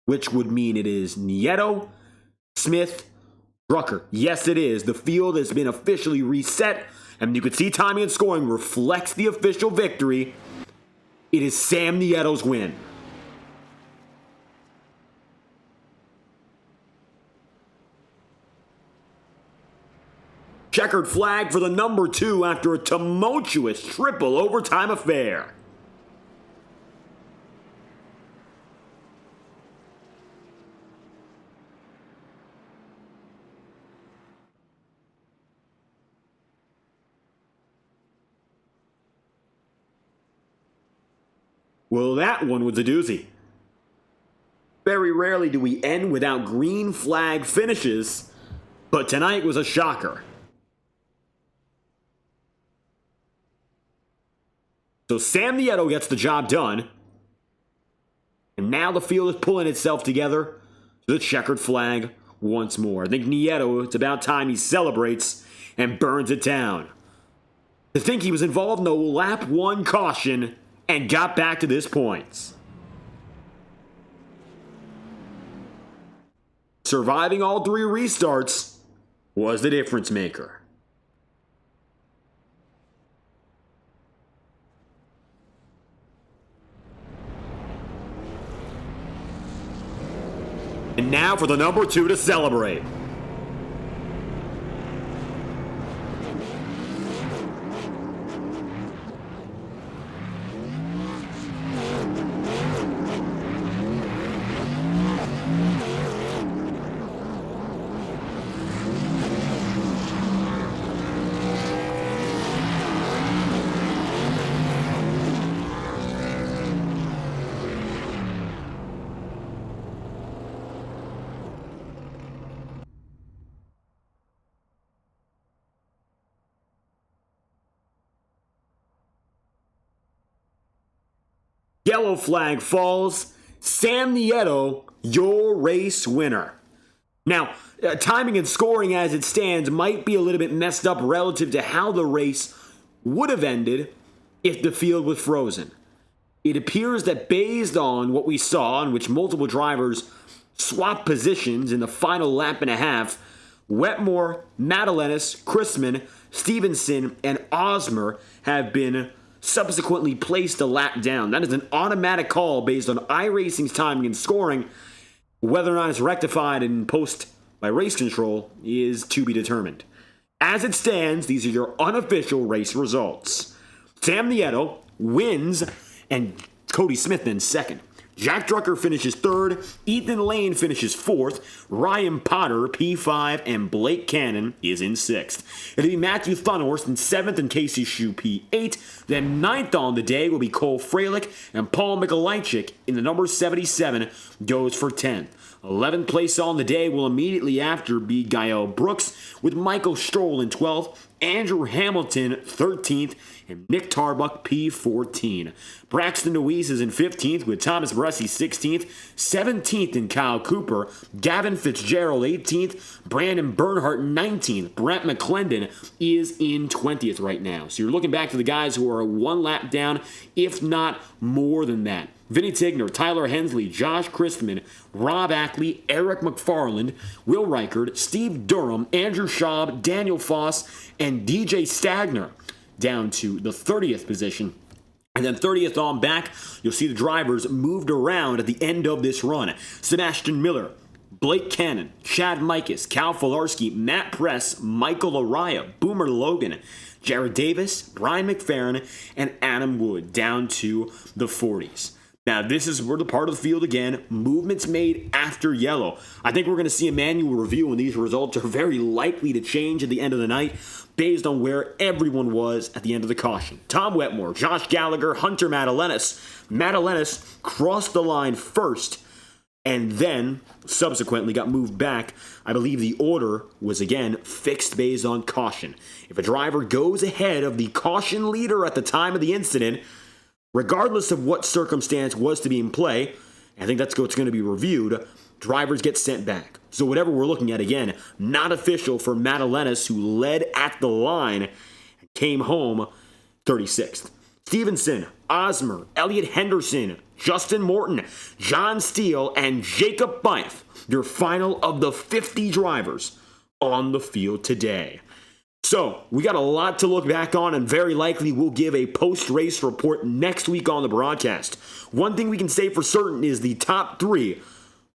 Which would mean it is Nieto, Smith, Drucker. Yes, it is. The field has been officially reset, and you can see timing and scoring reflects the official victory. It is Sam Nieto's win. Checkered flag for the number 2 after a tumultuous triple overtime affair. Well, that one was a doozy. Very rarely do we end without green flag finishes, but tonight was a shocker. So Sam Nieto gets the job done. And now the field is pulling itself together to the checkered flag once more. I think Nieto, it's about time he celebrates and burns it down. To think he was involved in a lap 1 caution and got back to this point. Surviving all 3 restarts was the difference maker. And now for the number 2 to celebrate. Yellow flag falls. Sam Nieto, your race winner. Now, timing and scoring as it stands might be a little bit messed up relative to how the race would have ended if the field was frozen. It appears that based on what we saw, in which multiple drivers swapped positions in the final lap and a half, Wetmore, Madeleines, Chrisman, Stevenson, and Osmer have been subsequently placed a lap down. That is an automatic call based on iRacing's timing and scoring. Whether or not it's rectified in post by race control is to be determined. As it stands, these are your unofficial race results. Sam Nieto wins, and Cody Smith then second. Jack Drucker finishes 3rd, Ethan Lane finishes 4th, Ryan Potter P5, and Blake Cannon is in 6th. It'll be Matthew Thunhorst in 7th and Casey Shue P8. Then 9th on the day will be Cole Freilich, and Paul Mikolajczyk in the number 77 goes for 10th. 11th place on the day will immediately after be Gael Brooks, with Michael Stroll in 12th, Andrew Hamilton 13th, and Nick Tarbuck P14. Braxton Deweese is in 15th, with Thomas Bressi 16th, 17th in Kyle Cooper, Gavin Fitzgerald 18th, Brandon Bernhardt 19th, Brent McClendon is in 20th right now. So you're looking back to the guys who are 1 lap down, if not more than that. Vinny Tigner, Tyler Hensley, Josh Christman, Rob Ackley, Eric McFarland, Will Reichard, Steve Durham, Andrew Schaub, Daniel Foss, and DJ Stagner down to the 30th position. And then 30th on back, you'll see the drivers moved around at the end of this run. Sebastian Miller, Blake Cannon, Chad Mikus, Cal Filarski, Matt Press, Michael Araya, Boomer Logan, Jared Davis, Brian McFerrin, and Adam Wood down to the 40s. Now, this is where the part of the field again, movements made after yellow. I think we're going to see a manual review, and these results are very likely to change at the end of the night based on where everyone was at the end of the caution. Tom Wetmore, Josh Gallagher, Hunter Madalenis. Madalenis crossed the line first and then subsequently got moved back. I believe the order was again fixed based on caution. If a driver goes ahead of the caution leader at the time of the incident, regardless of what circumstance was to be in play, I think that's what's going to be reviewed, drivers get sent back. So whatever we're looking at, again, not official for Madalenis, who led at the line and came home 36th. Stevenson, Osmer, Elliott Henderson, Justin Morton, John Steele, and Jacob Bife, your final of the 50 drivers on the field today. So, we got a lot to look back on, and very likely we'll give a post-race report next week on the broadcast. One thing we can say for certain is the top 3,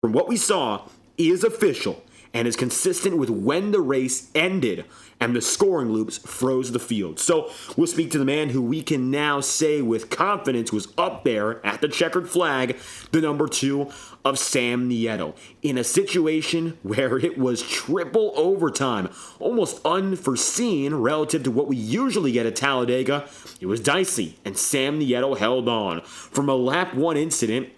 from what we saw, is official and is consistent with when the race ended and the scoring loops froze the field. So, we'll speak to the man who we can now say with confidence was up there at the checkered flag, the number 2 of Sam Nieto, in a situation where it was triple overtime, almost unforeseen relative to what we usually get at Talladega. It was dicey, and Sam Nieto held on. From a lap 1 incident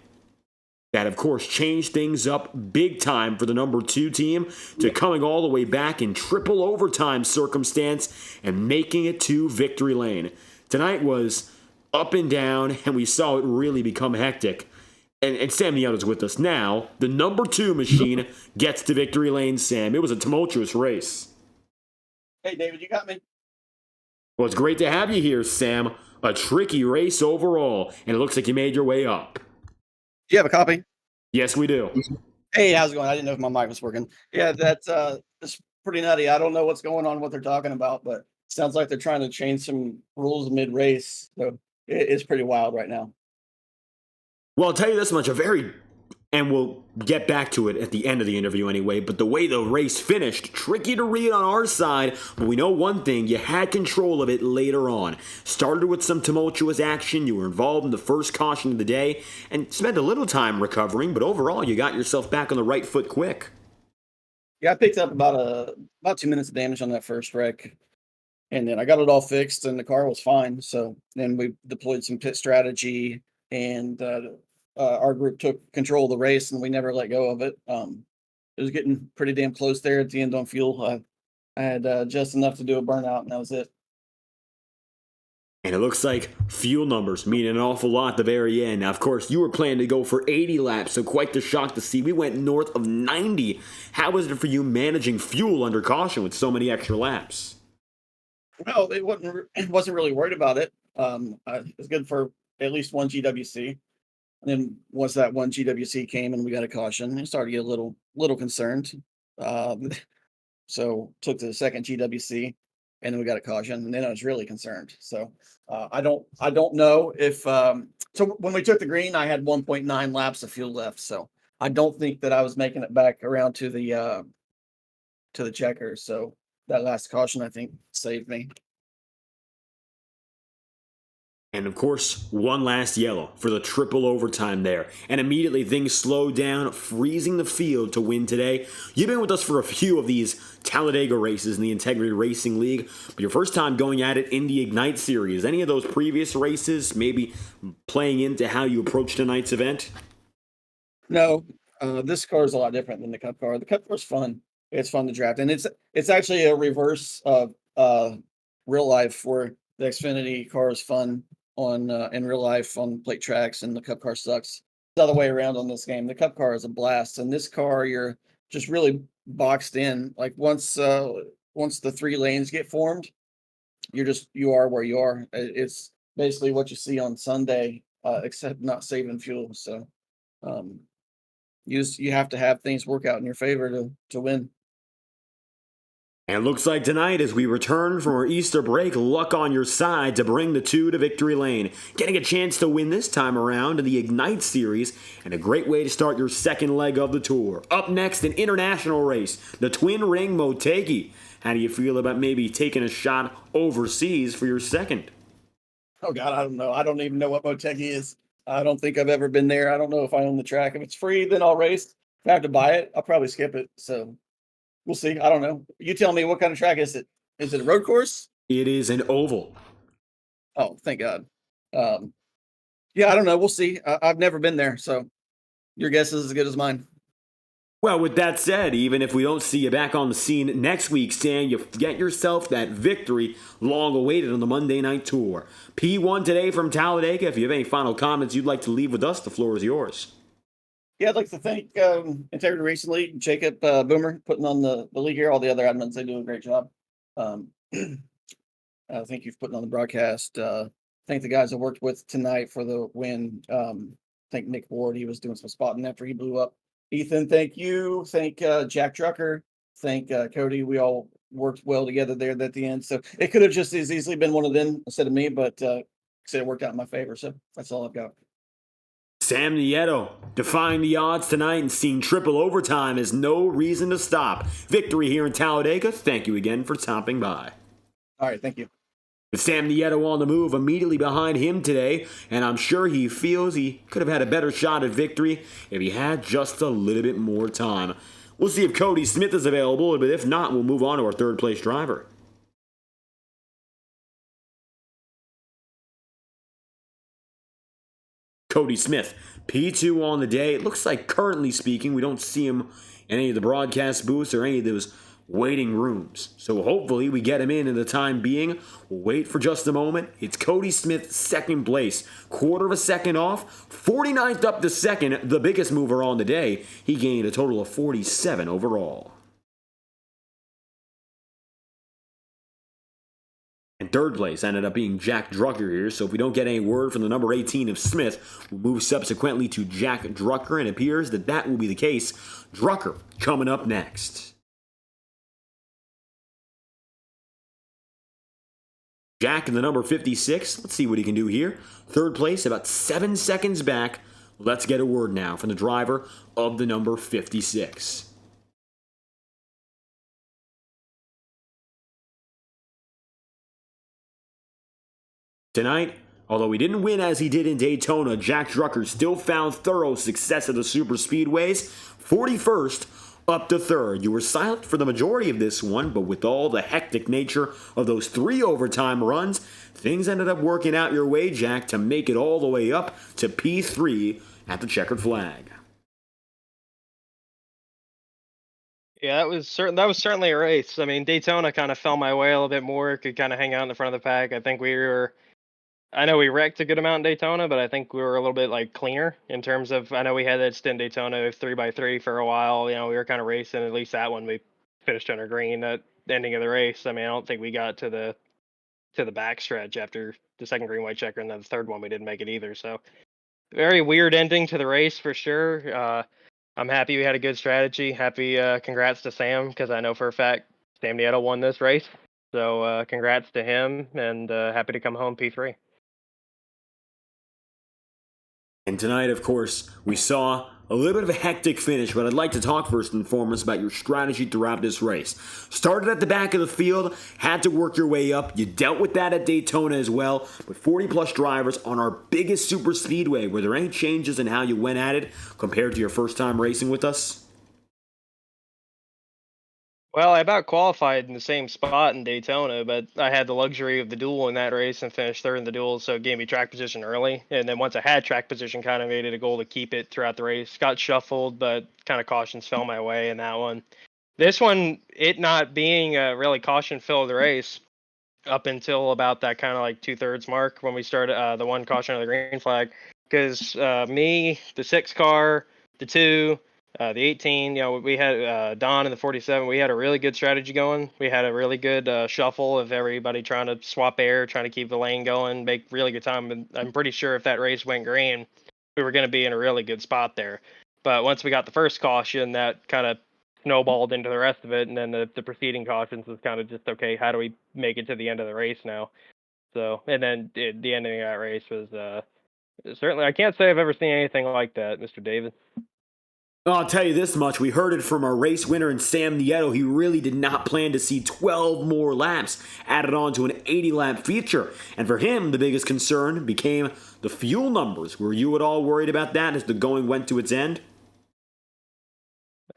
that, of course, changed things up big time for the number 2 team to coming all the way back in triple overtime circumstance and making it to victory lane. Tonight was up and down, and we saw it really become hectic. And Sam Nieto's with us now. The number 2 machine gets to victory lane, Sam. It was a tumultuous race. Hey, David, you got me? Well, it's great to have you here, Sam. A tricky race overall, and it looks like you made your way up. Do you have a copy? Yes, we do. Hey, how's it going? I didn't know if my mic was working. Yeah, that's pretty nutty. I don't know what's going on, what they're talking about, but it sounds like they're trying to change some rules mid-race. So it's pretty wild right now. Well, I'll tell you this much, and we'll get back to it at the end of the interview anyway, but the way the race finished, tricky to read on our side, but we know one thing, you had control of it later on. Started with some tumultuous action, you were involved in the first caution of the day, and spent a little time recovering, but overall you got yourself back on the right foot quick. Yeah, I picked up about 2 minutes of damage on that first wreck, and then I got it all fixed, and the car was fine. So then we deployed some pit strategy, and our group took control of the race, and we never let go of it. It was getting pretty damn close there at the end on fuel. I had just enough to do a burnout, and that was it. And it looks like fuel numbers mean an awful lot at the very end. Now, of course, you were planning to go for 80 laps, so quite the shock to see. We went north of 90. How was it for you managing fuel under caution with so many extra laps? Well, it wasn't really worried about it. It was good for at least one GWC. And then once that one GWC came and we got a caution, I started to get a little concerned. So took the second GWC, and then we got a caution, and then I was really concerned. So I don't know if so when we took the green, I had 1.9 laps of fuel left. So I don't think that I was making it back around to the checkers. So that last caution, I think, saved me. And of course, one last yellow for the triple overtime there. And immediately things slowed down, freezing the field to win today. You've been with us for a few of these Talladega races in the Integrity Racing League, but your first time going at it in the Ignite Series. Any of those previous races maybe playing into how you approach tonight's event? No, this car is a lot different than the Cup car. The Cup car is fun. It's fun to draft, and it's actually a reverse of real life, where the Xfinity car is fun on in real life on plate tracks, and the Cup car sucks. It's the other way around on this game. The Cup car is a blast, and this car you're just really boxed in. Like once the 3 lanes get formed, you are where you are. It's basically what you see on Sunday, except not saving fuel. So you have to have things work out in your favor to win. And it looks like tonight, as we return from our Easter break, luck on your side to bring the 2 to victory lane. Getting a chance to win this time around in the Ignite Series, and a great way to start your second leg of the tour. Up next, an international race, the Twin Ring Motegi. How do you feel about maybe taking a shot overseas for your second? Oh, God, I don't know. I don't even know what Motegi is. I don't think I've ever been there. I don't know if I own the track. If it's free, then I'll race. If I have to buy it, I'll probably skip it. So we'll see. I don't know. You tell me, what kind of track is it? Is it a road course? It is an oval. Oh, thank God. Yeah, I don't know. We'll see. I've never been there, so your guess is as good as mine. Well, with that said, even if we don't see you back on the scene next week, Stan, you get yourself that victory long awaited on the Monday Night Tour. P1 today from Talladega. If you have any final comments you'd like to leave with us, the floor is yours. Yeah, I'd like to thank Integrity Racing League, Jacob Boomer, putting on the league here. All the other admins, they do a great job. Thank you for putting on the broadcast. Thank the guys I worked with tonight for the win. Thank Nick Ward. He was doing some spotting after he blew up. Ethan, thank you. Thank Jack Drucker. Thank Cody. We all worked well together there at the end. So it could have just as easily been one of them instead of me, but it worked out in my favor. So that's all I've got. Sam Nieto, defying the odds tonight and seeing triple overtime is no reason to stop. Victory here in Talladega. Thank you again for stopping by. All right, thank you. With Sam Nieto on the move immediately behind him today, and I'm sure he feels he could have had a better shot at victory if he had just a little bit more time. We'll see if Cody Smith is available, but if not, we'll move on to our third place driver. Cody Smith, P2 on the day. It looks like currently speaking, we don't see him in any of the broadcast booths or any of those waiting rooms. So hopefully we get him in the time being. We'll wait for just a moment. It's Cody Smith, second place. Quarter of a second off. 49th up to second, the biggest mover on the day. He gained a total of 47 overall. And third place ended up being Jack Drucker here, so if we don't get any word from the number 18 of Smith, we'll move subsequently to Jack Drucker, and it appears that that will be the case. Drucker coming up next. Jack in the number 56. Let's see what he can do here. Third place, about 7 seconds back. Let's get a word now from the driver of the number 56. Tonight, although he didn't win as he did in Daytona, Jack Drucker still found thorough success at the superspeedways. 41st up to third. You were silent for the majority of this one, but with all the hectic nature of those 3 overtime runs, things ended up working out your way, Jack, to make it all the way up to P3 at the checkered flag. Yeah, that was certainly a race. I mean, Daytona kind of fell my way a little bit more. Could kind of hang out in the front of the pack. I know we wrecked a good amount in Daytona, but I think we were a little bit cleaner in terms of. I know we had that stint Daytona 3x3 for a while. You know, we were kind of racing. At least that one we finished under green at the ending of the race. I mean, I don't think we got to the backstretch after the second green white checker, and then the third one we didn't make it either. So very weird ending to the race for sure. I'm happy we had a good strategy. Happy, congrats to Sam, because I know for a fact Sam Nieto won this race. So congrats to him, and happy to come home P3. And tonight, of course, we saw a little bit of a hectic finish, but I'd like to talk first and foremost about your strategy throughout this race. Started at the back of the field, had to work your way up. You dealt with that at Daytona as well, but 40-plus drivers on our biggest super speedway. Were there any changes in how you went at it compared to your first time racing with us? Well, I about qualified in the same spot in Daytona, but I had the luxury of the duel in that race and finished third in the duel, so it gave me track position early. And then once I had track position, kind of made it a goal to keep it throughout the race. Got shuffled, but kind of cautions fell my way in that one. This one, it not being a really caution fill of the race up until about that kind of 2/3 mark when we started the one caution of the green flag. Because me, the 6 car, the 2, the 18, we had Don in the 47. We had a really good strategy going. We had a really good shuffle of everybody trying to swap air, trying to keep the lane going, make really good time. And I'm pretty sure if that race went green, we were going to be in a really good spot there. But once we got the first caution, that kind of snowballed into the rest of it. And then the preceding cautions was kind of just, okay, how do we make it to the end of the race now? So, and then the ending of that race was certainly, I can't say I've ever seen anything like that, Mr. David. I'll tell you this much, we heard it from our race winner in Sam Nieto. He really did not plan to see 12 more laps added on to an 80-lap feature. And for him, the biggest concern became the fuel numbers. Were you at all worried about that as the going went to its end?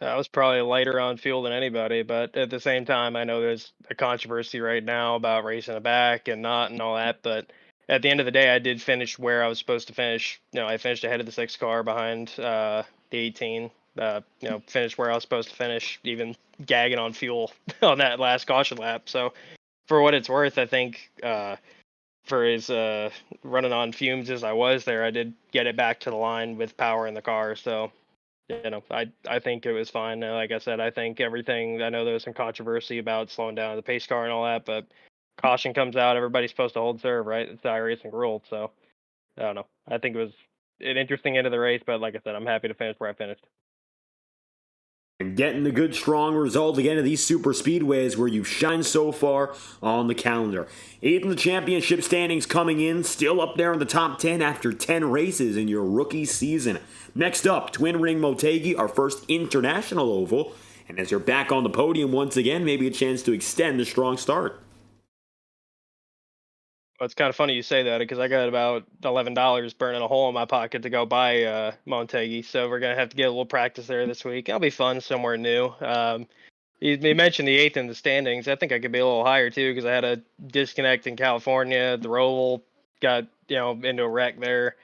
I was probably lighter on fuel than anybody, but at the same time, I know there's a controversy right now about racing it back and not and all that. But at the end of the day, I did finish where I was supposed to finish. I finished ahead of the 6 car behind the 18. Finished where I was supposed to finish, even gagging on fuel on that last caution lap. So, for what it's worth, I think for as running on fumes as I was there, I did get it back to the line with power in the car. So, I think it was fine. Like I said, I think everything. I know there was some controversy about slowing down the pace car and all that, but caution comes out, everybody's supposed to hold serve, right? It's the iRacing rule. So, I don't know. I think it was an interesting end of the race, but like I said, I'm happy to finish where I finished. And getting the good, strong result again of these super speedways where you've shined so far on the calendar. 8th in the championship standings coming in, still up there in the top 10 after 10 races in your rookie season. Next up, Twin Ring Motegi, our first international oval. And as you're back on the podium once again, maybe a chance to extend the strong start. Well, it's kind of funny you say that because I got about $11 burning a hole in my pocket to go buy Montegi, so we're gonna have to get a little practice there this week. It'll be fun somewhere new. You mentioned the 8th in the standings. I think I could be a little higher too because I had a disconnect in California. The Roval got into a wreck there.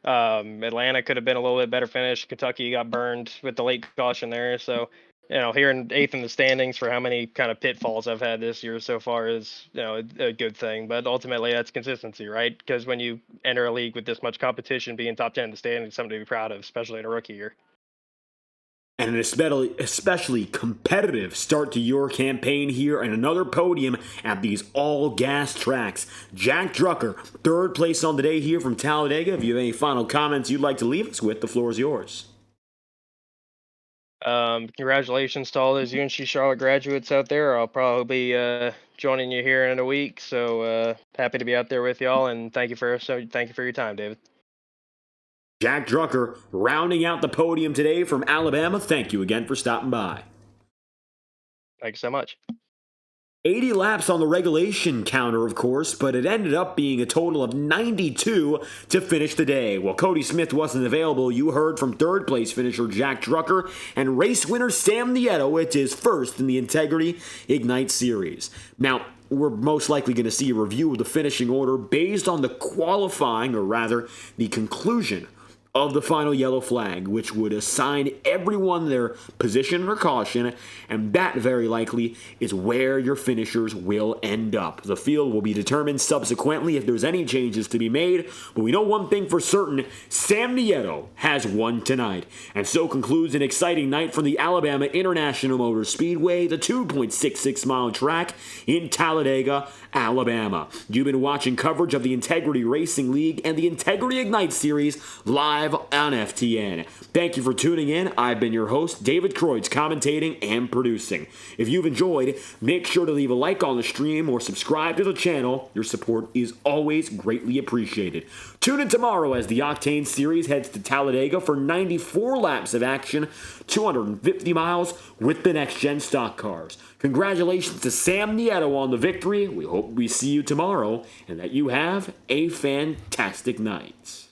Atlanta could have been a little bit better finish. Kentucky got burned with the late caution there, so. Here in 8th in the standings for how many kind of pitfalls I've had this year so far is, a good thing. But ultimately, that's consistency, right? Because when you enter a league with this much competition, being top 10 in the standings is something to be proud of, especially in a rookie year. And an especially competitive start to your campaign here and another podium at these all-gas tracks. Jack Drucker, 3rd place on the day here from Talladega. If you have any final comments you'd like to leave us with, the floor is yours. Congratulations to all those UNC Charlotte graduates out there. I'll probably be joining you here in a week, so happy to be out there with y'all, and thank you for your time, David. Jack Drucker rounding out the podium today from Alabama. Thank you again for stopping by. Thank you so much. 80 laps on the regulation counter, of course, but it ended up being a total of 92 to finish the day. While Cody Smith wasn't available, you heard from 3rd place finisher Jack Drucker and race winner Sam Nieto. It is first in the Integrity Ignite Series. Now, we're most likely going to see a review of the finishing order based on the qualifying, or rather, the conclusion of the final yellow flag, which would assign everyone their position or caution, and that very likely is where your finishers will end up. The field will be determined subsequently if there's any changes to be made, but we know one thing for certain: Sam Nieto has won tonight. And so concludes an exciting night from the Alabama International Motor Speedway, the 2.66-mile track in Talladega, Alabama. You've been watching coverage of the Integrity Racing League and the Integrity Ignite Series live on FTN. Thank you for tuning in. I've been your host, David Kreutz, commentating and producing. If you've enjoyed, make sure to leave a like on the stream or subscribe to the channel. Your support is always greatly appreciated. Tune in tomorrow as the Octane Series heads to Talladega for 94 laps of action, 250 miles with the next-gen stock cars. Congratulations to Sam Nieto on the victory. We hope we see you tomorrow and that you have a fantastic night.